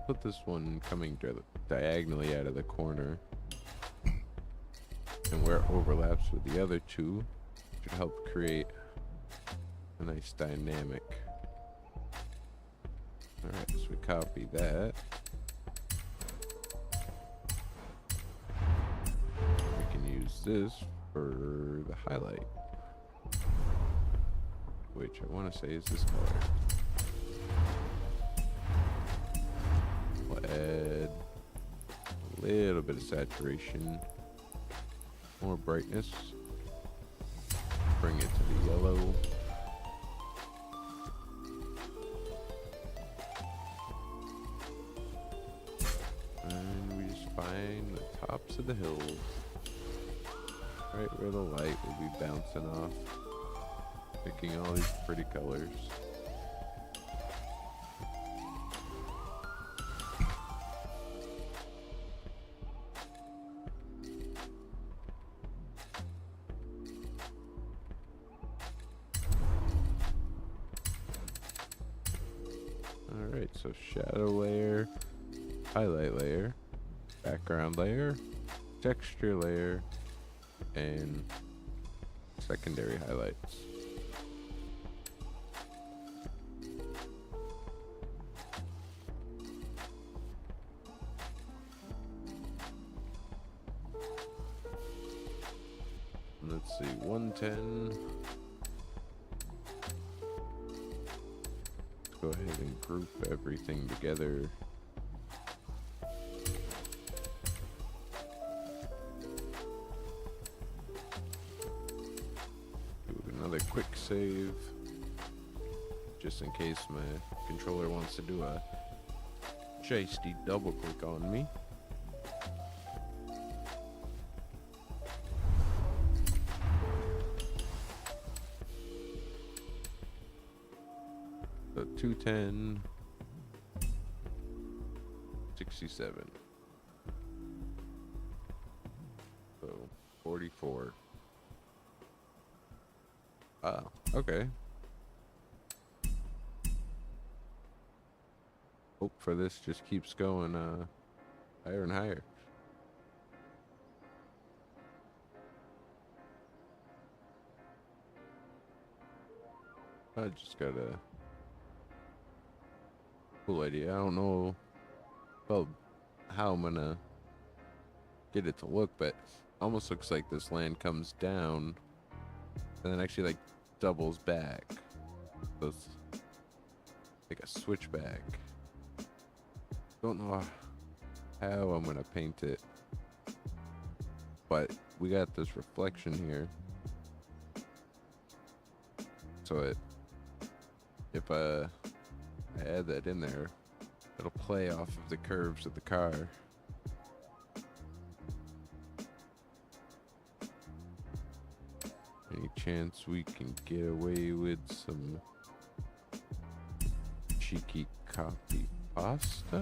Put this one coming diagonally out of the corner, and where it overlaps with the other two should help create a nice dynamic. Alright, so we copy that. We can use this for the highlight, which I want to say is this color. We'll add a little bit of saturation, more brightness, bring it to the yellow. And we just find the tops of the hills, right where the light will be bouncing off, picking all these pretty colors. Alright, so shadow layer, highlight layer, background layer, texture layer, and secondary highlights. Let's see, 110. Go ahead and group everything together. Do another quick save, just in case my controller wants to do a shiesty double click on me. So 210, 67. So 44. Ah, okay. Hope for this just keeps going higher and higher. I just got a cool idea. I don't know about how I'm gonna get it to look, but almost looks like this land comes down and then actually like doubles back. So it's like a switchback. Don't know how I'm gonna paint it, but we got this reflection here, so if I add that in there, it'll play off of the curves of the car. chance we can get away with some cheeky copy pasta.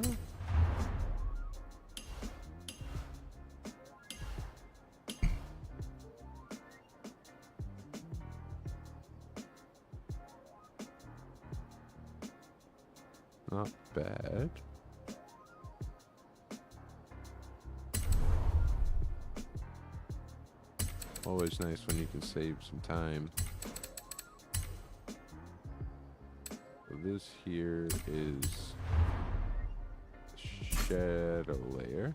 Not bad. Always nice when you can save some time. So this here is shadow layer.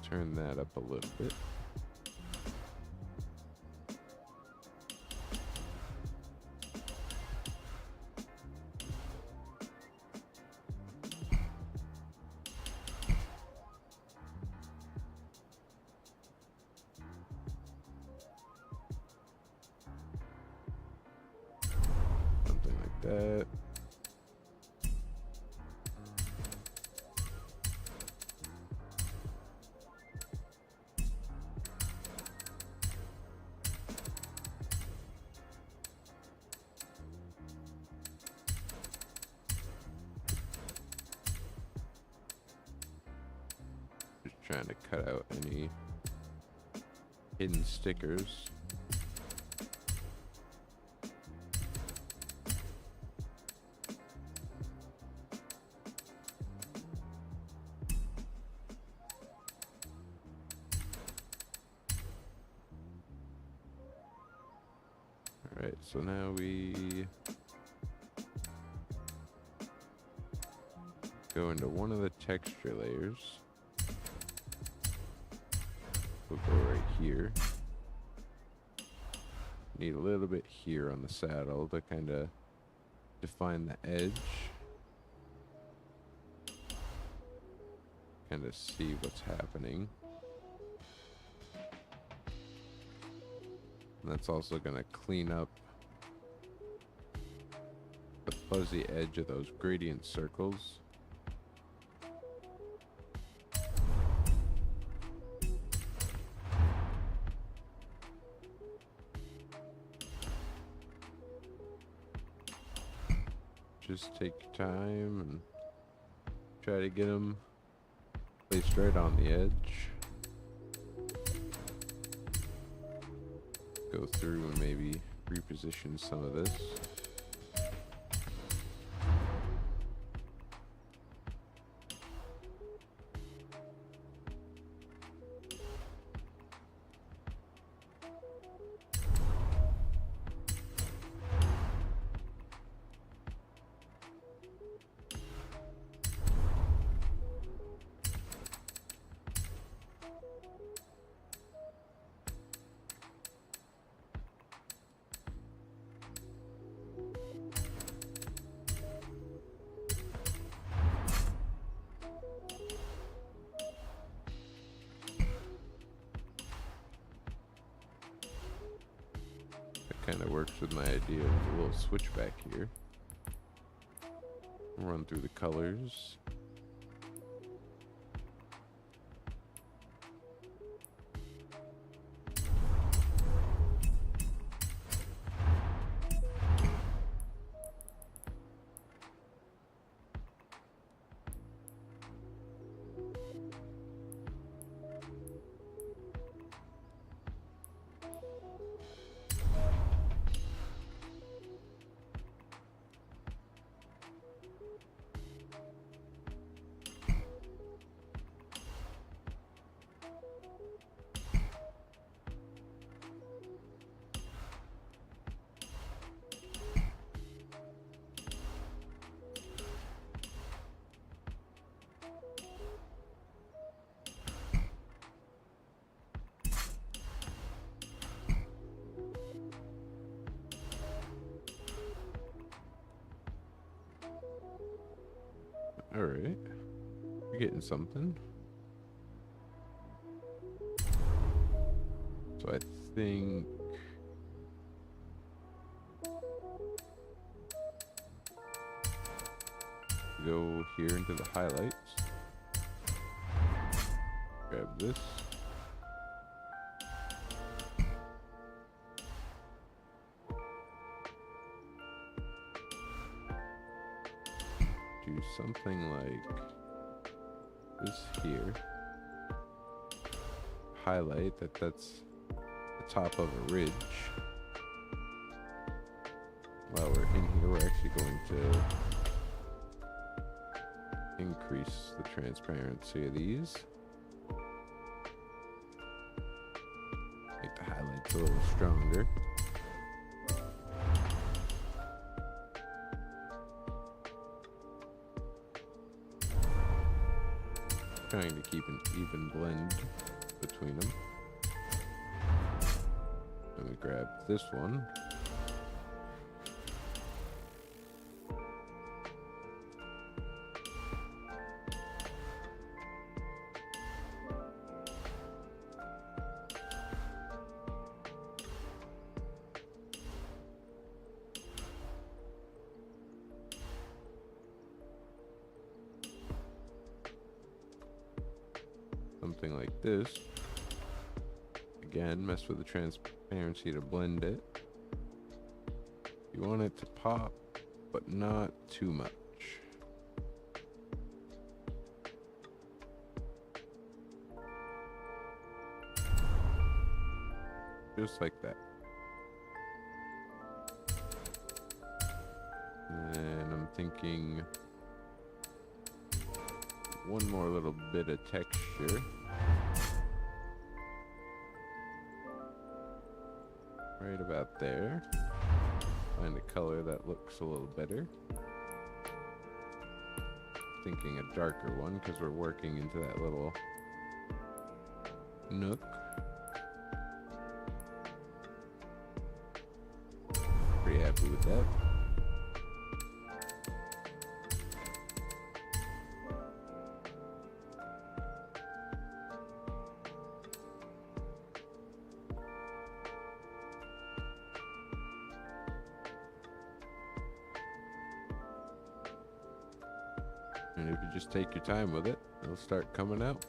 Turn that up a little bit. Something like that. Trying to cut out any hidden stickers. All right, so now we go into one of the texture layers. We'll go right here. Need a little bit here on the saddle to kind of define the edge. Kind of see what's happening. And that's also going to clean up the fuzzy edge of those gradient circles. Just take your time and try to get them placed right on the edge. Go through and maybe reposition some of this. Kind of works with my idea of a little switchback here. Run through the colors. All right, you're getting something. So I think Go here into the highlights. Grab this. Do something like this here. Highlight that's the top of a ridge. While we're in here, we're actually going to increase the transparency of these. Make the highlights a little stronger. Trying to keep an even blend between them. Let me grab this one. Something like this. Again, mess with the transparency to blend it. You want it to pop, but not too much. Just like that. And I'm thinking one more little bit of texture. Right about there. Find a color that looks a little better. Thinking a darker one because we're working into that little nook. Pretty happy with that. And if you just take your time with it, it'll start coming out.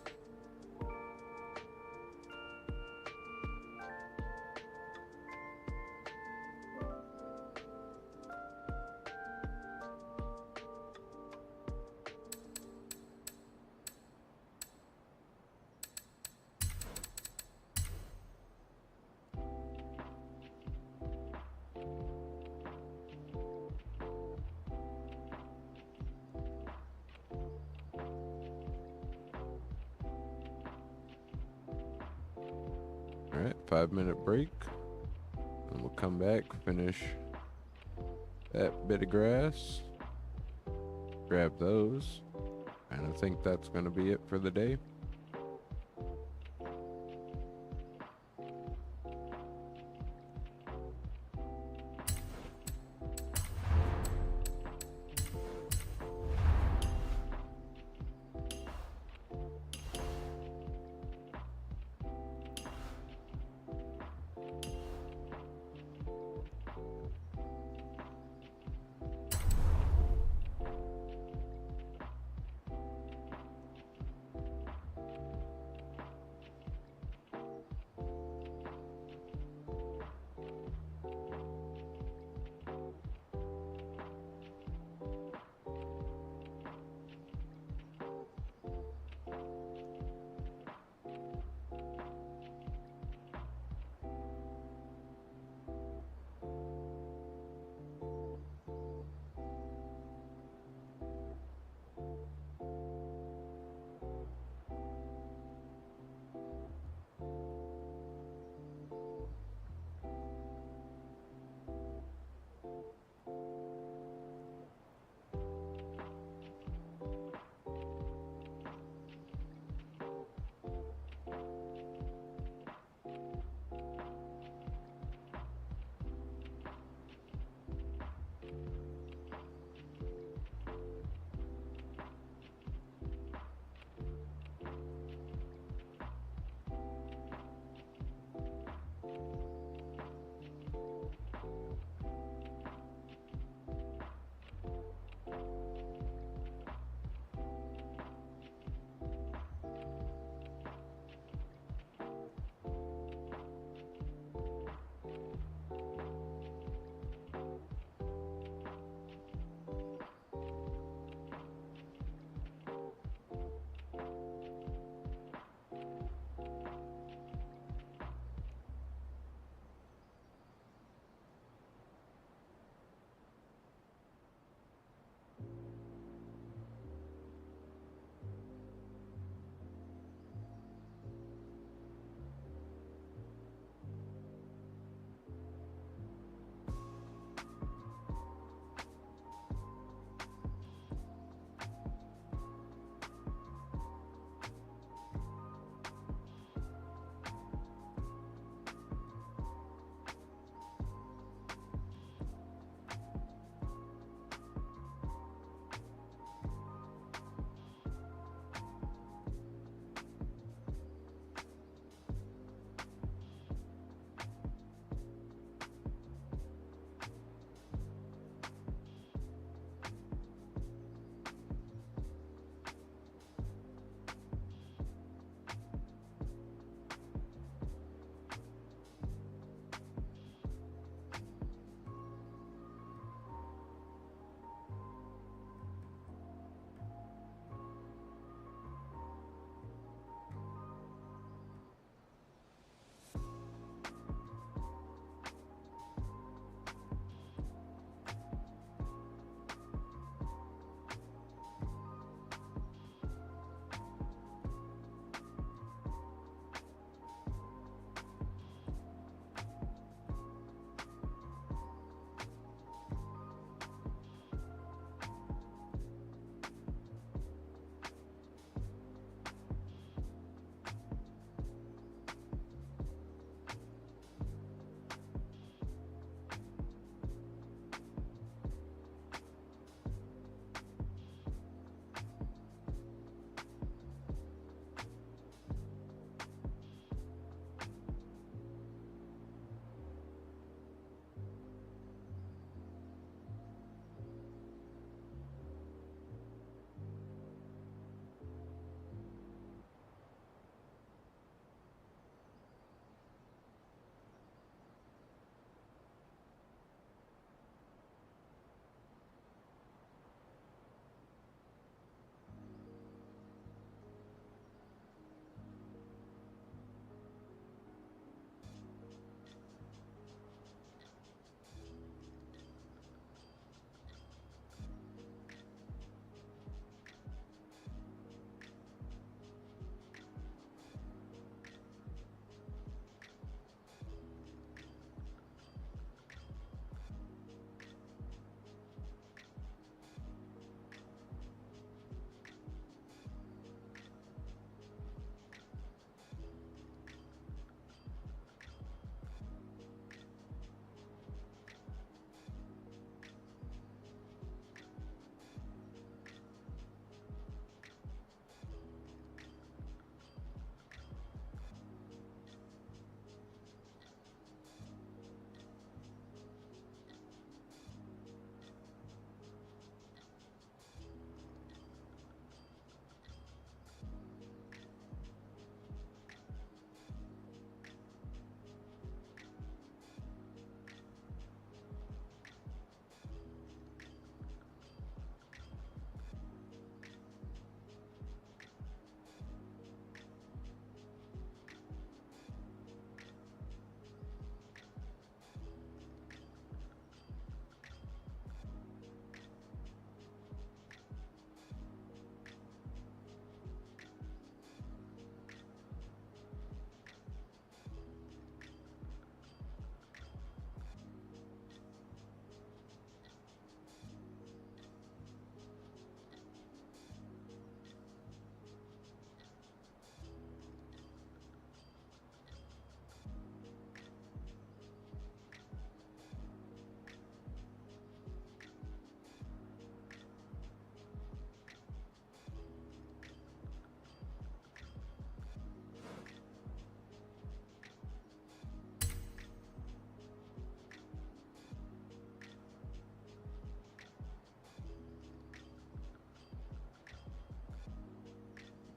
Alright, 5-minute break. And we'll come back, finish that bit of grass. Grab those. And I think that's going to be it for the day.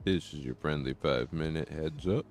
This is your friendly 5-minute heads up.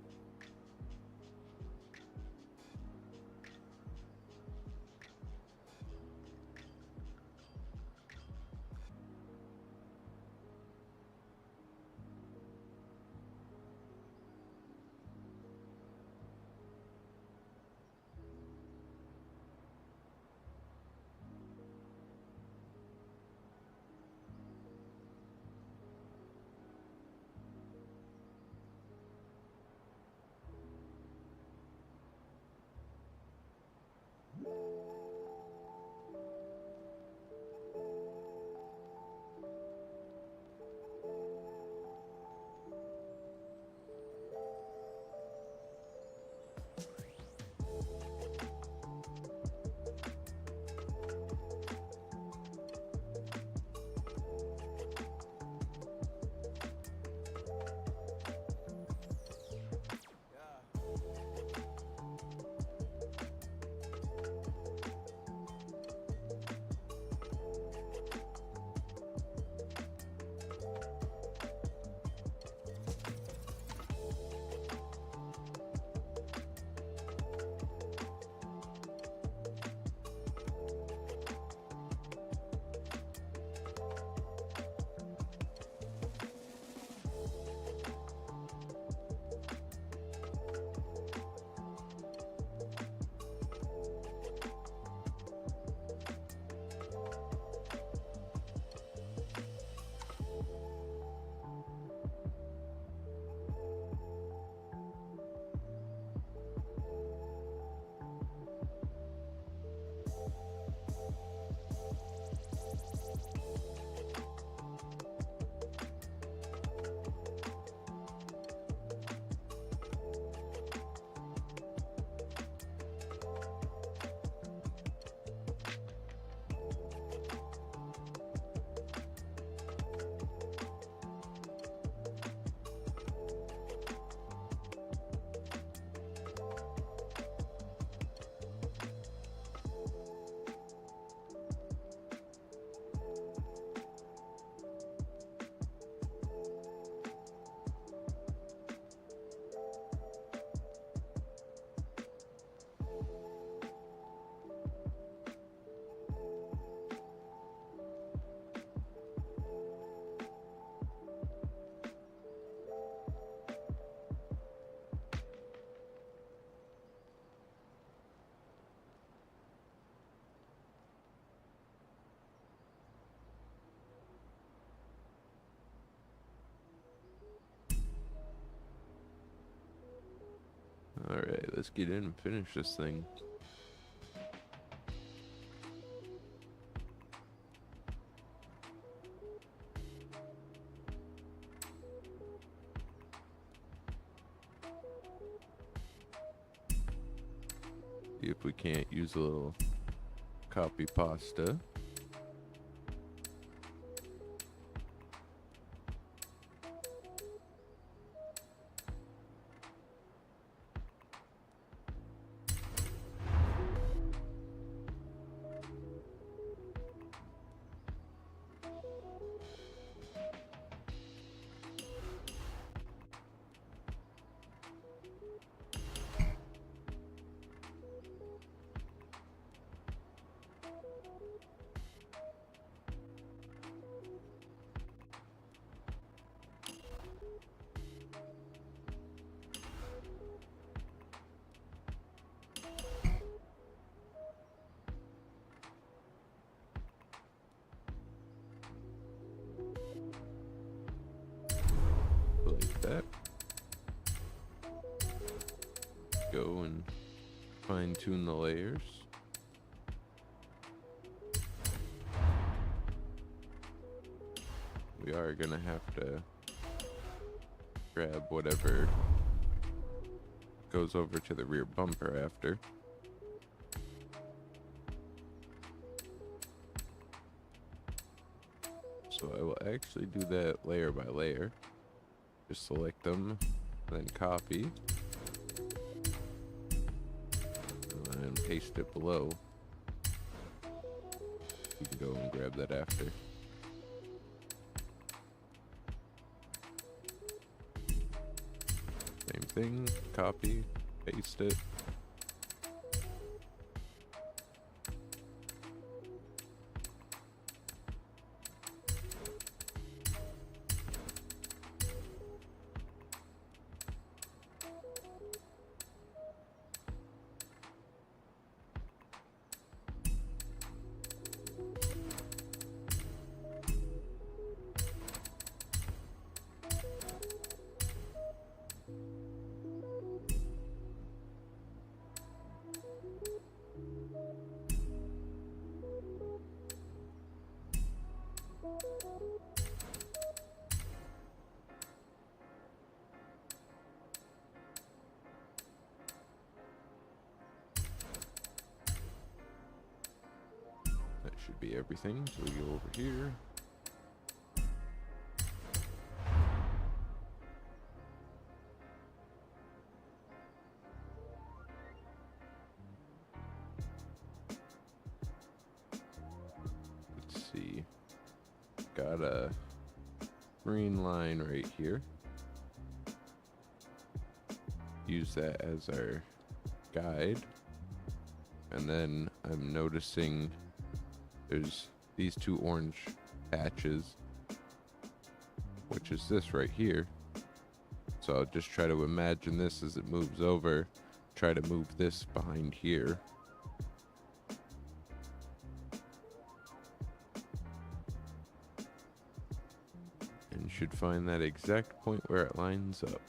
Alright, let's get in and finish this thing. See if we can't use a little copy pasta. Like that. Go and fine tune the layers. We are gonna have to grab whatever goes over to the rear bumper after. So I will actually do that layer by layer. Just select them, then copy, and paste it below. You can go and grab that after. thing, copy, paste it. That should be everything. So we go over here. Let's see. Got a green line right here. Use that as our guide. And then I'm noticing there's these two orange patches, which is this right here. So I'll just try to imagine this as it moves over, try to move this behind here. And you should find that exact point where it lines up.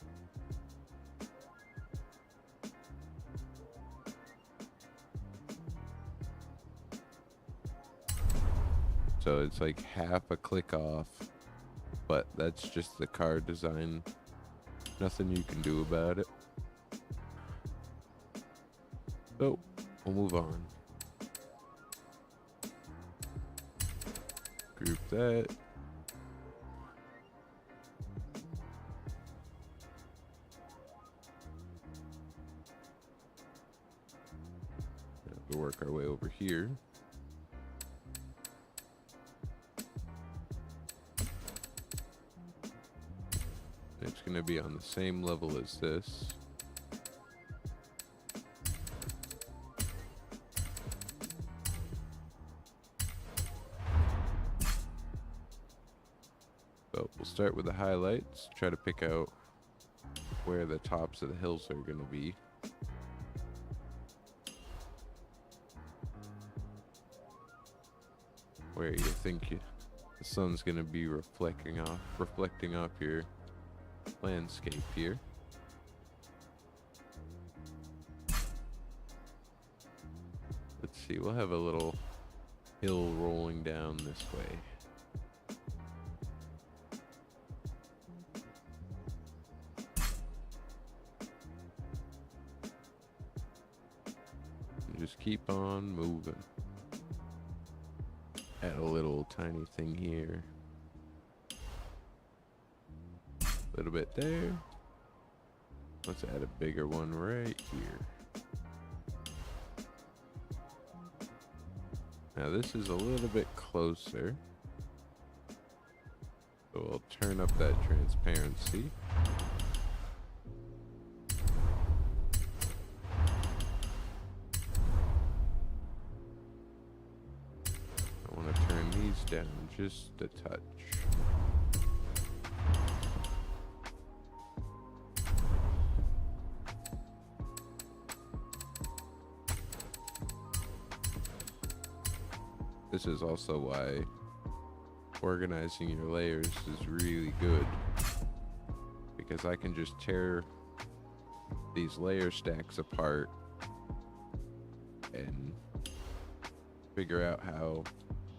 So it's like half a click off, but that's just the car design. Nothing you can do about it. So we'll move on. Group that. We'll work our way over here. It's going to be on the same level as this. So we'll start with the highlights, try to pick out where the tops of the hills are going to be. Where you think the sun's going to be reflecting off your landscape here. Let's see, we'll have a little hill rolling down this way. And just keep on moving. Add a little tiny thing here. A little bit there. Let's add a bigger one right here. Now this is a little bit closer. So we'll turn up that transparency. I want to turn these down just a touch. This is also why organizing your layers is really good, because I can just tear these layer stacks apart and figure out how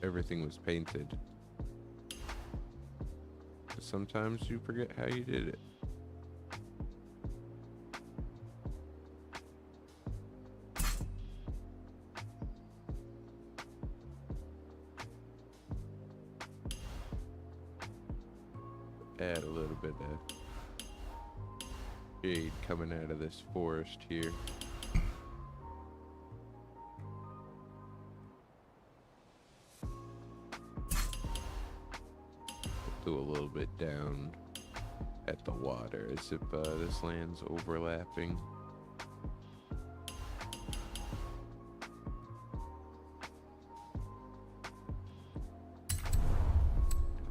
everything was painted. Sometimes you forget how you did it. Add a little bit of shade coming out of this forest here. Do a little bit down at the water as if this land's overlapping.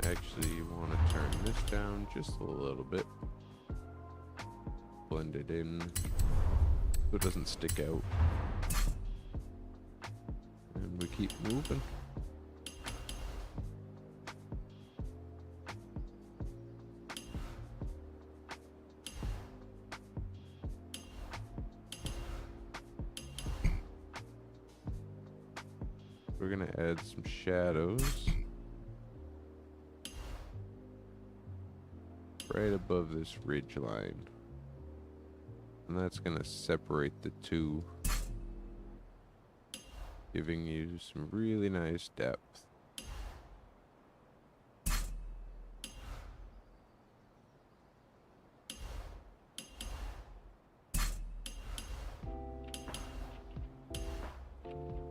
Actually, you want to turn this down just a little bit. Blend it in so it doesn't stick out. And we keep moving. We're gonna add some shadows right above this ridge line, and that's gonna separate the two, giving you some really nice depth.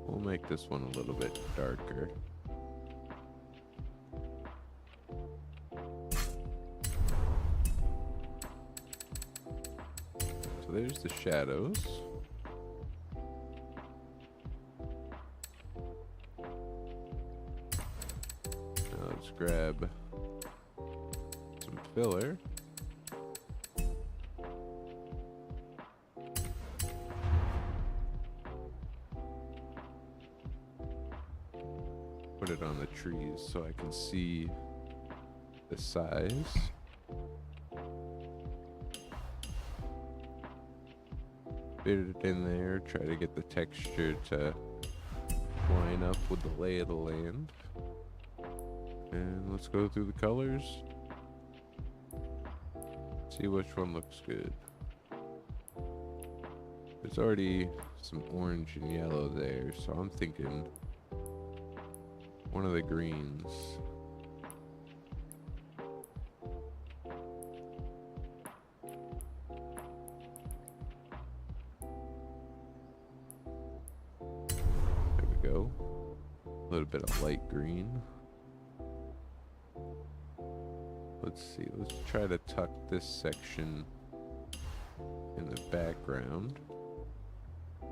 We'll make this one a little bit darker. So there's the shadows. Now let's grab some filler. Put it on the trees so I can see the size. Fit it in there, try to get the texture to line up with the lay of the land. And let's go through the colors. See which one looks good. There's already some orange and yellow there, so I'm thinking one of the greens. There we go. A little bit of light green. Let's see, let's try to tuck this section in the background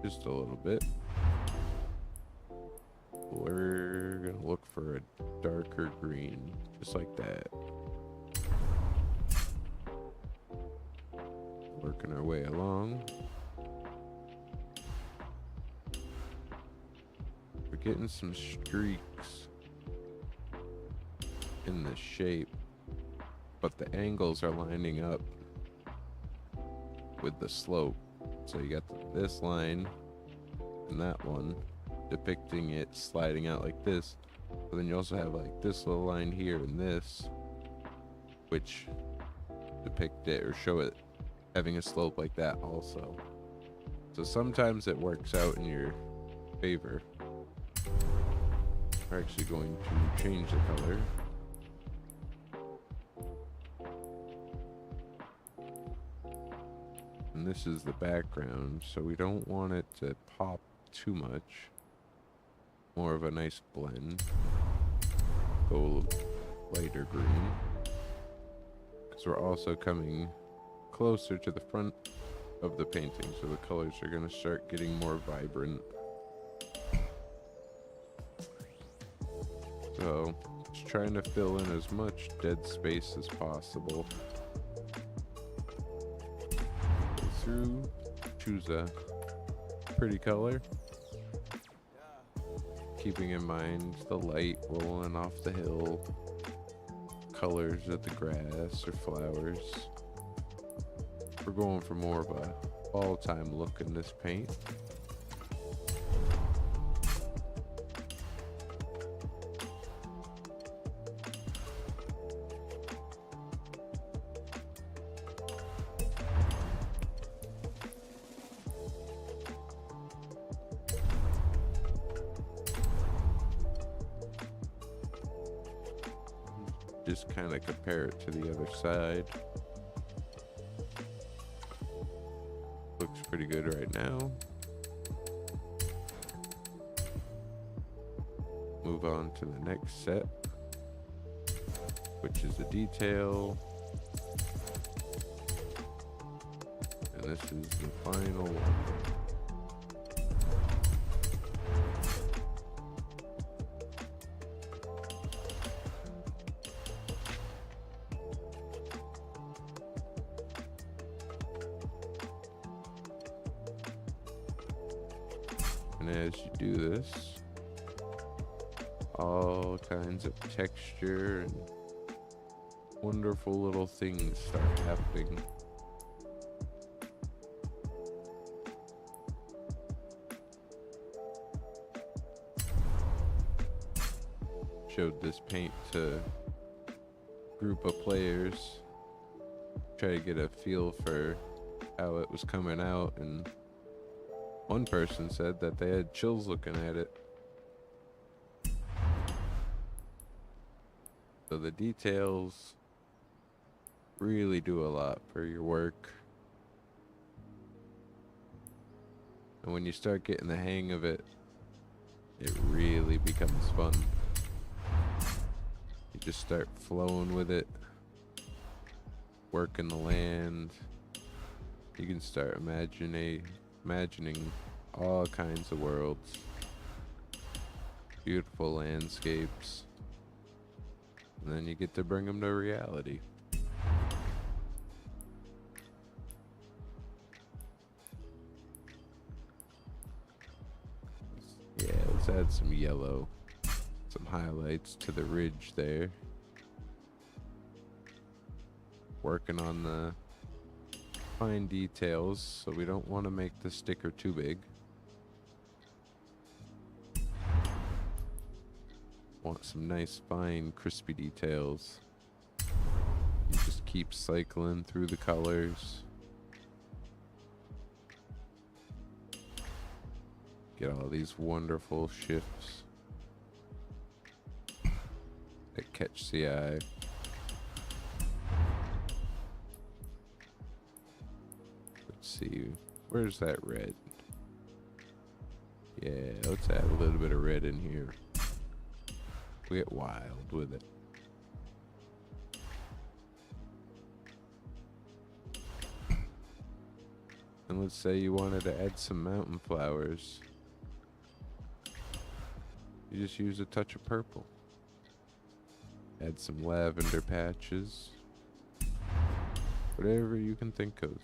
just a little bit. We're gonna look for a darker green, just like that. Working our way along. We're getting some streaks in the shape, but the angles are lining up with the slope. So you got this line and that one depicting it sliding out like this, but then you also have like this little line here and this, which depict it or show it having a slope like that also. So sometimes it works out in your favor. We're actually going to change the color. And this is the background, so we don't want it to pop too much. More of a nice blend. Go a little lighter green, because we're also coming closer to the front of the painting, so the colors are going to start getting more vibrant. So just trying to fill in as much dead space as possible. Go through, choose a pretty color, keeping in mind the light rolling off the hill, colors of the grass or flowers. We're going for more of a fall-time look in this paint. Just kind of compare it to the other side. Looks pretty good right now. Move on to the next set, which is a detail. And this is the final one. And as you do this, all kinds of texture and wonderful little things start happening. Showed this paint to a group of players, try to get a feel for how it was coming out, and one person said that they had chills looking at it. So the details really do a lot for your work. And when you start getting the hang of it, it really becomes fun. You just start flowing with it, working the land. You can start imagining all kinds of worlds, beautiful landscapes, and then you get to bring them to reality. Yeah, let's add some yellow, some highlights to the ridge there. Working on the fine details, so we don't want to make the sticker too big. Want some nice fine crispy details. You just keep cycling through the colors. Get all these wonderful shifts that catch the eye. Let's see, where's that red? Yeah, let's add a little bit of red in here. Get wild with it. And let's say you wanted to add some mountain flowers. You just use a touch of purple. Add some lavender patches. Whatever you can think of.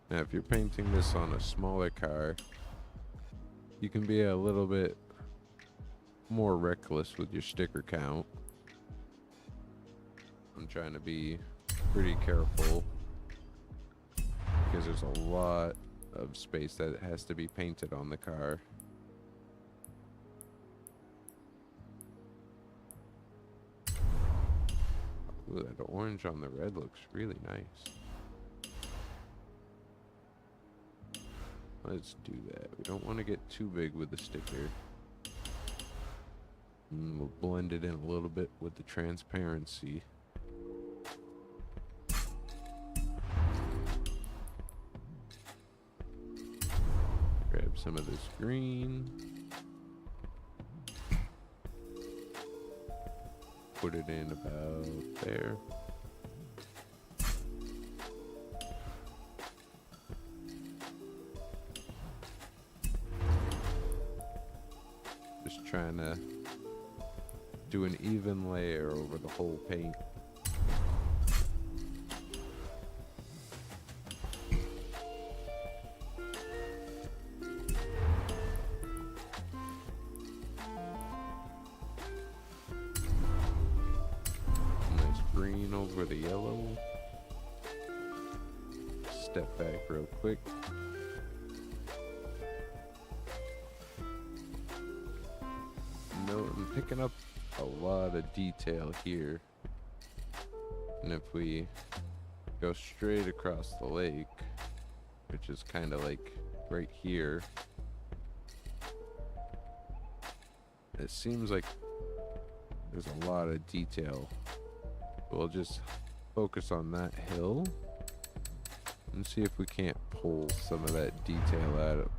Now, if you're painting this on a smaller car, you can be a little bit more reckless with your sticker count. I'm trying to be pretty careful because there's a lot of space that has to be painted on the car. Ooh, that orange on the red looks really nice. Let's do that. We don't want to get too big with the sticker. And we'll blend it in a little bit with the transparency. Grab some of this green. Put it in about there. Just trying to do an even layer over the whole paint. Nice green over the yellow. Step back real quick. I'm picking up a lot of detail here, and if we go straight across the lake, which is kind of like right here, It seems like there's a lot of detail. We'll just focus on that hill and see if we can't pull some of that detail out of,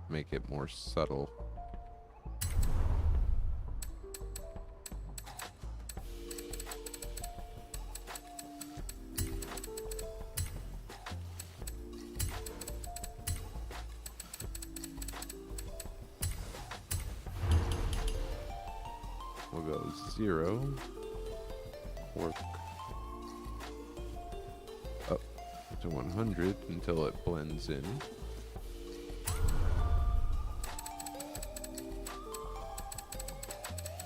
make it more subtle. We'll go 0, work up to 100 until it blends in.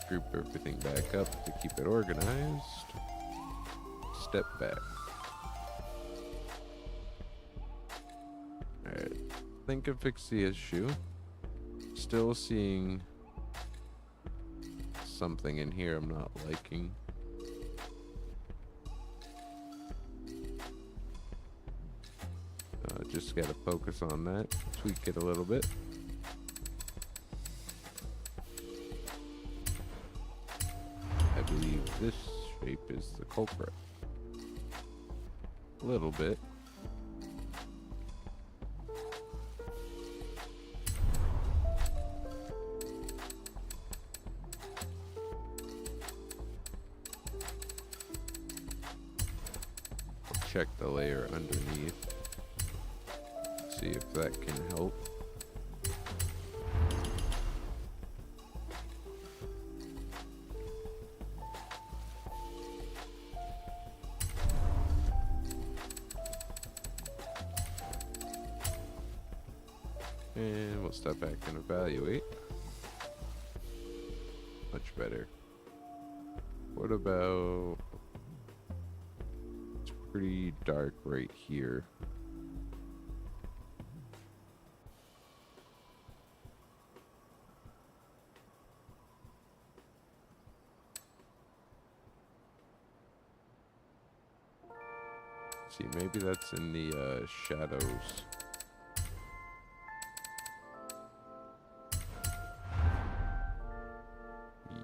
Group everything back up to keep it organized. Step back. Alright, think I fixed the issue. Still seeing something in here I'm not liking. Just gotta focus on that, tweak it a little bit. I believe this shape is the culprit. A little bit. Check the layer underneath. See if that can help. And we'll step back and evaluate. Much better. What about... It's pretty dark right here. See, maybe that's in the shadows.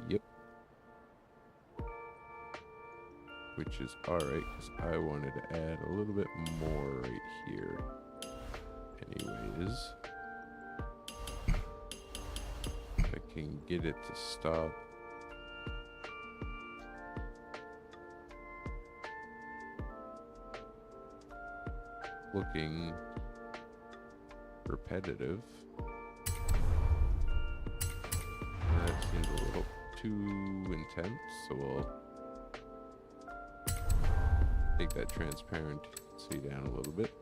Yep. Which is alright, because I wanted to add a little bit more right here. Anyways. If I can get it to stop. Looking repetitive. That seems a little too intense, so we'll take that transparency down a little bit.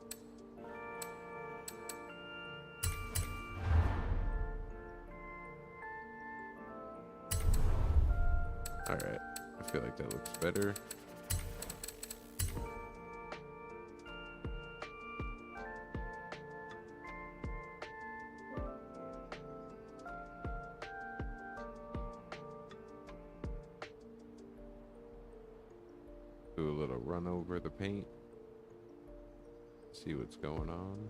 Alright, I feel like that looks better. Do a little run over the paint. See what's going on.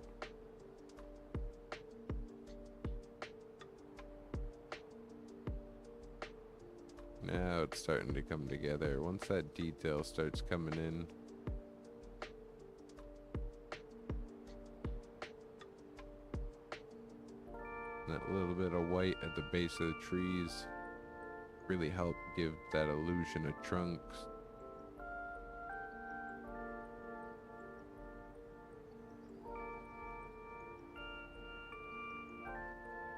Now it's starting to come together. Once that detail starts coming in, that little bit of white at the base of the trees really help give that illusion of trunks.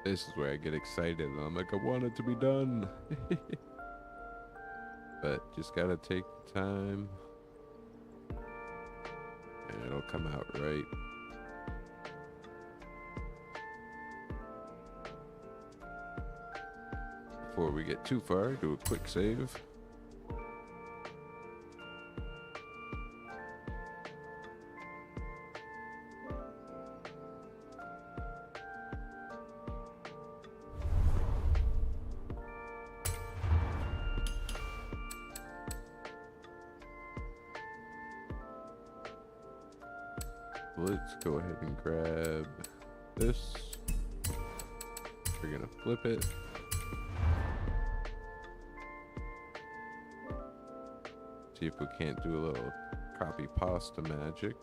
This is where I get excited and I'm like, I want it to be done. But just gotta take the time and it'll come out right. Before we get too far, do a quick save. Let's go ahead and grab this. We're gonna flip it. See if we can't do a little copy pasta magic.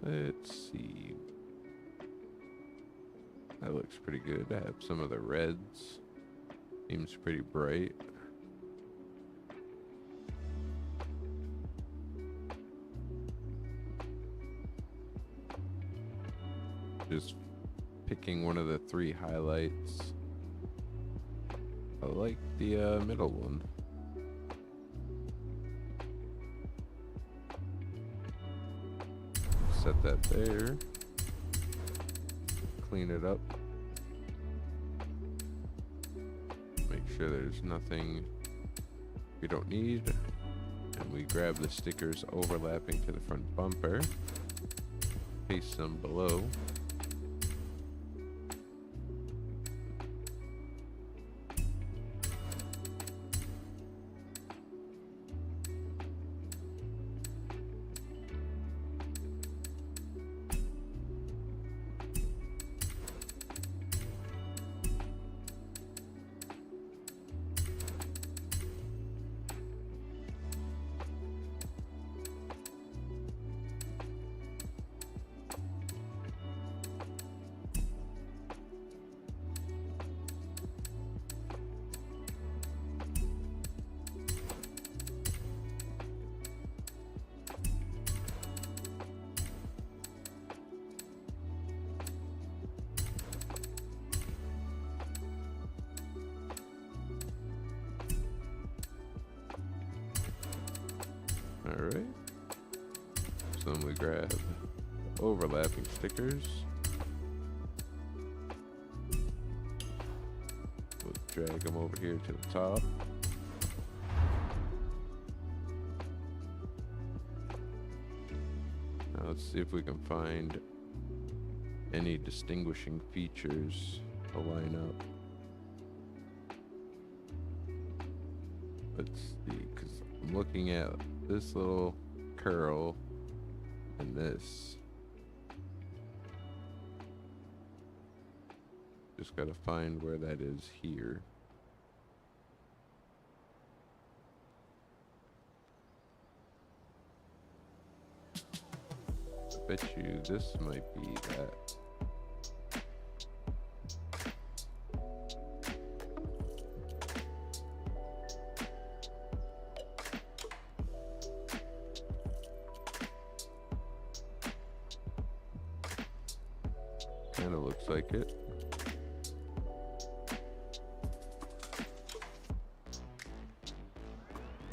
Let's see. That looks pretty good. I have some of the reds. Seems pretty bright. Just picking one of the 3 highlights. I like the middle one. Set that there. Clean it up. Make sure there's nothing we don't need. And we grab the stickers overlapping to the front bumper. Paste them below. Alright, so then we grab overlapping stickers. We'll drag them over here to the top. Now let's see if we can find any distinguishing features to line up. Let's see, because I'm looking at this little curl and this. Just gotta find where that is here. I bet you this might be that. Kind of looks like it.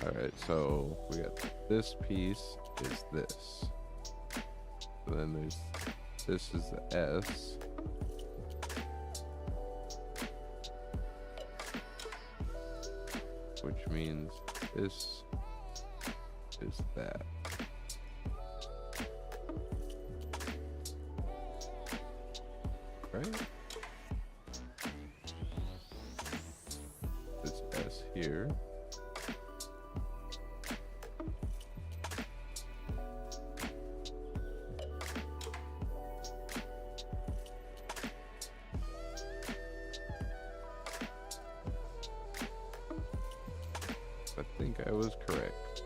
Alright, so we got this piece is this. So then there's this is the S. Which means this is that. Right? This S here. I think I was correct.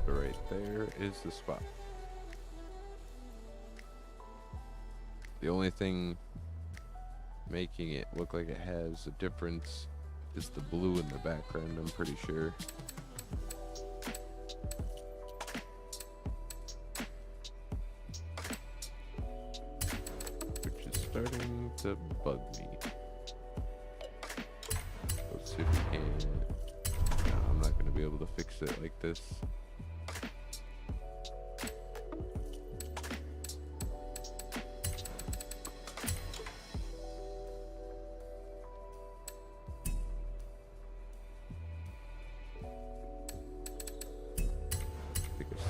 So right there is the spot. The only thing making it look like it has a difference is the blue in the background, I'm pretty sure. Which is starting to bug me. Let's see if we can. No, I'm not going to be able to fix it like this.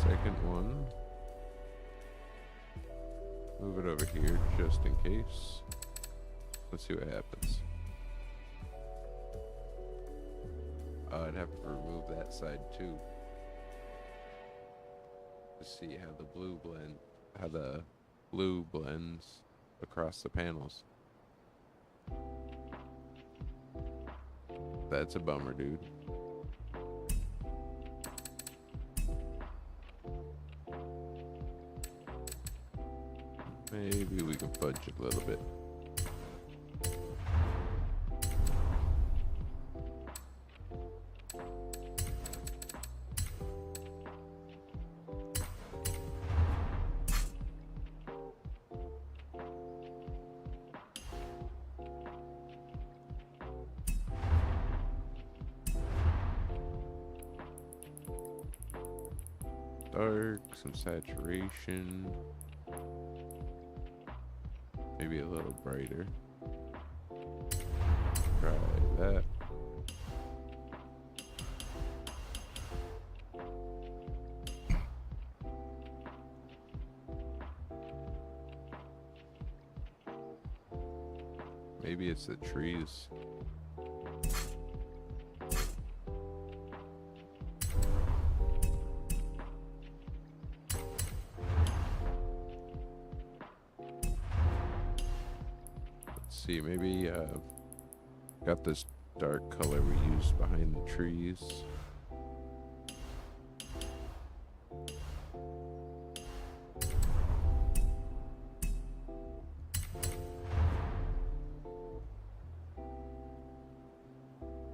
Second one. Move it over here just in case. Let's see what happens. I'd have to remove that side too to see how the blue blends across the panels. That's a bummer, dude. Maybe we can fudge it a little bit. Dark, some saturation. Maybe a little brighter. Try that. Maybe it's the trees. See, maybe got this dark color we used behind the trees.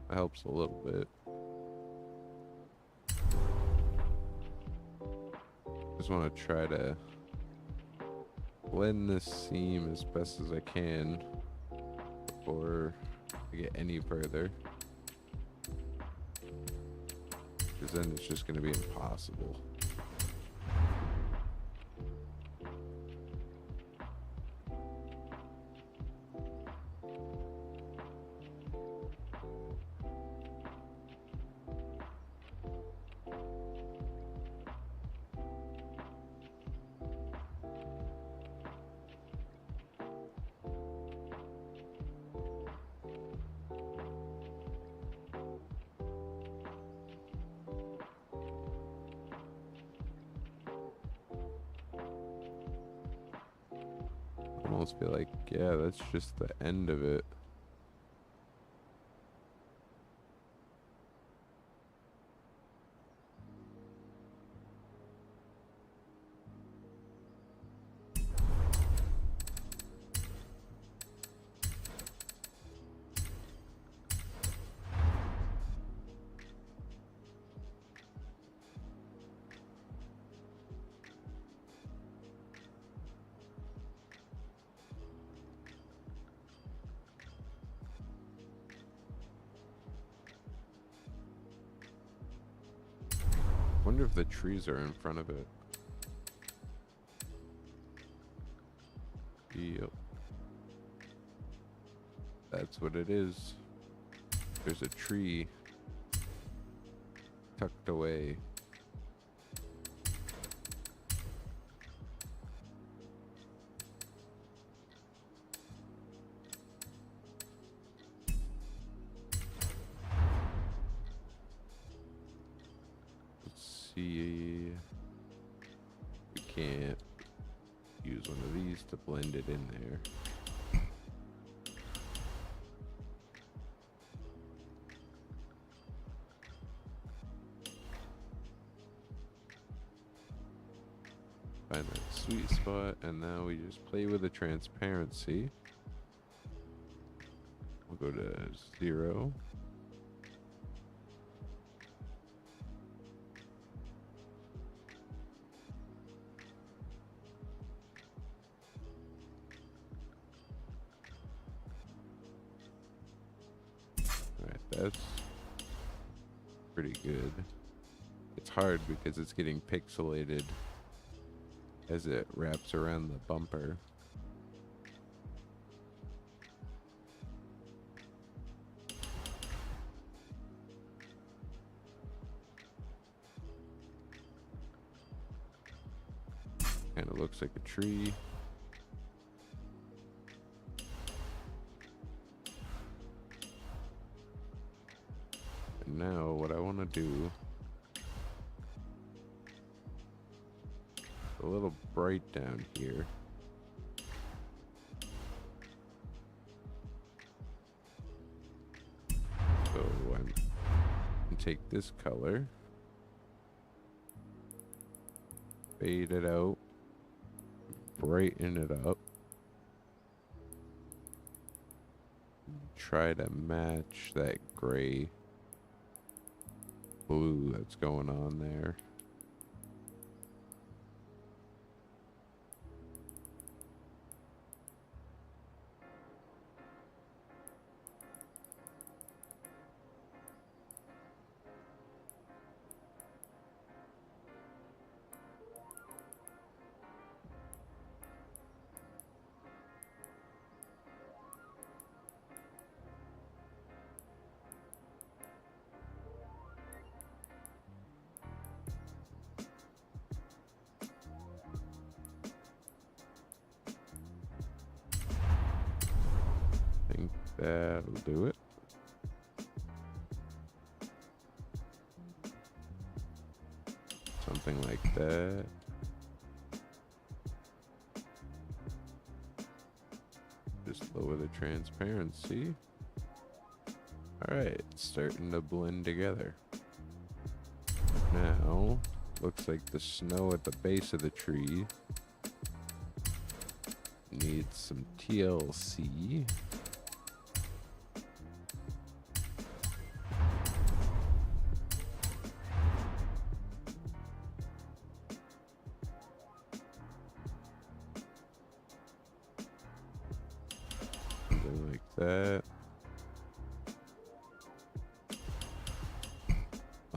That helps a little bit. Just want to try to blend this seam as best as I can before I get any further, because then it's just going to be impossible. Almost feel like, yeah, that's just the end of it. Wonder if the trees are in front of it. Yep. That's what it is. There's a tree tucked away. We can't use one of these to blend it in there. Find that sweet spot, and now we just play with the transparency. We'll go to 0. That's pretty good. It's hard because it's getting pixelated as it wraps around the bumper. Kind of looks like a tree. now what I want to do, a little bright down here. So I'm going to take this color, fade it out, brighten it up, try to match that gray blue that's going on there. I think that'll do it. Something like that. Just lower the transparency. Alright, it's starting to blend together. Now, looks like the snow at the base of the tree needs some TLC. Something like that.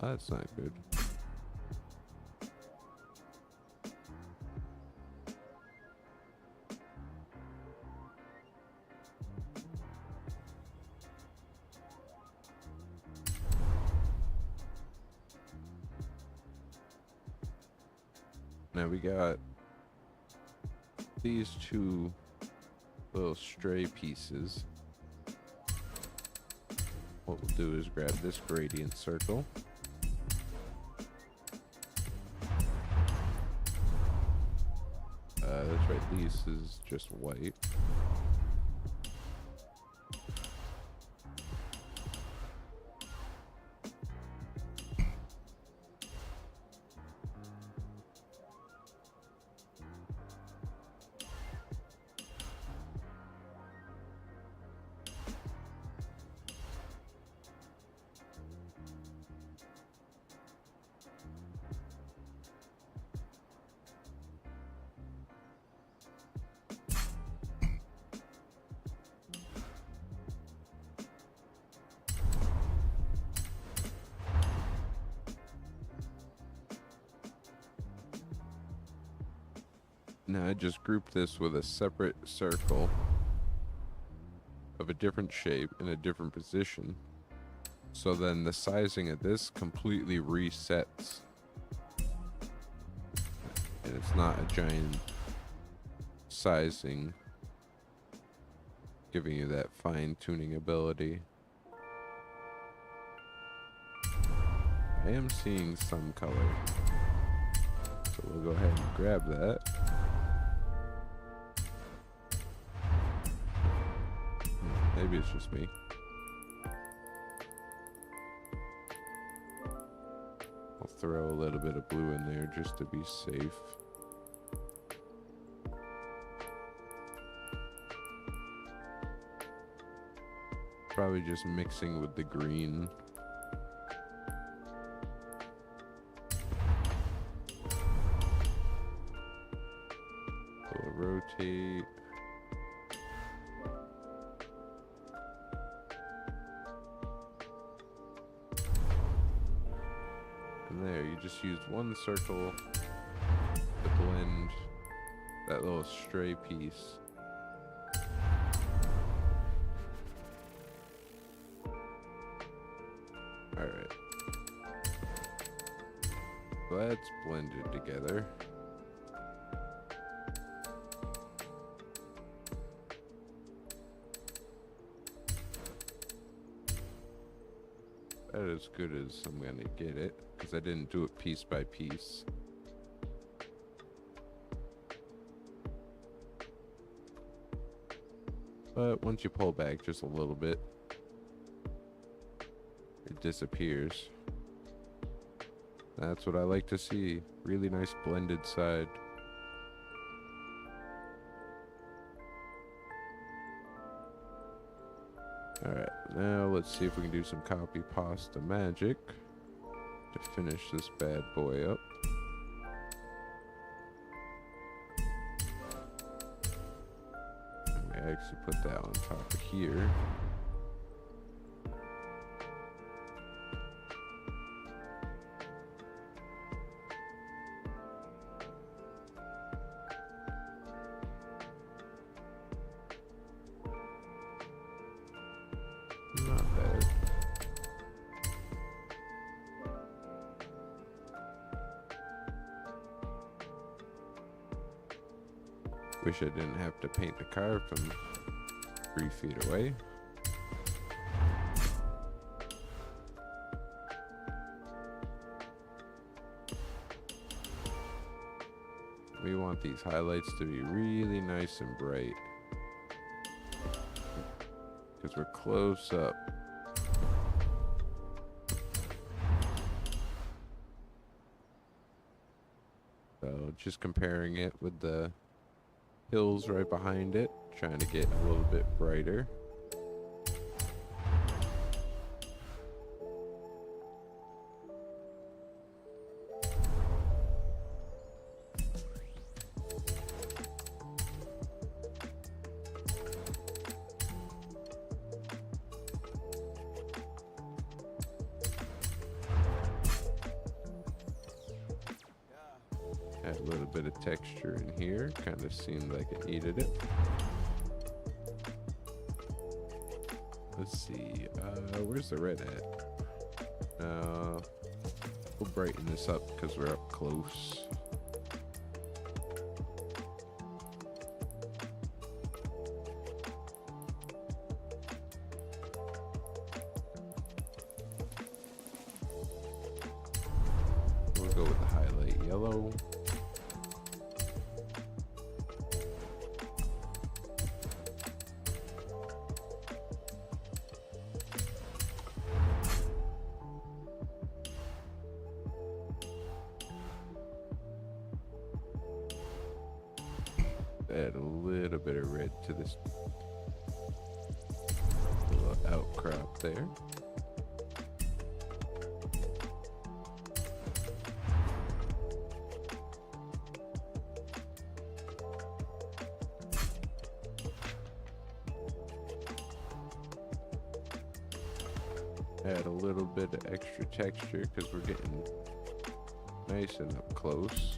Oh, that's not good. Now we got these two little stray pieces. What we'll do is grab this gradient circle. That's right, this is just white. Now I just grouped this with a separate circle of a different shape in a different position. So then the sizing of this completely resets. And it's not a giant sizing, giving you that fine tuning ability. I am seeing some color. So we'll go ahead and grab that. Maybe it's just me. I'll throw a little bit of blue in there just to be safe. Probably just mixing with the green. So we'll rotate. There, you just used one circle to blend that little stray piece. Alright. That's blended together. about as good as I'm gonna get it, because I didn't do it piece by piece. But once you pull back just a little bit, it disappears. That's what I like to see. Really nice blended side. Alright, now let's see if we can do some copy pasta magic to finish this bad boy up. I actually put that on top of here. Not bad. Wish I didn't have to paint the car from 3 feet away. We want these highlights to be really nice and bright, because we're close up. So just comparing it with the hills right behind it, trying to get a little bit brighter. Add a little bit of texture in here. Kind of seemed like it needed it. Let's see. Where's the red at? We'll brighten this up because we're up close. We'll go with the highlight yellow. Add a little bit of red to this little outcrop there. Add a little bit of extra texture because we're getting nice and up close.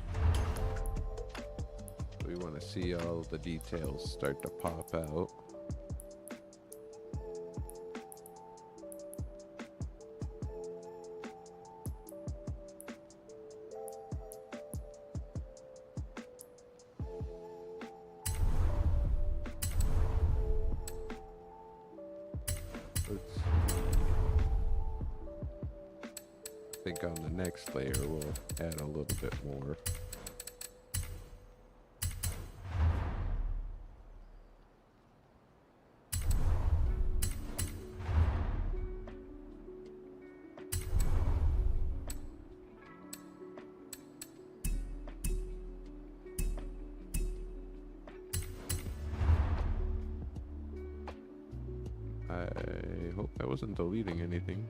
We want to see all the details start to pop out. Let's see. I think on the next layer we'll add a little bit more. I hope I wasn't deleting anything.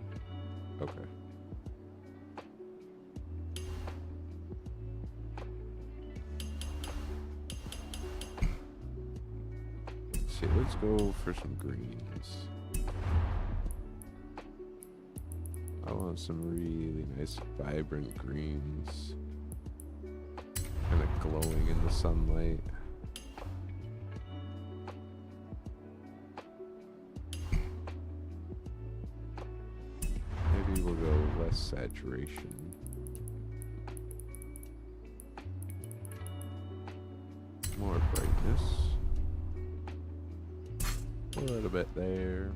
Okay. Let's see, let's go for some greens. I want some really nice, vibrant greens. Kind of glowing in the sunlight. We'll go less saturation. More brightness. A little bit there.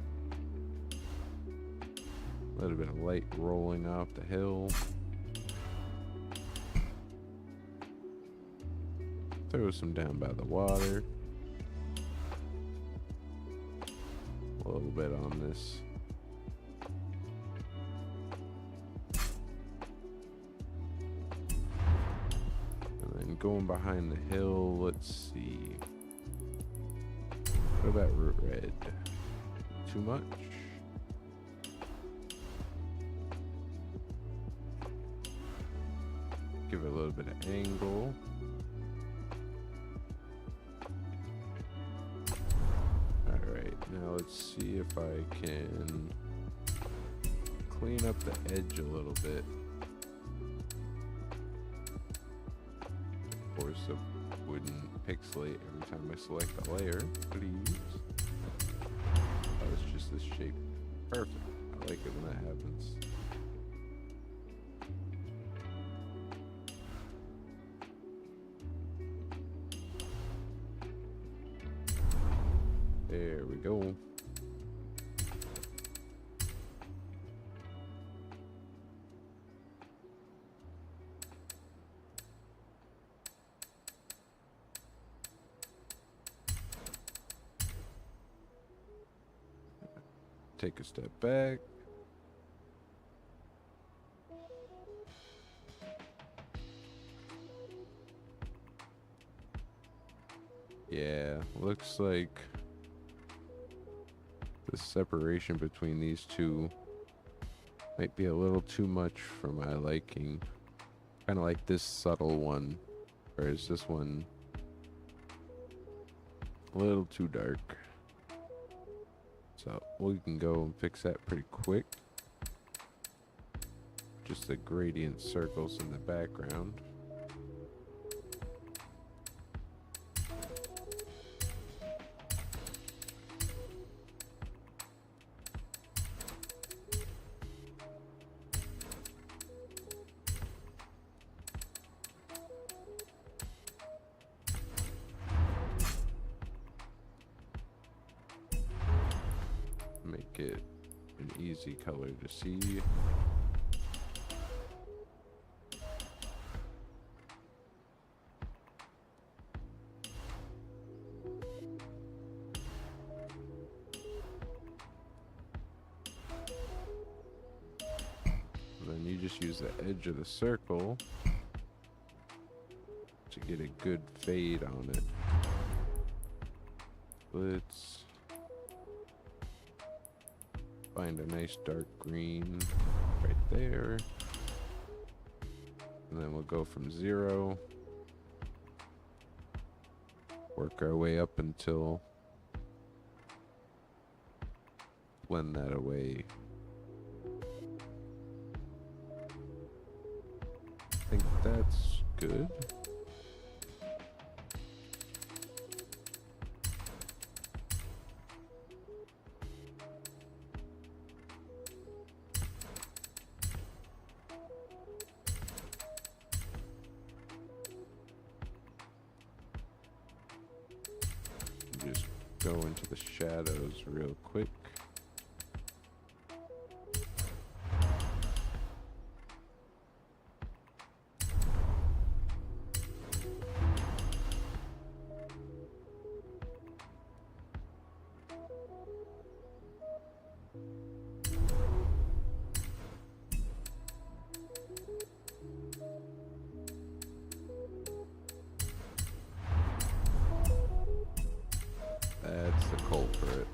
A little bit of light rolling off the hill. Throw some down by the water. A little bit on this. And then going behind the hill, let's see. What about root red? Too much? Give it a little bit of angle. Now let's see if I can clean up the edge a little bit. Of course, it wouldn't pixelate every time I select a layer, please. Oh, it's just this shape. Perfect. I like it when that happens. There we go. Take a step back. Yeah, looks like the separation between these two might be a little too much for my liking. Kind of like this subtle one, whereas this one a little too dark. So we can go and fix that pretty quick. Just the gradient circles in the background. Make it an easy color to see. And then you just use the edge of the circle to get a good fade on it. Let's find a nice dark green right there. And then we'll go from 0. Work our way up until blend that away. I think that's good. Just go into the shadows real quick. That's the culprit.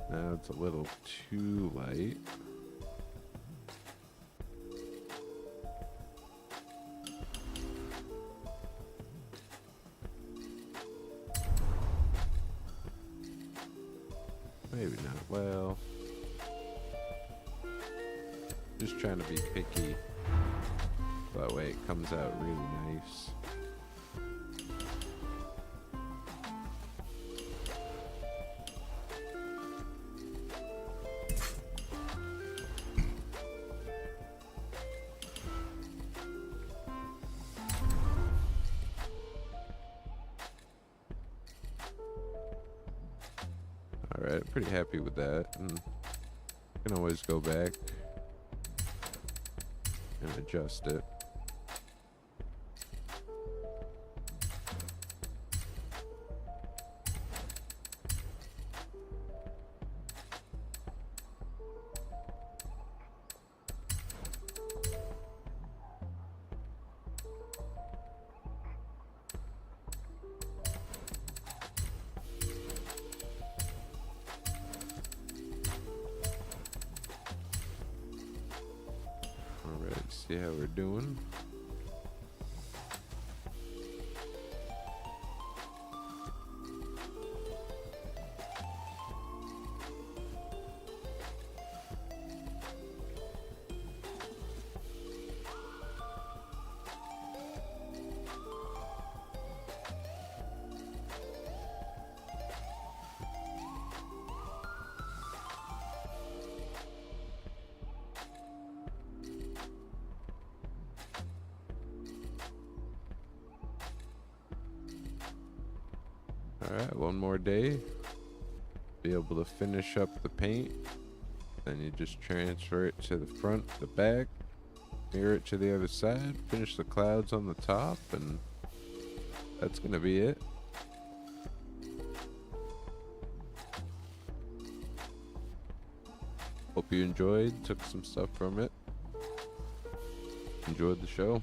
Now it's a little too light. Maybe not. Well, just trying to be picky. That way it comes out really nice. alright. Pretty happy with that. And can always go back and adjust it. Alright, see how we're doing. Alright, one more day. Be able to finish up the paint. Then you just transfer it to the front, the back, mirror it to the other side, finish the clouds on the top, and that's gonna be it. Hope you enjoyed, took some stuff from it. Enjoyed the show.